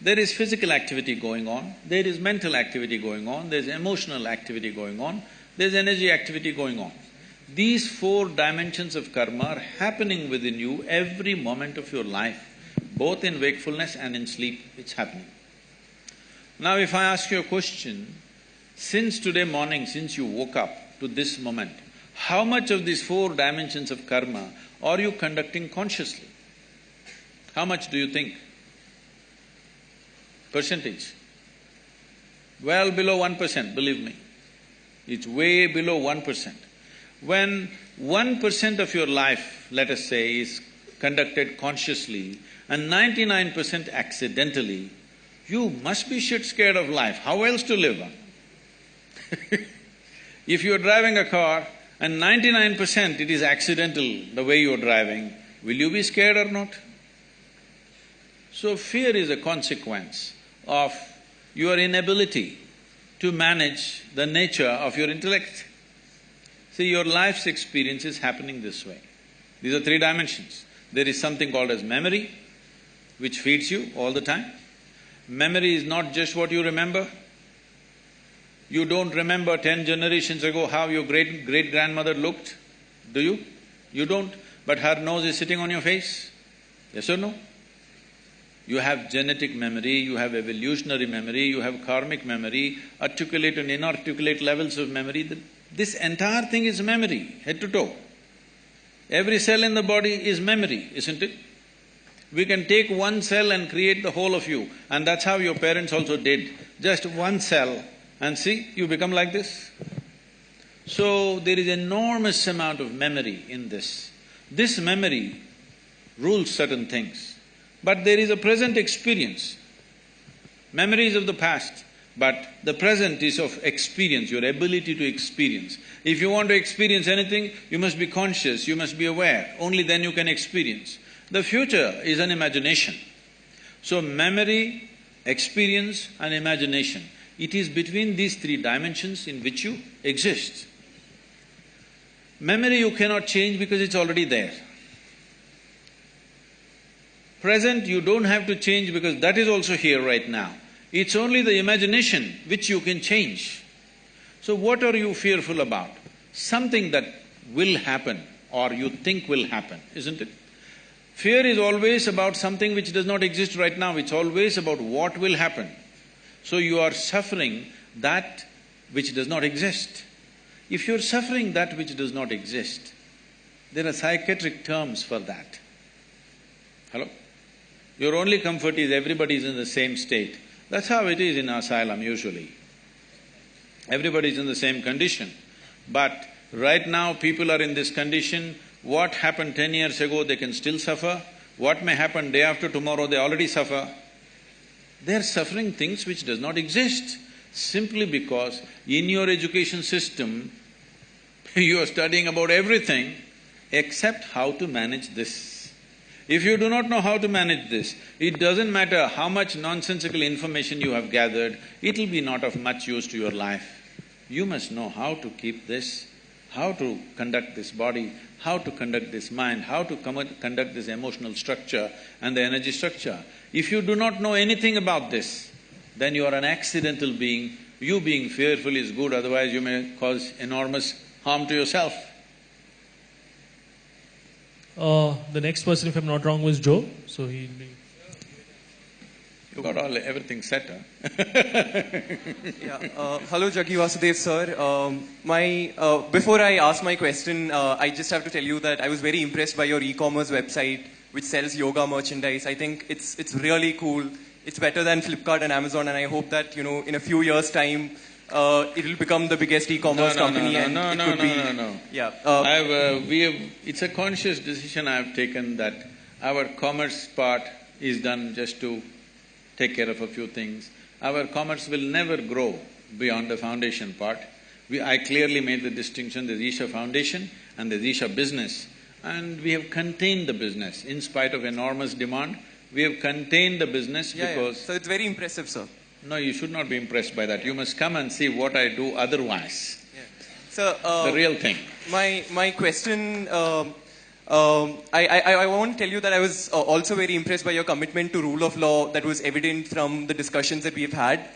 there is physical activity going on, there is mental activity going on, there's emotional activity going on, there's energy activity going on. These four dimensions of karma are happening within you every moment of your life. Both in wakefulness and in sleep, it's happening. Now if I ask you a question, since today morning, since you woke up to this moment, how much of these four dimensions of karma are you conducting consciously? How much do you think? percentage. Well below 1%, believe me. It's way below 1%. When 1% of your life, let us say, is conducted consciously and 99% accidentally, you must be shit scared of life. How else to live? If you're driving a car and 99% it is accidental the way you're driving, will you be scared or not? So fear is a consequence of your inability to manage the nature of your intellect. See, your life's experience is happening this way. These are three dimensions. There is something called as memory, which feeds you all the time. Memory is not just what you remember. You don't remember 10 generations ago how your great-grandmother looked, do you? You don't, but her nose is sitting on your face, yes or no? You have genetic memory, you have evolutionary memory, you have karmic memory, articulate and inarticulate levels of memory. This entire thing is memory, head to toe. Every cell in the body is memory, isn't it? We can take one cell and create the whole of you, and that's how your parents also did. Just one cell, and see, you become like this. So, there is enormous amount of memory in this. This memory rules certain things, but there is a present experience. Memory is of the past, but the present is of experience, your ability to experience. If you want to experience anything, you must be conscious, you must be aware, only then you can experience. The future is an imagination. So memory, experience and imagination, it is between these three dimensions in which you exist. Memory you cannot change because it's already there. Present you don't have to change because that is also here right now. It's only the imagination which you can change. So what are you fearful about? Something that will happen or you think will happen, isn't it? Fear is always about something which does not exist right now, it's always about what will happen. So you are suffering that which does not exist. If you're suffering that which does not exist, there are psychiatric terms for that. Hello? Your only comfort is everybody is in the same state. That's how it is in asylum usually. Everybody is in the same condition. But right now people are in this condition. What happened 10 years ago, they can still suffer. What may happen day after tomorrow, they already suffer. They're suffering things which does not exist, simply because in your education system, you are studying about everything except how to manage this. If you do not know how to manage this, it doesn't matter how much nonsensical information you have gathered, it'll be not of much use to your life. You must know how to keep this, how to conduct this body, how to conduct this mind, how to conduct this emotional structure and the energy structure. If you do not know anything about this, then you are an accidental being. You being fearful is good, otherwise you may cause enormous harm to yourself. The next person, if I'm not wrong, was Joe, so he… You got everything set, huh? Hello, Jaggi Vasudev sir. Before I ask my question, I just have to tell you that I was very impressed by your e-commerce website, which sells yoga merchandise. I think it's really cool. It's better than Flipkart and Amazon, and I hope that, you know, in a few years' time, it'll become the biggest e-commerce company. No. Yeah. It's a conscious decision I have taken that our commerce part is done just to take care of a few things. Our commerce will never grow beyond the foundation part. I clearly made the distinction, there's Isha Foundation and there's Isha Business, and we have contained the business. In spite of enormous demand, we have contained the business because… So it's very impressive, sir. No, you should not be impressed by that. You must come and see what I do otherwise. Yeah. So, the real thing. My question… I want to tell you that I was also very impressed by your commitment to rule of law that was evident from the discussions that we've had.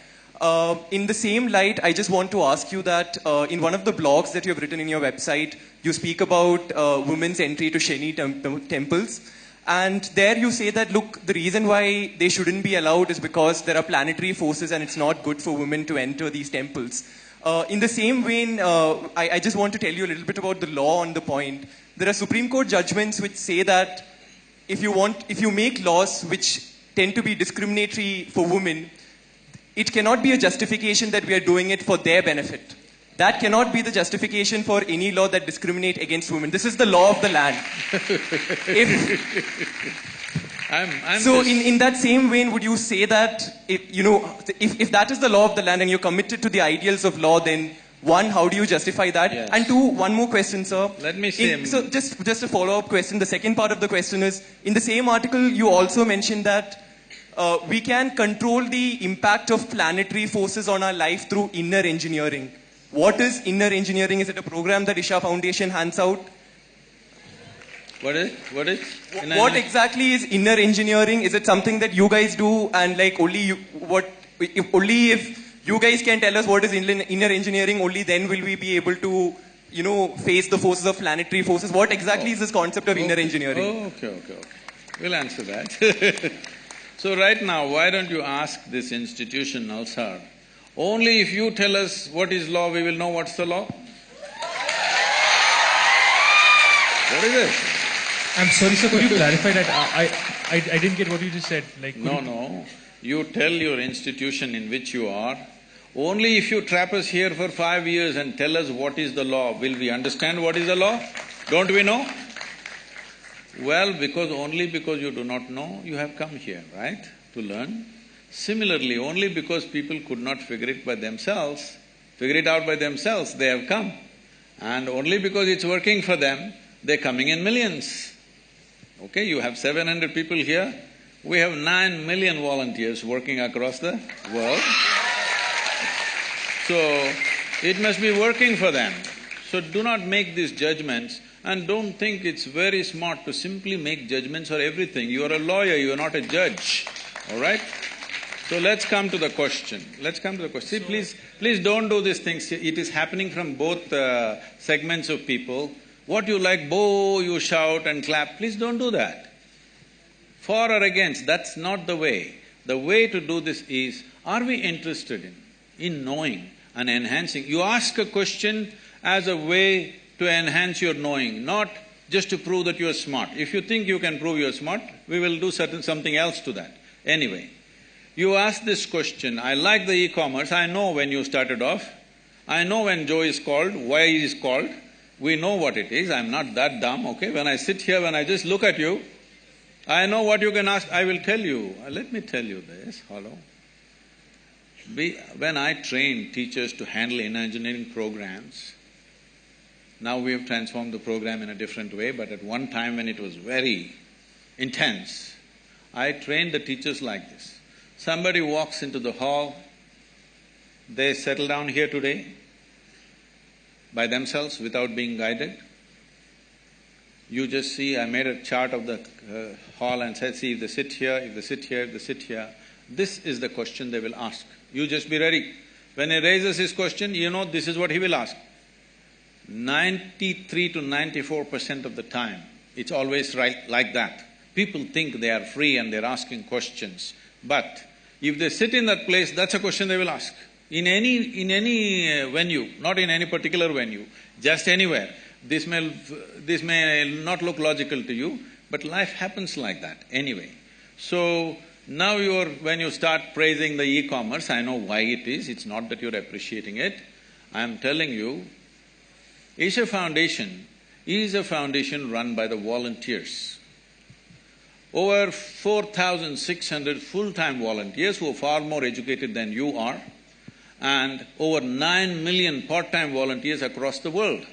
In the same light, I just want to ask you that in one of the blogs that you have written in your website, you speak about women's entry to Shani temples. And there you say that, look, the reason why they shouldn't be allowed is because there are planetary forces and it's not good for women to enter these temples. In the same vein, I just want to tell you a little bit about the law on the point. There are Supreme Court judgments which say that if you make laws which tend to be discriminatory for women, it cannot be a justification that we are doing it for their benefit. That cannot be the justification for any law that discriminates against women. This is the law of the land. In that same vein, would you say that if that is the law of the land and you're committed to the ideals of law, then one, how do you justify that? Yes. And two, one more question, sir. Let me say. So just a follow-up question. The second part of the question is, in the same article, you also mentioned that we can control the impact of planetary forces on our life through inner engineering. What is inner engineering? Is it a program that Isha Foundation hands out? What is? What exactly is inner engineering? Is it something that you guys do, and like only if you guys can tell us what is inner engineering, only then will we be able to, face the forces of planetary forces? What exactly is this concept of inner engineering? Okay. We'll answer that. So right now, why don't you ask this institution, NASLAR? Only if you tell us what is law, we will know what's the law. What is it? I'm sorry, sir, could you clarify that? I didn't get what you just said. No. You tell your institution in which you are, only if you trap us here for 5 years and tell us what is the law, will we understand what is the law? Don't we know? Well, only because you do not know, you have come here, right, to learn. Similarly, only because people could not figure it out by themselves, they have come. And only because it's working for them, they're coming in millions. Okay, you have 700 people here, we have 9 million volunteers working across the world. So, it must be working for them. So do not make these judgments, and don't think it's very smart to simply make judgments for everything. You are a lawyer, you are not a judge, all right? So let's come to the question. See, please don't do these things. It is happening from both segments of people. What you like, you shout and clap. Please don't do that. For or against, that's not the way. The way to do this is, are we interested in knowing and enhancing? You ask a question as a way to enhance your knowing, not just to prove that you're smart. If you think you can prove you're smart, we will do something else to that. Anyway, you ask this question, I like the e-commerce, I know when you started off, I know when Joe is called, why he is called, we know what it is, I'm not that dumb, okay? When I sit here, when I just look at you, I know what you can ask, I will tell you. Let me tell you this, hello. When I train teachers to handle inner engineering programs, now we have transformed the program in a different way, but at one time when it was very intense, I trained the teachers like this. Somebody walks into the hall, they settle down here today by themselves without being guided. You just see, I made a chart of the hall and said, see, if they sit here, if they sit here, if they sit here, this is the question they will ask. You just be ready. When he raises his question, you know this is what he will ask. 93 to 94% of the time, it's always right like that. People think they are free and they're asking questions, but if they sit in that place, that's a question they will ask. In any venue, not in any particular venue, just anywhere. This may not look logical to you, but life happens like that anyway. So, now when you start praising the e-commerce, I know why it is, it's not that you're appreciating it. I'm telling you, Isha Foundation is a foundation run by the volunteers. Over 4,600 full-time volunteers who are far more educated than you are, and over 9 million part-time volunteers across the world,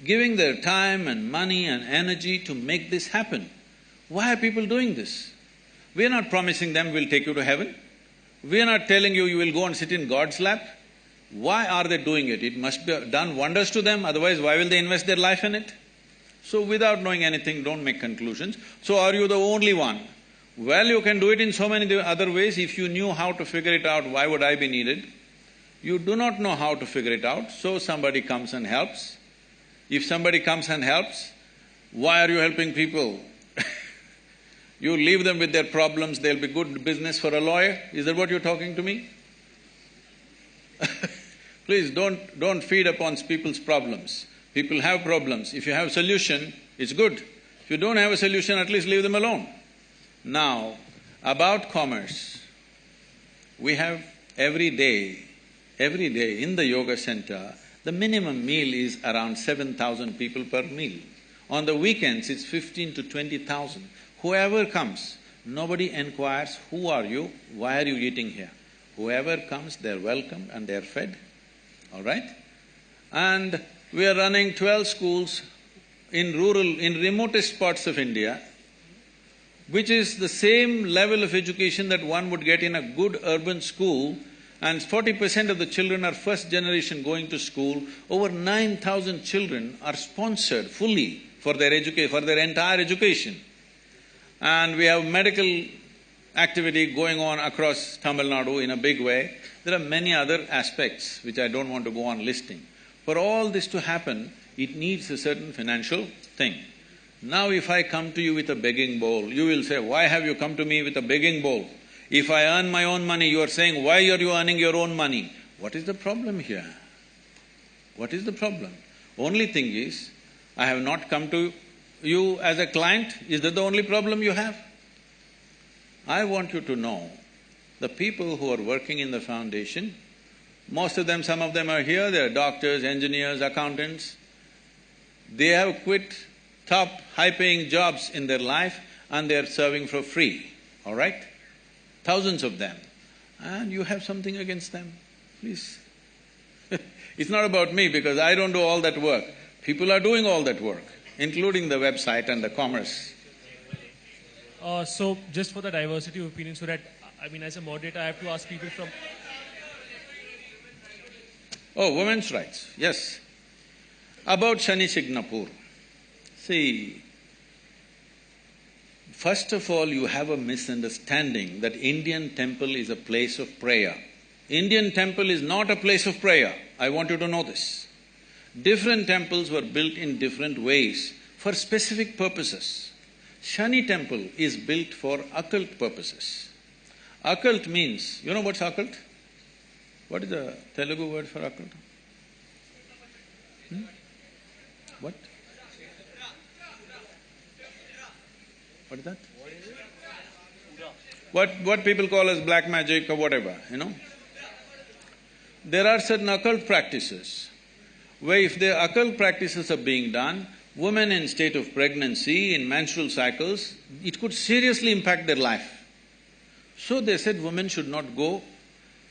giving their time and money and energy to make this happen. Why are people doing this? We are not promising them we'll take you to heaven. We are not telling you will go and sit in God's lap. Why are they doing it? It must be done wonders to them, otherwise why will they invest their life in it? So without knowing anything, don't make conclusions. So are you the only one? Well, you can do it in so many other ways. If you knew how to figure it out, why would I be needed? You do not know how to figure it out, so somebody comes and helps. If somebody comes and helps, why are you helping people? You leave them with their problems, they'll be good business for a lawyer. Is that what you're talking to me? Please don't feed upon people's problems. People have problems. If you have a solution, it's good. If you don't have a solution, at least leave them alone. Now, about commerce, we have every day in the yoga center, the minimum meal is around 7,000 people per meal. On the weekends, it's 15 to 20,000. Whoever comes, nobody inquires, who are you, why are you eating here? Whoever comes, they're welcomed and they're fed, all right? And we are running 12 schools in remotest parts of India, which is the same level of education that one would get in a good urban school, and 40% of the children are first generation going to school. Over 9,000 children are sponsored fully for their entire education. And we have medical activity going on across Tamil Nadu in a big way. There are many other aspects which I don't want to go on listing. For all this to happen, it needs a certain financial thing. Now if I come to you with a begging bowl, you will say, why have you come to me with a begging bowl? If I earn my own money, you are saying, why are you earning your own money? What is the problem here? What is the problem? Only thing is, I have not come to you as a client. Is that the only problem you have? I want you to know, the people who are working in the foundation, most of them, some of them are here, they are doctors, engineers, accountants. They have quit top, high-paying jobs in their life and they are serving for free, all right? Thousands of them. And you have something against them, please. It's not about me because I don't do all that work. People are doing all that work, including the website and the commerce. So, just for the diversity of opinion, so that, as a moderator, I have to ask people from… Oh, women's rights, yes. About Shani Shignapur. See, first of all, you have a misunderstanding that Indian temple is a place of prayer. Indian temple is not a place of prayer. I want you to know this. Different temples were built in different ways for specific purposes. Shani temple is built for occult purposes. Occult means, you know what's occult? What is the Telugu word for occult? What? What is that? What people call as black magic or whatever, you know? There are certain occult practices where if the occult practices are being done, women in state of pregnancy, in menstrual cycles, it could seriously impact their life. So they said women should not go.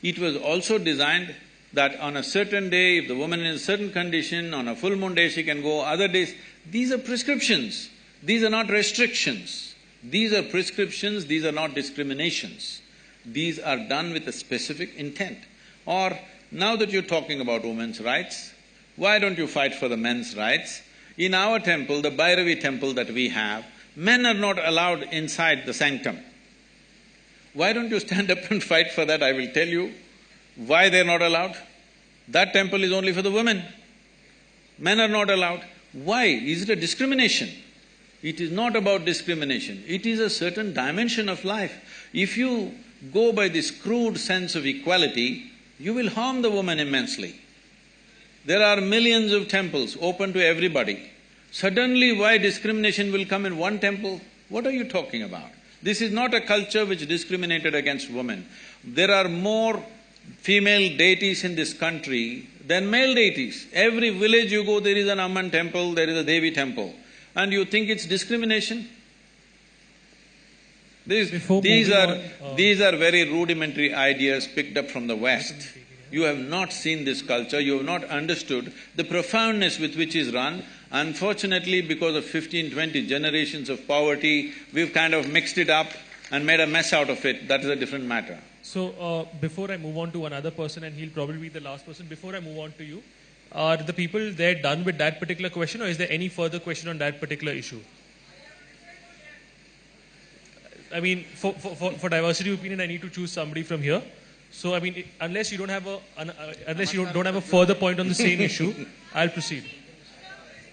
It was also designed that on a certain day, if the woman is in a certain condition, on a full moon day she can go, other days… These are prescriptions, these are not restrictions. These are prescriptions, these are not discriminations. These are done with a specific intent. Or, now that you're talking about women's rights, why don't you fight for the men's rights? In our temple, the Bhairavi temple that we have, men are not allowed inside the sanctum. Why don't you stand up and fight for that? I will tell you why they're not allowed. That temple is only for the women. Men are not allowed. Why? Is it a discrimination? It is not about discrimination, it is a certain dimension of life. If you go by this crude sense of equality, you will harm the woman immensely. There are millions of temples open to everybody. Suddenly, why discrimination will come in one temple? What are you talking about? This is not a culture which discriminated against women. There are more female deities in this country than male deities. Every village you go, there is an Amman temple, there is a Devi temple. And you think it's discrimination? These are very rudimentary ideas picked up from the West. You have not seen this culture, you have not understood the profoundness with which is run. Unfortunately, because of 15-20 generations of poverty, we've kind of mixed it up and made a mess out of it. That is a different matter. So, before I move on to another person, and he'll probably be the last person, before I move on to you, are the people there done with that particular question, or is there any further question on that particular issue? For diversity of opinion, I need to choose somebody from here. So, unless you don't have a further point on the same issue, I'll proceed.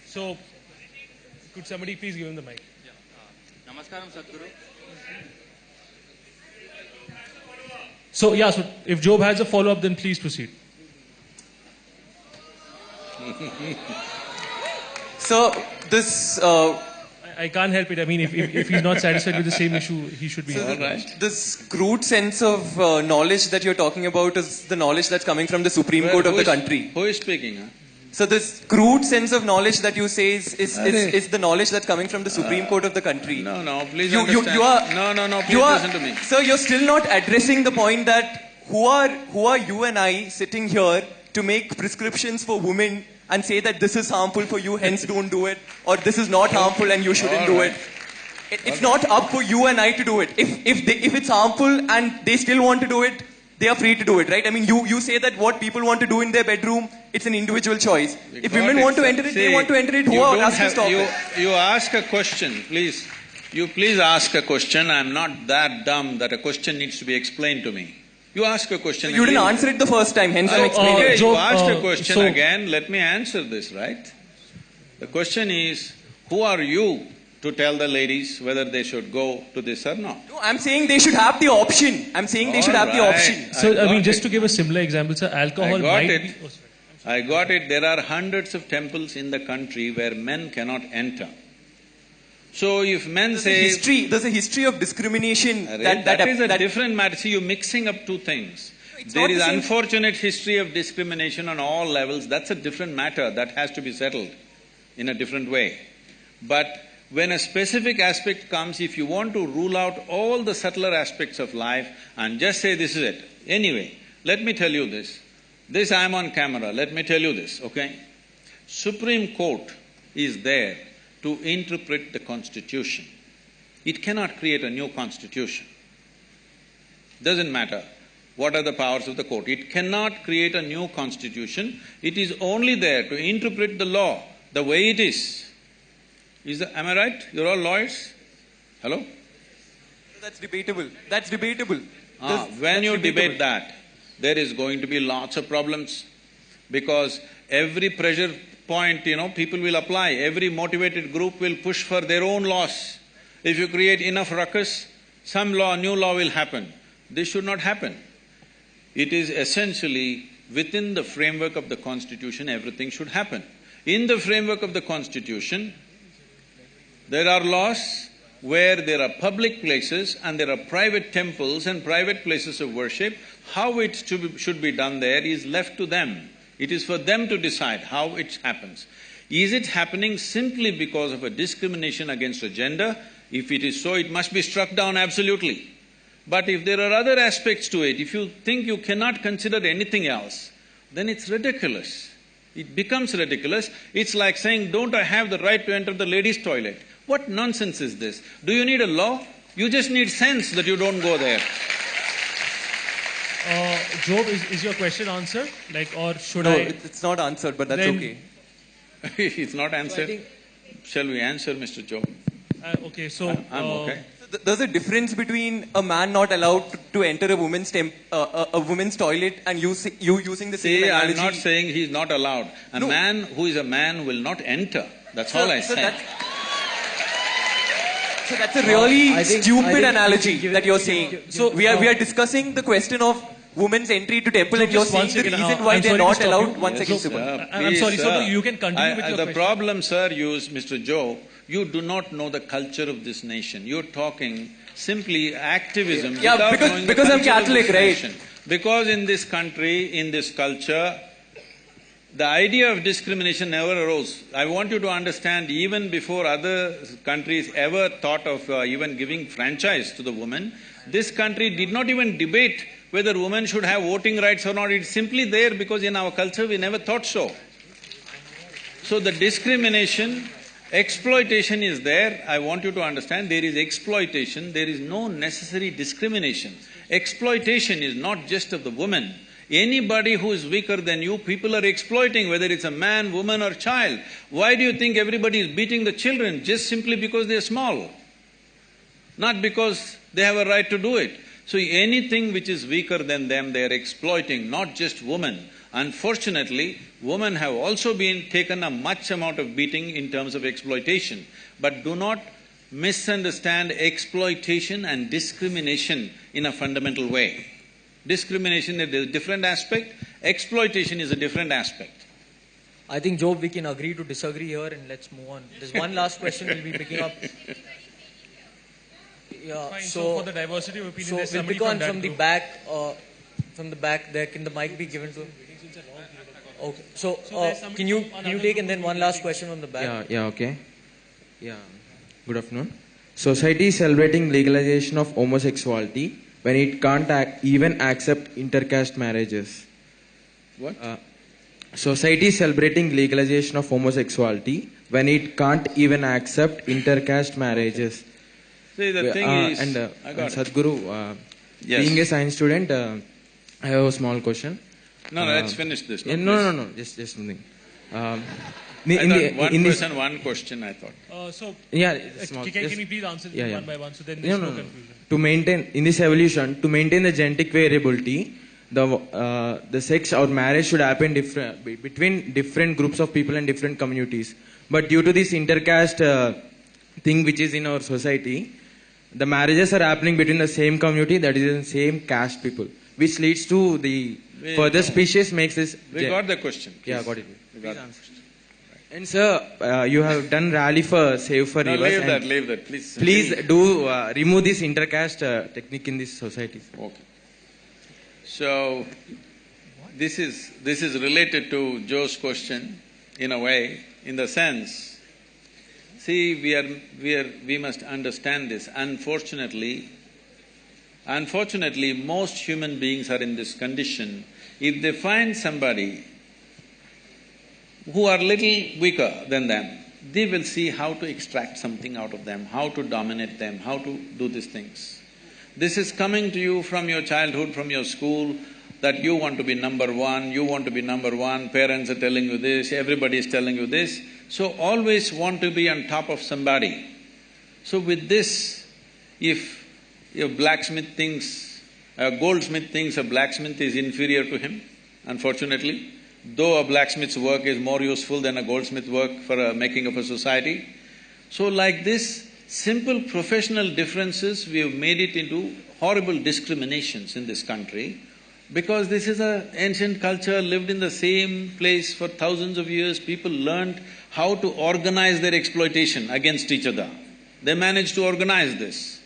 So, could somebody please give him the mic? Yeah. Namaskaram, Sadhguru. So, if Job has a follow-up, then please proceed. So, this… I can't help it. I mean, if he's not satisfied with the same issue, he should be. So this crude sense of knowledge that you're talking about is the knowledge that's coming from the Supreme Court of the country. Who is speaking? Huh? So this crude sense of knowledge that you say is the knowledge that's coming from the Supreme Court of the country. No, please understand. No, please listen to me. Sir, you're still not addressing the point that who are you and I sitting here to make prescriptions for women and say that this is harmful for you, hence don't do it, or this is not harmful and you shouldn't do it. It's not up for you and I to do it. If it's harmful and they still want to do it, they are free to do it, right? I mean, you say that what people want to do in their bedroom, it's an individual choice. If women want to enter it, they want to enter it. Who are us to stop it? You ask a question, please. You please ask a question. I'm not that dumb that a question needs to be explained to me. You ask a question. So you didn't answer it the first time, hence I'm explaining it. You asked a question again. Let me answer this, right? The question is, who are you to tell the ladies whether they should go to this or not? No, I'm saying they should have the option. I'm saying they should have the option. So, I mean, just to give a similar example, sir, alcohol might be... I got it. There are hundreds of temples in the country where men cannot enter. So if men say... There's a history of discrimination. That is a different matter. See, you're mixing up two things. There is unfortunate history of discrimination on all levels. That's a different matter. That has to be settled in a different way. But when a specific aspect comes, if you want to rule out all the subtler aspects of life and just say this is it. Anyway, let me tell you this. This I'm on camera, let me tell you this, okay? Supreme Court is there to interpret the Constitution. It cannot create a new Constitution. Doesn't matter what are the powers of the court. It cannot create a new Constitution. It is only there to interpret the law the way it is. Am I right? You're all lawyers? Hello? That's debatable. That's debatable. When you debate that, there is going to be lots of problems because every pressure point, people will apply. Every motivated group will push for their own laws. If you create enough ruckus, some new law will happen. This should not happen. It is essentially within the framework of the Constitution, everything should happen. In the framework of the Constitution, there are laws where there are public places and there are private temples and private places of worship. How it should be done there is left to them. It is for them to decide how it happens. Is it happening simply because of a discrimination against a gender? If it is so, it must be struck down absolutely. But if there are other aspects to it, if you think you cannot consider anything else, then it's ridiculous. It becomes ridiculous. It's like saying, don't I have the right to enter the ladies' toilet? What nonsense is this? Do you need a law? You just need sense that you don't go there. Job, is your question answered? Or should No, it's not answered, but that's okay. It's not answered? Shall we answer, Mr. Job? Okay, so... I'm okay. There's a difference between a man not allowed to enter a woman's toilet and you using the same analogy. I'm not saying he's not allowed. A man who is a man will not enter. That's all I said. So that's a really stupid analogy that you're saying. So we are discussing the question of women's entry to temple and you're saying the reason why they're not allowed. One second, I'm sorry, so you can continue with your question. The problem, sir, Mr. Joe, you do not know the culture of this nation. You're talking simply activism. Yeah, because I'm Catholic, right? Because in this country, in this culture, the idea of discrimination never arose. I want you to understand, even before other countries ever thought of even giving franchise to the woman, this country did not even debate whether women should have voting rights or not. It's simply there because in our culture we never thought so. So the discrimination, exploitation is there. I want you to understand, there is exploitation, there is no necessary discrimination. Exploitation is not just of the woman. Anybody who is weaker than you, people are exploiting, whether it's a man, woman or child. Why do you think everybody is beating the children? Just simply because they are small. Not because they have a right to do it. So anything which is weaker than them, they are exploiting, not just women. Unfortunately, women have also been taken a much amount of beating in terms of exploitation. But do not misunderstand exploitation and discrimination in a fundamental way. Discrimination is a different aspect, exploitation is a different aspect. I think, Job, we can agree to disagree here and let's move on. There's one last question we'll be picking up. Yeah, Fine, so for the diversity of opinion, there's we'll somebody pick on from from the back there. Can the mic be given to? Okay. So can you take and then one last question from the back? Yeah, okay. Yeah. Good afternoon. Society is celebrating legalization of homosexuality when it can't even accept intercaste marriages. What? Society is celebrating legalization of homosexuality when it can't even accept intercaste marriages. See, the thing is... And Sadhguru, yes. Being a science student, I have a small question. No, let's finish this. No, just something. One question, I thought. Can you please answer this one by one, so then there's no confusion. To maintain, in this evolution, to maintain the genetic variability, the sex or marriage should happen between different groups of people and different communities. But due to this intercaste thing which is in our society, the marriages are happening between the same community, that is in the same caste people, which leads to the further species makes this... We got the question. Please. Yeah, got it. Please answer. And sir, you have done rally for Save for Rivers. Leave that, please. Please do remove this intercaste technique in this society. Okay. So, this is related to Joe's question, in a way, in the sense, see, we must understand this. Unfortunately, most human beings are in this condition. If they find somebody who are little weaker than them, they will see how to extract something out of them, how to dominate them, how to do these things. This is coming to you from your childhood, from your school, that you want to be number one, parents are telling you this, everybody is telling you this. So always want to be on top of somebody. So with this, if a goldsmith thinks a blacksmith is inferior to him, unfortunately, though a blacksmith's work is more useful than a goldsmith's work for making of a society. So like this, simple professional differences, we have made it into horrible discriminations in this country, because this is an ancient culture, lived in the same place for thousands of years. People learned how to organize their exploitation against each other. They managed to organize this.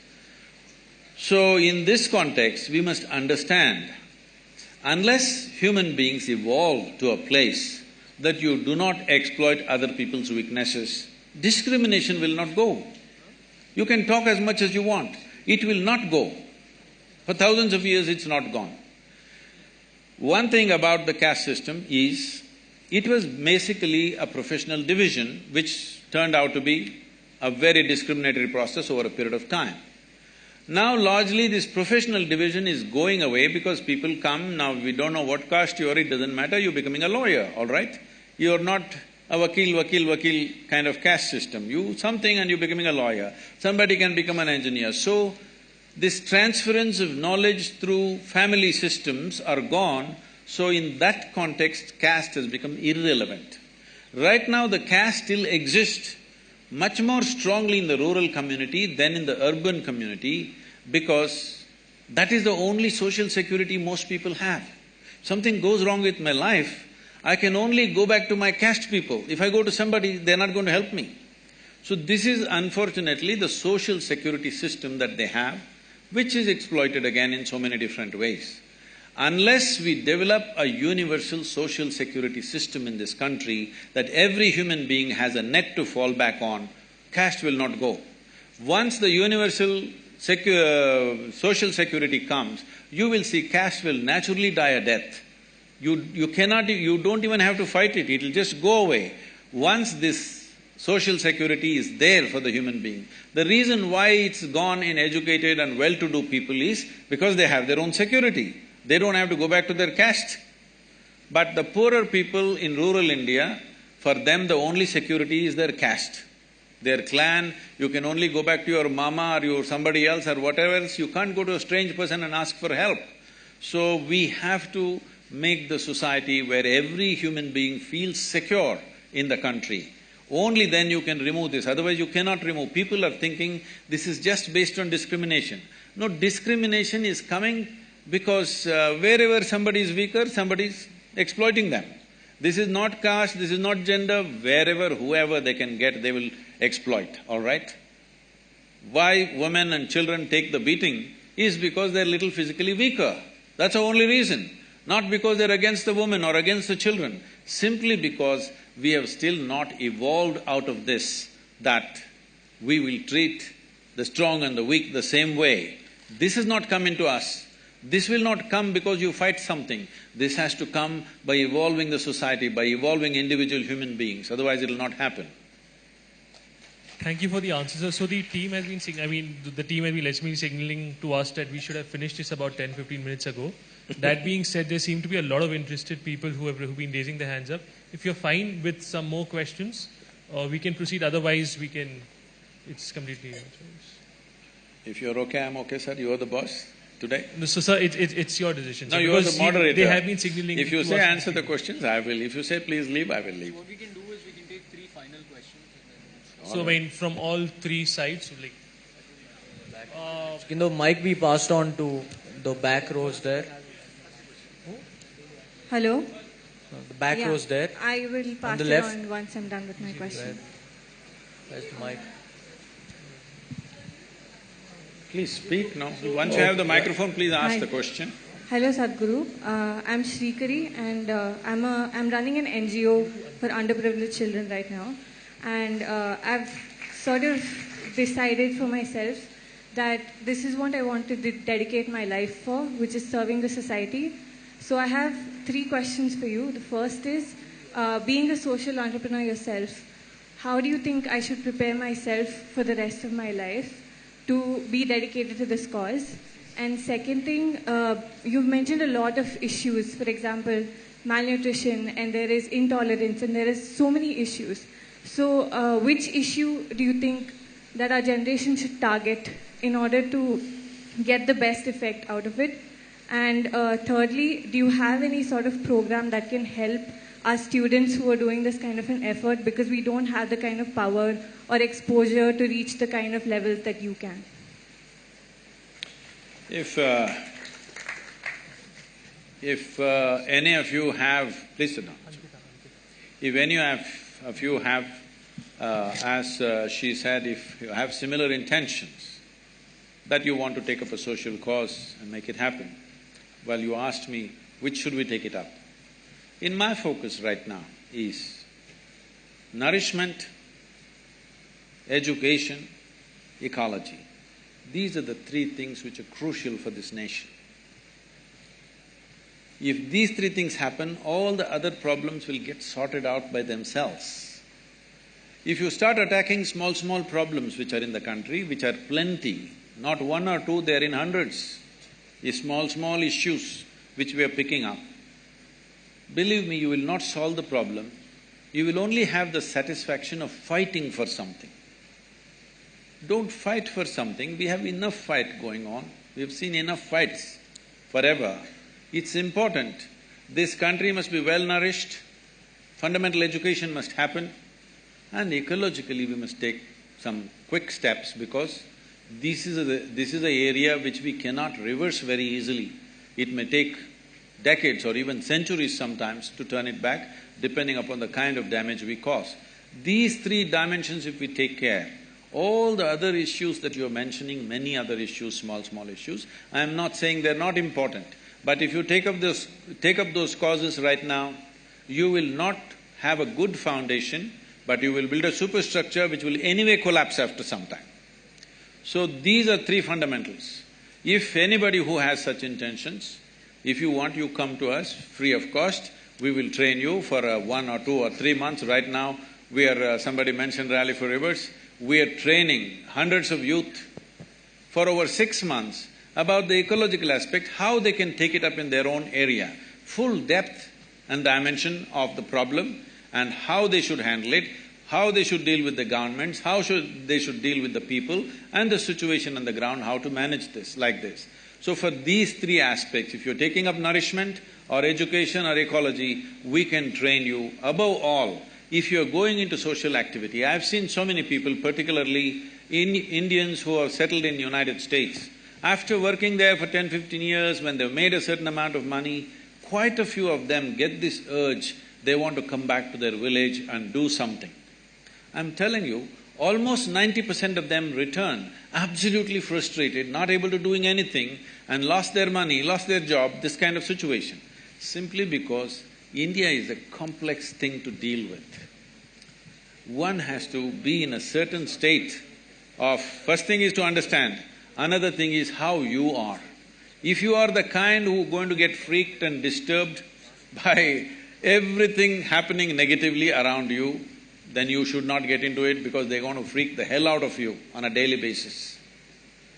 So in this context, we must understand, unless human beings evolve to a place that you do not exploit other people's weaknesses, discrimination will not go. You can talk as much as you want, it will not go. For thousands of years, it's not gone. One thing about the caste system is, it was basically a professional division which turned out to be a very discriminatory process over a period of time. Now largely this professional division is going away because people come, now we don't know what caste you are, it doesn't matter, you're becoming a lawyer, all right? You're not a wakil kind of caste system. You something and you're becoming a lawyer. Somebody can become an engineer. So, this transference of knowledge through family systems are gone, so in that context, caste has become irrelevant. Right now, the caste still exists much more strongly in the rural community than in the urban community, because that is the only social security most people have. Something goes wrong with my life, I can only go back to my caste people. If I go to somebody, they're not going to help me. So this is unfortunately the social security system that they have, which is exploited again in so many different ways. Unless we develop a universal social security system in this country, that every human being has a net to fall back on, caste will not go. Once the universal social security comes, you will see caste will naturally die a death. You don't even have to fight it, it'll just go away. Once this social security is there for the human being. The reason why it's gone in educated and well-to-do people is because they have their own security. They don't have to go back to their caste. But the poorer people in rural India, for them the only security is their caste, their clan. You can only go back to your mama or your somebody else or whatever else. You can't go to a strange person and ask for help. So we have to make the society where every human being feels secure in the country. Only then you can remove this, otherwise you cannot remove. People are thinking this is just based on discrimination. No, discrimination is coming because wherever somebody is weaker, somebody is exploiting them. This is not caste, this is not gender, wherever, whoever they can get, they will exploit, all right? Why women and children take the beating is because they're little physically weaker. That's the only reason. Not because they're against the women or against the children, simply because we have still not evolved out of this, that we will treat the strong and the weak the same way. This has not come into us. This will not come because you fight something. This has to come by evolving the society, by evolving individual human beings, otherwise it'll not happen. Thank you for the answer, sir. So the team has been the team has been signaling to us that we should have finished this about 10-15 minutes ago. That being said, there seem to be a lot of interested people who've been raising their hands up. If you're fine with some more questions, we can proceed. Otherwise, we can… It's completely your choice. If you're okay, I'm okay, sir. You are the boss today. No, so sir, it's your decision. No, you are the moderator. They have been signaling. If you say answer the questions, I will. If you say please leave, I will leave. What we can do is we can take 3 final questions. So I mean, from all 3 sides, like… Can the mic be passed on to the back rows there? Hello? The back rows there. I will pass the it left. on once I'm done with my question. Where's the mic? Please speak now. Once you have the microphone, please ask Hi. the question. Hello, Sadhguru. I'm Shrikari, and I'm running an NGO for underprivileged children right now. And I've sort of decided for myself that this is what I want to dedicate my life for, which is serving the society. So I have 3 questions for you. The first is, being a social entrepreneur yourself, how do you think I should prepare myself for the rest of my life to be dedicated to this cause? And second thing, you've mentioned a lot of issues, for example, malnutrition, and there is intolerance, and there is so many issues. So which issue do you think that our generation should target in order to get the best effect out of it? And thirdly, do you have any sort of program that can help our students who are doing this kind of an effort, because we don't have the kind of power or exposure to reach the kind of levels that you can? If any of you have… Please sit down. If any of you have, as she said, if you have similar intentions that you want to take up a social cause and make it happen, well, you asked me, which should we take it up? In my focus right now is nourishment, education, ecology. These are the 3 things which are crucial for this nation. If these 3 things happen, all the other problems will get sorted out by themselves. If you start attacking small problems which are in the country, which are plenty, not 1 or 2, they're in hundreds, small issues which we are picking up, believe me, you will not solve the problem. You will only have the satisfaction of fighting for something. Don't fight for something, we have enough fight going on, we've seen enough fights forever. It's important, this country must be well-nourished, fundamental education must happen, and ecologically we must take some quick steps, because this is an area which we cannot reverse very easily. It may take decades or even centuries sometimes to turn it back, depending upon the kind of damage we cause. These 3 dimensions if we take care, all the other issues that you're mentioning, many other issues, small issues, I'm not saying they're not important, but if you take up those causes right now, you will not have a good foundation, but you will build a superstructure which will anyway collapse after some time. So these are 3 fundamentals. If anybody who has such intentions, if you want, you come to us free of cost, we will train you for 1 or 2 or 3 months. Right now, we are… somebody mentioned Rally for Rivers, we are training hundreds of youth for over 6 months about the ecological aspect, how they can take it up in their own area, full depth and dimension of the problem, and how they should handle it, how they should deal with the governments, how they should deal with the people and the situation on the ground, how to manage this like this. So for these 3 aspects, if you're taking up nourishment or education or ecology, we can train you. Above all, if you're going into social activity, I've seen so many people, particularly Indians who are settled in United States, after working there for 10, 15 years, when they've made a certain amount of money, quite a few of them get this urge they want to come back to their village and do something. I'm telling you, almost 90% of them return absolutely frustrated, not able to doing anything, and lost their money, lost their job, this kind of situation. Simply because India is a complex thing to deal with. One has to be in a certain state of… First thing is to understand, another thing is how you are. If you are the kind who are going to get freaked and disturbed by everything happening negatively around you, then you should not get into it because they're going to freak the hell out of you on a daily basis.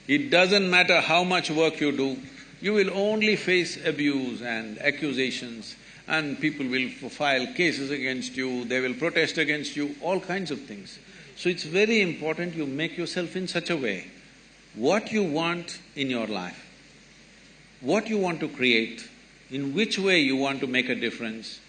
It doesn't matter how much work you do, you will only face abuse and accusations, and people will file cases against you, they will protest against you, all kinds of things. So it's very important you make yourself in such a way, what you want in your life, what you want to create, in which way you want to make a difference,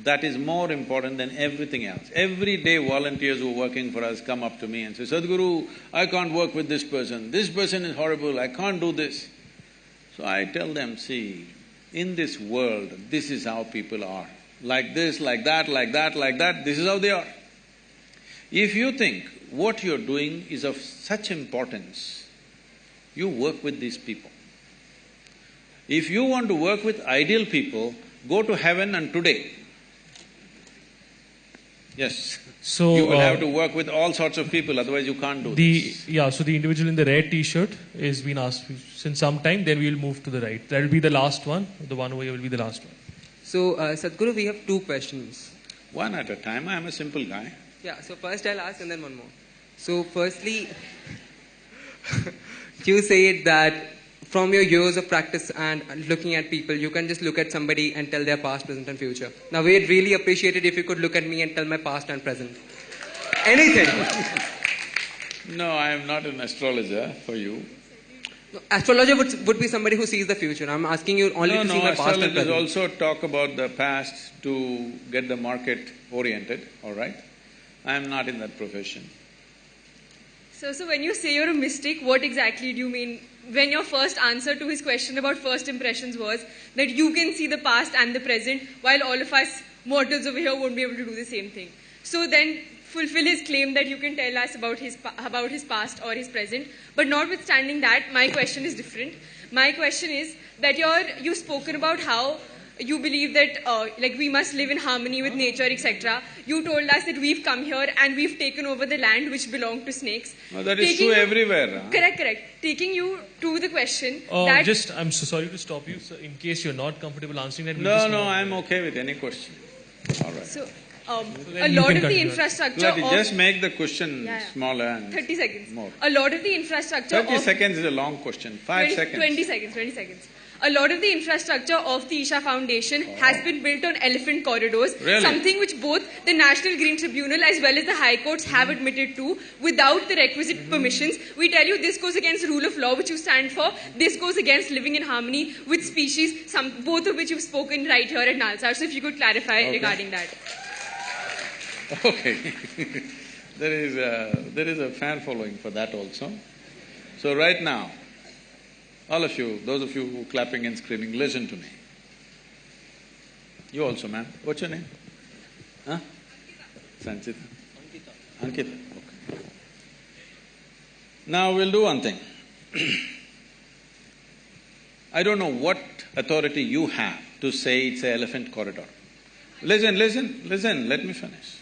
that is more important than everything else. Every day volunteers who are working for us come up to me and say, Sadhguru, I can't work with this person is horrible, I can't do this. So I tell them, see, in this world, this is how people are. Like this, like that, like that, like that, this is how they are. If you think what you're doing is of such importance, you work with these people. If you want to work with ideal people, go to heaven and today. Yes. So you will have to work with all sorts of people, otherwise you can't do this. Yeah, so the individual in the red t-shirt is being asked since some time, then we will move to the right. That will be the last one, the one over here will be the last one. So, Sadhguru, we have two questions. One at a time, I'm a simple guy. Yeah, so first I'll ask and then one more. So firstly, you said that from your years of practice and looking at people, you can just look at somebody and tell their past, present and future. Now we'd really appreciate it if you could look at me and tell my past and present. Anything. No, I am not an astrologer for you. No, astrologer would be somebody who sees the future. I'm asking you only to see my past and present. Astrologers also talk about the past to get the market oriented, all right? I am not in that profession. So when you say you're a mystic, what exactly do you mean? When your first answer to his question about first impressions was that you can see the past and the present, while all of us mortals over here won't be able to do the same thing. So then fulfill his claim that you can tell us about his past or his present. But notwithstanding that, my question is different. My question is that you've spoken about how you believe that like we must live in harmony with nature, etc. You told us that we've come here and we've taken over the land which belonged to snakes. No, that is true everywhere. Huh? Correct. Taking you to the question I'm so sorry to stop you, so in case you're not comfortable answering that. No, I'm okay with any question. All right. So, a lot of the infrastructure just make the question smaller and 30 seconds. More. A lot of the infrastructure 30 seconds is a long question. 5 seconds. 20 seconds. A lot of the infrastructure of the Isha Foundation has been built on elephant corridors, really? Something which both the National Green Tribunal as well as the High Courts have admitted to without the requisite permissions. We tell you this goes against rule of law, which you stand for. This goes against living in harmony with species, both of which you've spoken right here at NALSAR. So if you could clarify regarding that. Okay. There is a fan following for that also. So right now, all of you, those of you who are clapping and screaming, listen to me. You also, ma'am. What's your name? Huh? Sanchita. Ankita. Okay. Now we'll do one thing. I don't know what authority you have to say it's an elephant corridor. Listen, let me finish.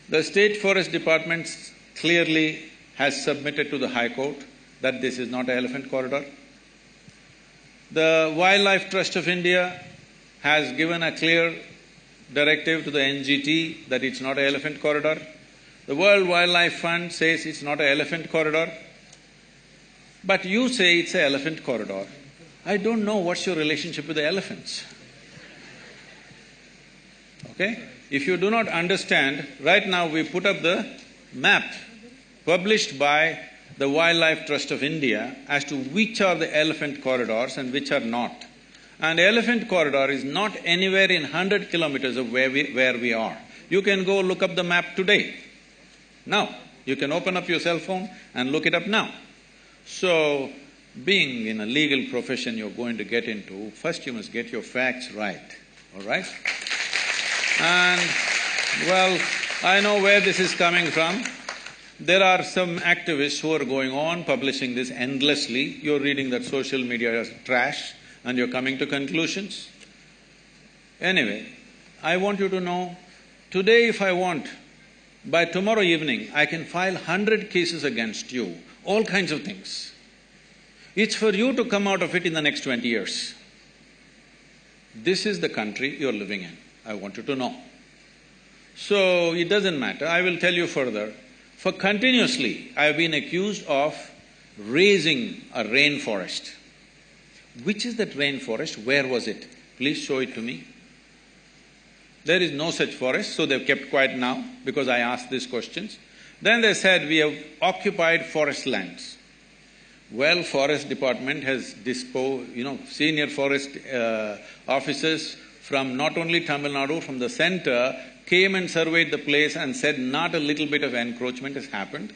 The State Forest Department clearly has submitted to the High Court that this is not an elephant corridor. The Wildlife Trust of India has given a clear directive to the NGT that it's not an elephant corridor. The World Wildlife Fund says it's not an elephant corridor. But you say it's an elephant corridor. I don't know what's your relationship with the elephants. Okay? If you do not understand, right now we put up the map published by the Wildlife Trust of India as to which are the elephant corridors and which are not. And elephant corridor is not anywhere in 100 kilometers of where we are. You can go look up the map today. Now, you can open up your cell phone and look it up now. So, being in a legal profession you're going to get into, first you must get your facts right, all right? And, well, I know where this is coming from. There are some activists who are going on publishing this endlessly. You're reading that social media is trash and you're coming to conclusions. Anyway, I want you to know, today if I want, by tomorrow evening, I can file 100 cases against you, all kinds of things. It's for you to come out of it in the next 20 years. This is the country you're living in, I want you to know. So, it doesn't matter, I will tell you further. For continuously, I've been accused of raising a rainforest. Which is that rainforest? Where was it? Please show it to me. There is no such forest, so they've kept quiet now because I asked these questions. Then they said, we have occupied forest lands. Well, forest department has senior forest officers from not only Tamil Nadu, from the center, came and surveyed the place and said not a little bit of encroachment has happened.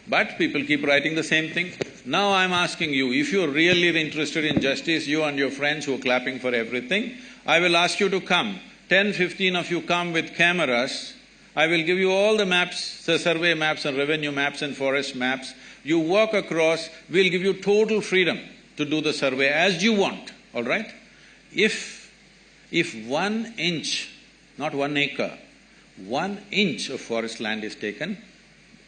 But people keep writing the same thing. Now I'm asking you, if you're really interested in justice, you and your friends who are clapping for everything, I will ask you to come. 10, 15 of you come with cameras. I will give you all the maps, the survey maps and revenue maps and forest maps. You walk across, we'll give you total freedom to do the survey as you want, all right? If 1 inch, not 1 acre, 1 inch of forest land is taken,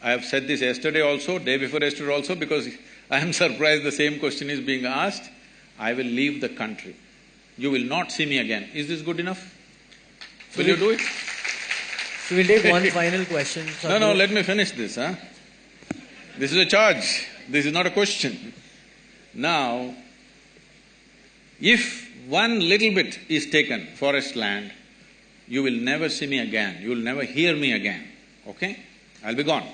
I have said this yesterday also, day before yesterday also, because I am surprised the same question is being asked, I will leave the country. You will not see me again. Is this good enough? Will you do it? So we'll take one final question. No, let me finish this, huh? This is a charge, this is not a question. Now, if 1 little bit is taken, forest land, you will never see me again, you will never hear me again, okay? I'll be gone.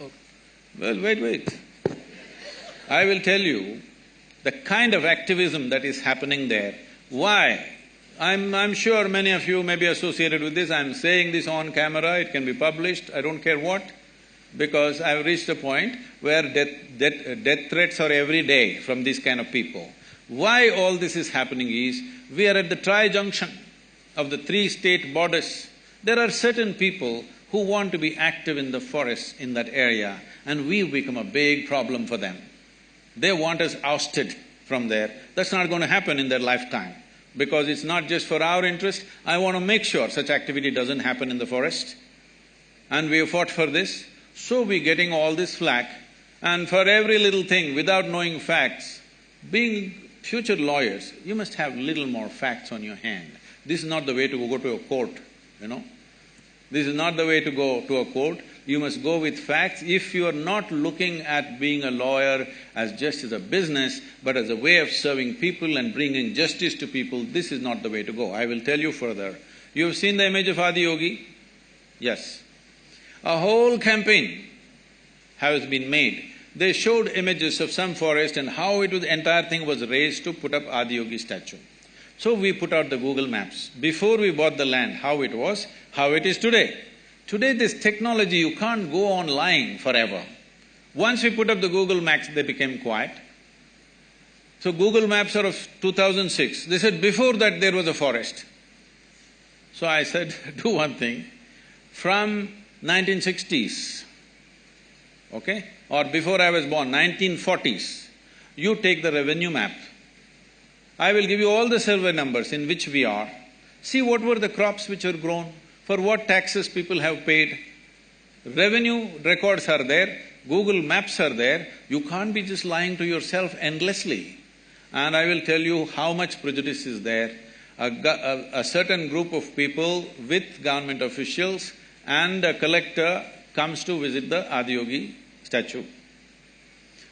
Okay. Well, wait. I will tell you the kind of activism that is happening there. Why? I'm sure many of you may be associated with this, I'm saying this on camera, it can be published, I don't care what, because I've reached a point where death threats are every day from these kind of people. Why all this is happening is, we are at the tri-junction of the 3 state borders. There are certain people who want to be active in the forests in that area, and we've become a big problem for them. They want us ousted from there. That's not going to happen in their lifetime, because it's not just for our interest. I want to make sure such activity doesn't happen in the forest. And we have fought for this, so we're getting all this flack. And for every little thing, without knowing facts, being future lawyers, you must have little more facts on your hand. This is not the way to go to a court, you know. This is not the way to go to a court. You must go with facts. If you are not looking at being a lawyer as just as a business, but as a way of serving people and bringing justice to people, this is not the way to go. I will tell you further. You've seen the image of Adiyogi? Yes. A whole campaign has been made. They showed images of some forest and how the entire thing was raised to put up Adiyogi statue. So we put out the Google Maps. Before we bought the land, how it was, how it is today. Today this technology, you can't go on lying forever. Once we put up the Google Maps, they became quiet. So Google Maps are of 2006. They said before that there was a forest. So I said, do one thing, from 1960s, okay, or before I was born, 1940s, you take the revenue map. I will give you all the survey numbers in which we are. See what were the crops which were grown, for what taxes people have paid. Revenue records are there, Google Maps are there, you can't be just lying to yourself endlessly. And I will tell you how much prejudice is there. A certain group of people with government officials and a collector comes to visit the Adiyogi statue.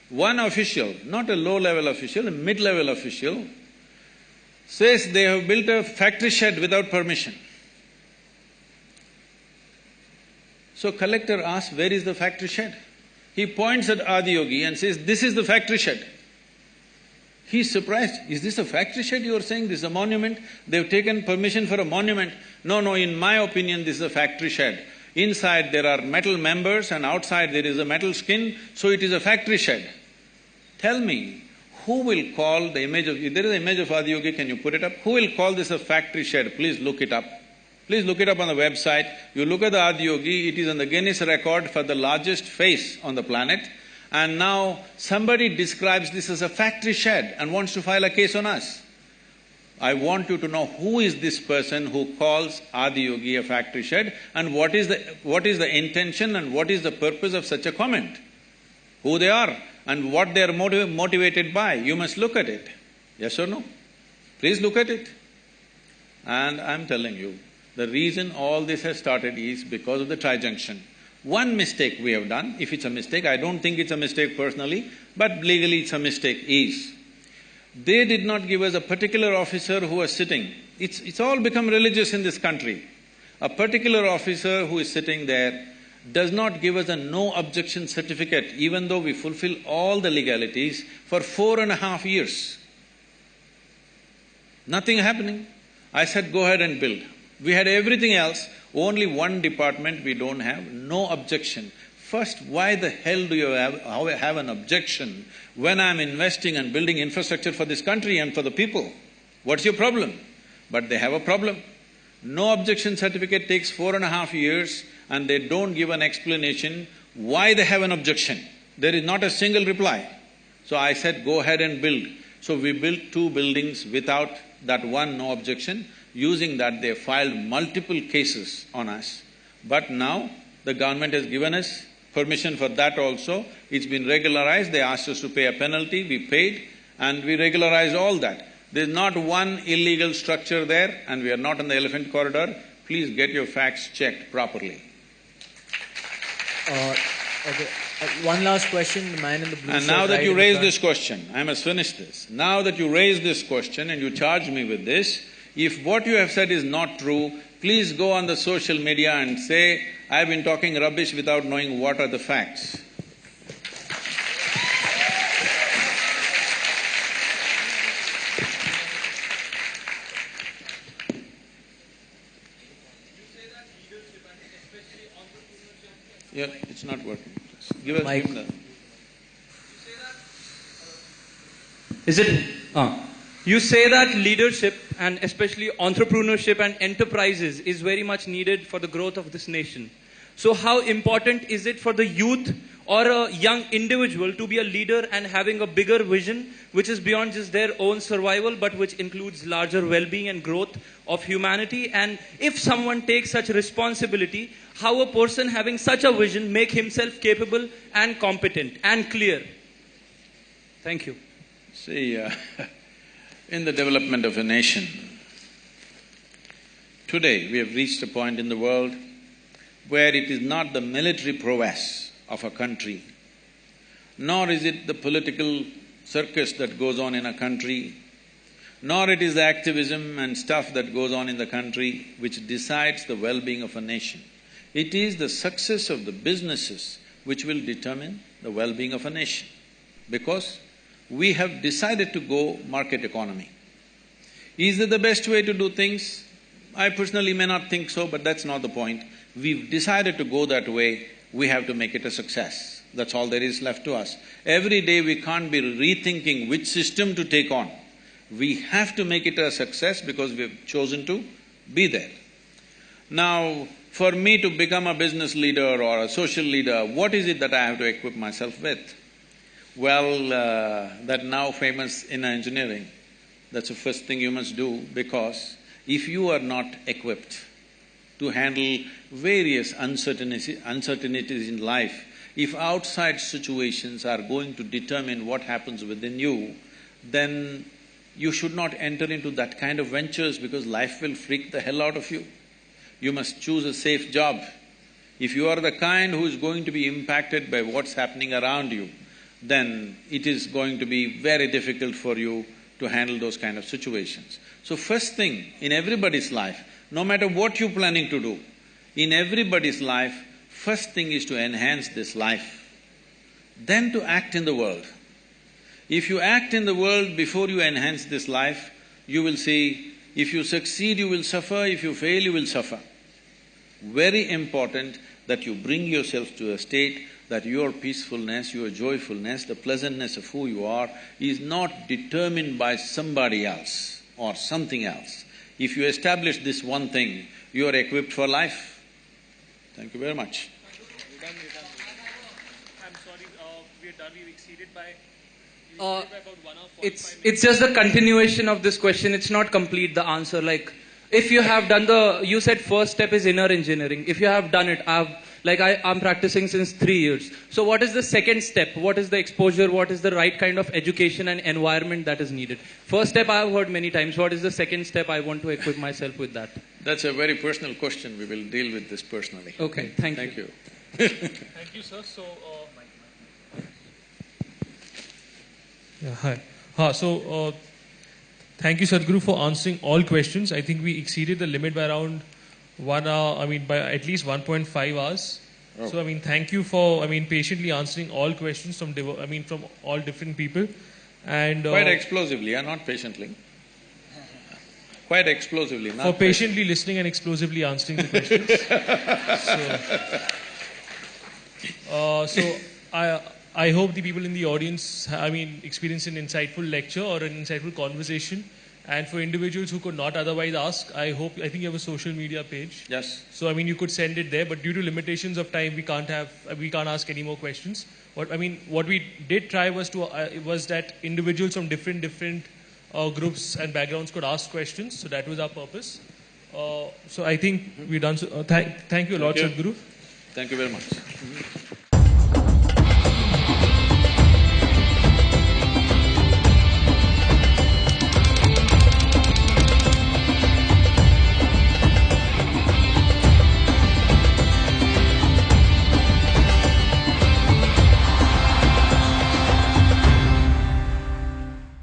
One official, not a low-level official, a mid-level official, says they have built a factory shed without permission. So collector asks, where is the factory shed? He points at Adiyogi and says, this is the factory shed. He's surprised, is this a factory shed you are saying, this is a monument? They've taken permission for a monument. No, in my opinion this is a factory shed. Inside there are metal members and outside there is a metal skin, so it is a factory shed. Tell me, who will call the image of… There is an image of Adiyogi, can you put it up? Who will call this a factory shed? Please look it up. Please look it up on the website. You look at the Adiyogi, it is on the Guinness record for the largest face on the planet. And now somebody describes this as a factory shed and wants to file a case on us. I want you to know who is this person who calls Adiyogi a factory shed and what is the intention and what is the purpose of such a comment. Who they are and what they are motivated by. You must look at it. Yes or no? Please look at it. And I'm telling you, the reason all this has started is because of the tri-junction. One mistake we have done, if it's a mistake, I don't think it's a mistake personally, but legally it's a mistake, is they did not give us a particular officer who was sitting. It's all become religious in this country. A particular officer who is sitting there does not give us a no objection certificate, even though we fulfill all the legalities for 4.5 years. Nothing happening. I said, go ahead and build. We had everything else, only one department we don't have, no objection. First, why the hell do you have an objection when I'm investing and building infrastructure for this country and for the people? What's your problem? But they have a problem. No objection certificate takes 4.5 years and they don't give an explanation why they have an objection. There is not a single reply. So I said, go ahead and build. So we built 2 buildings without that one no objection. Using that, they filed multiple cases on us. But now, the government has given us permission for that also. It's been regularized, they asked us to pay a penalty, we paid, and we regularized all that. There's not one illegal structure there, and we are not in the elephant corridor. Please get your facts checked properly. Okay. One last question, the man in the blue shirt. And now that you raised this question, I must finish this. Now that you raised this question and you charge me with this, if what you have said is not true, please go on the social media and say, I've been talking rubbish without knowing what are the facts. Yeah, it's not working. Give us Mike. Is it… You say that leadership and especially entrepreneurship and enterprises is very much needed for the growth of this nation. So how important is it for the youth or a young individual to be a leader and having a bigger vision which is beyond just their own survival but which includes larger well-being and growth of humanity? And if someone takes such responsibility, how a person having such a vision make himself capable and competent and clear? Thank you. See, in the development of a nation, today we have reached a point in the world where it is not the military prowess of a country, nor is it the political circus that goes on in a country, nor it is the activism and stuff that goes on in the country which decides the well-being of a nation. It is the success of the businesses which will determine the well-being of a nation, because we have decided to go market economy. Is it the best way to do things? I personally may not think so, but that's not the point. We've decided to go that way, we have to make it a success. That's all there is left to us. Every day we can't be rethinking which system to take on. We have to make it a success because we've chosen to be there. Now, for me to become a business leader or a social leader, what is it that I have to equip myself with? Well, that now famous inner engineering, that's the first thing you must do, because if you are not equipped to handle various uncertainties in life, if outside situations are going to determine what happens within you, then you should not enter into that kind of ventures because life will freak the hell out of you. You must choose a safe job. If you are the kind who is going to be impacted by what's happening around you, then it is going to be very difficult for you to handle those kind of situations. So first thing in everybody's life, no matter what you're planning to do, in everybody's life, first thing is to enhance this life, then to act in the world. If you act in the world before you enhance this life, you will see, if you succeed, you will suffer, if you fail, you will suffer. Very important that you bring yourself to a state that your peacefulness, your joyfulness, the pleasantness of who you are is not determined by somebody else or something else. If you establish this one thing, you are equipped for life. Thank you very much. We're done. I'm sorry, we're done. We've exceeded by about 1 hour 45 minutes. It's just the continuation of this question. It's not complete, the answer. Like, if you have done you said first step is inner engineering. If you have done it, I'm practicing since 3 years. So what is the second step? What is the exposure? What is the right kind of education and environment that is needed? First step I have heard many times. What is the second step? I want to equip myself with that. That's a very personal question. We will deal with this personally. Okay, thank you. Thank you, sir. So, hi. Thank you, Sadhguru, for answering all questions. I think we exceeded the limit by around 1 hour, by at least 1.5 hours. Oh. So, thank you for, patiently answering all questions from all different people. And quite explosively, not patiently. Quite explosively. Not for patiently listening and explosively answering the questions. I hope the people in the audience, experience an insightful lecture or an insightful conversation. And for individuals who could not otherwise ask, I think you have a social media page. Yes. So, you could send it there, but due to limitations of time, we can't ask any more questions. What we did try was that individuals from different groups and backgrounds could ask questions. So that was our purpose. So I think we're done. So, thank you a lot, Sadhguru. Thank you very much.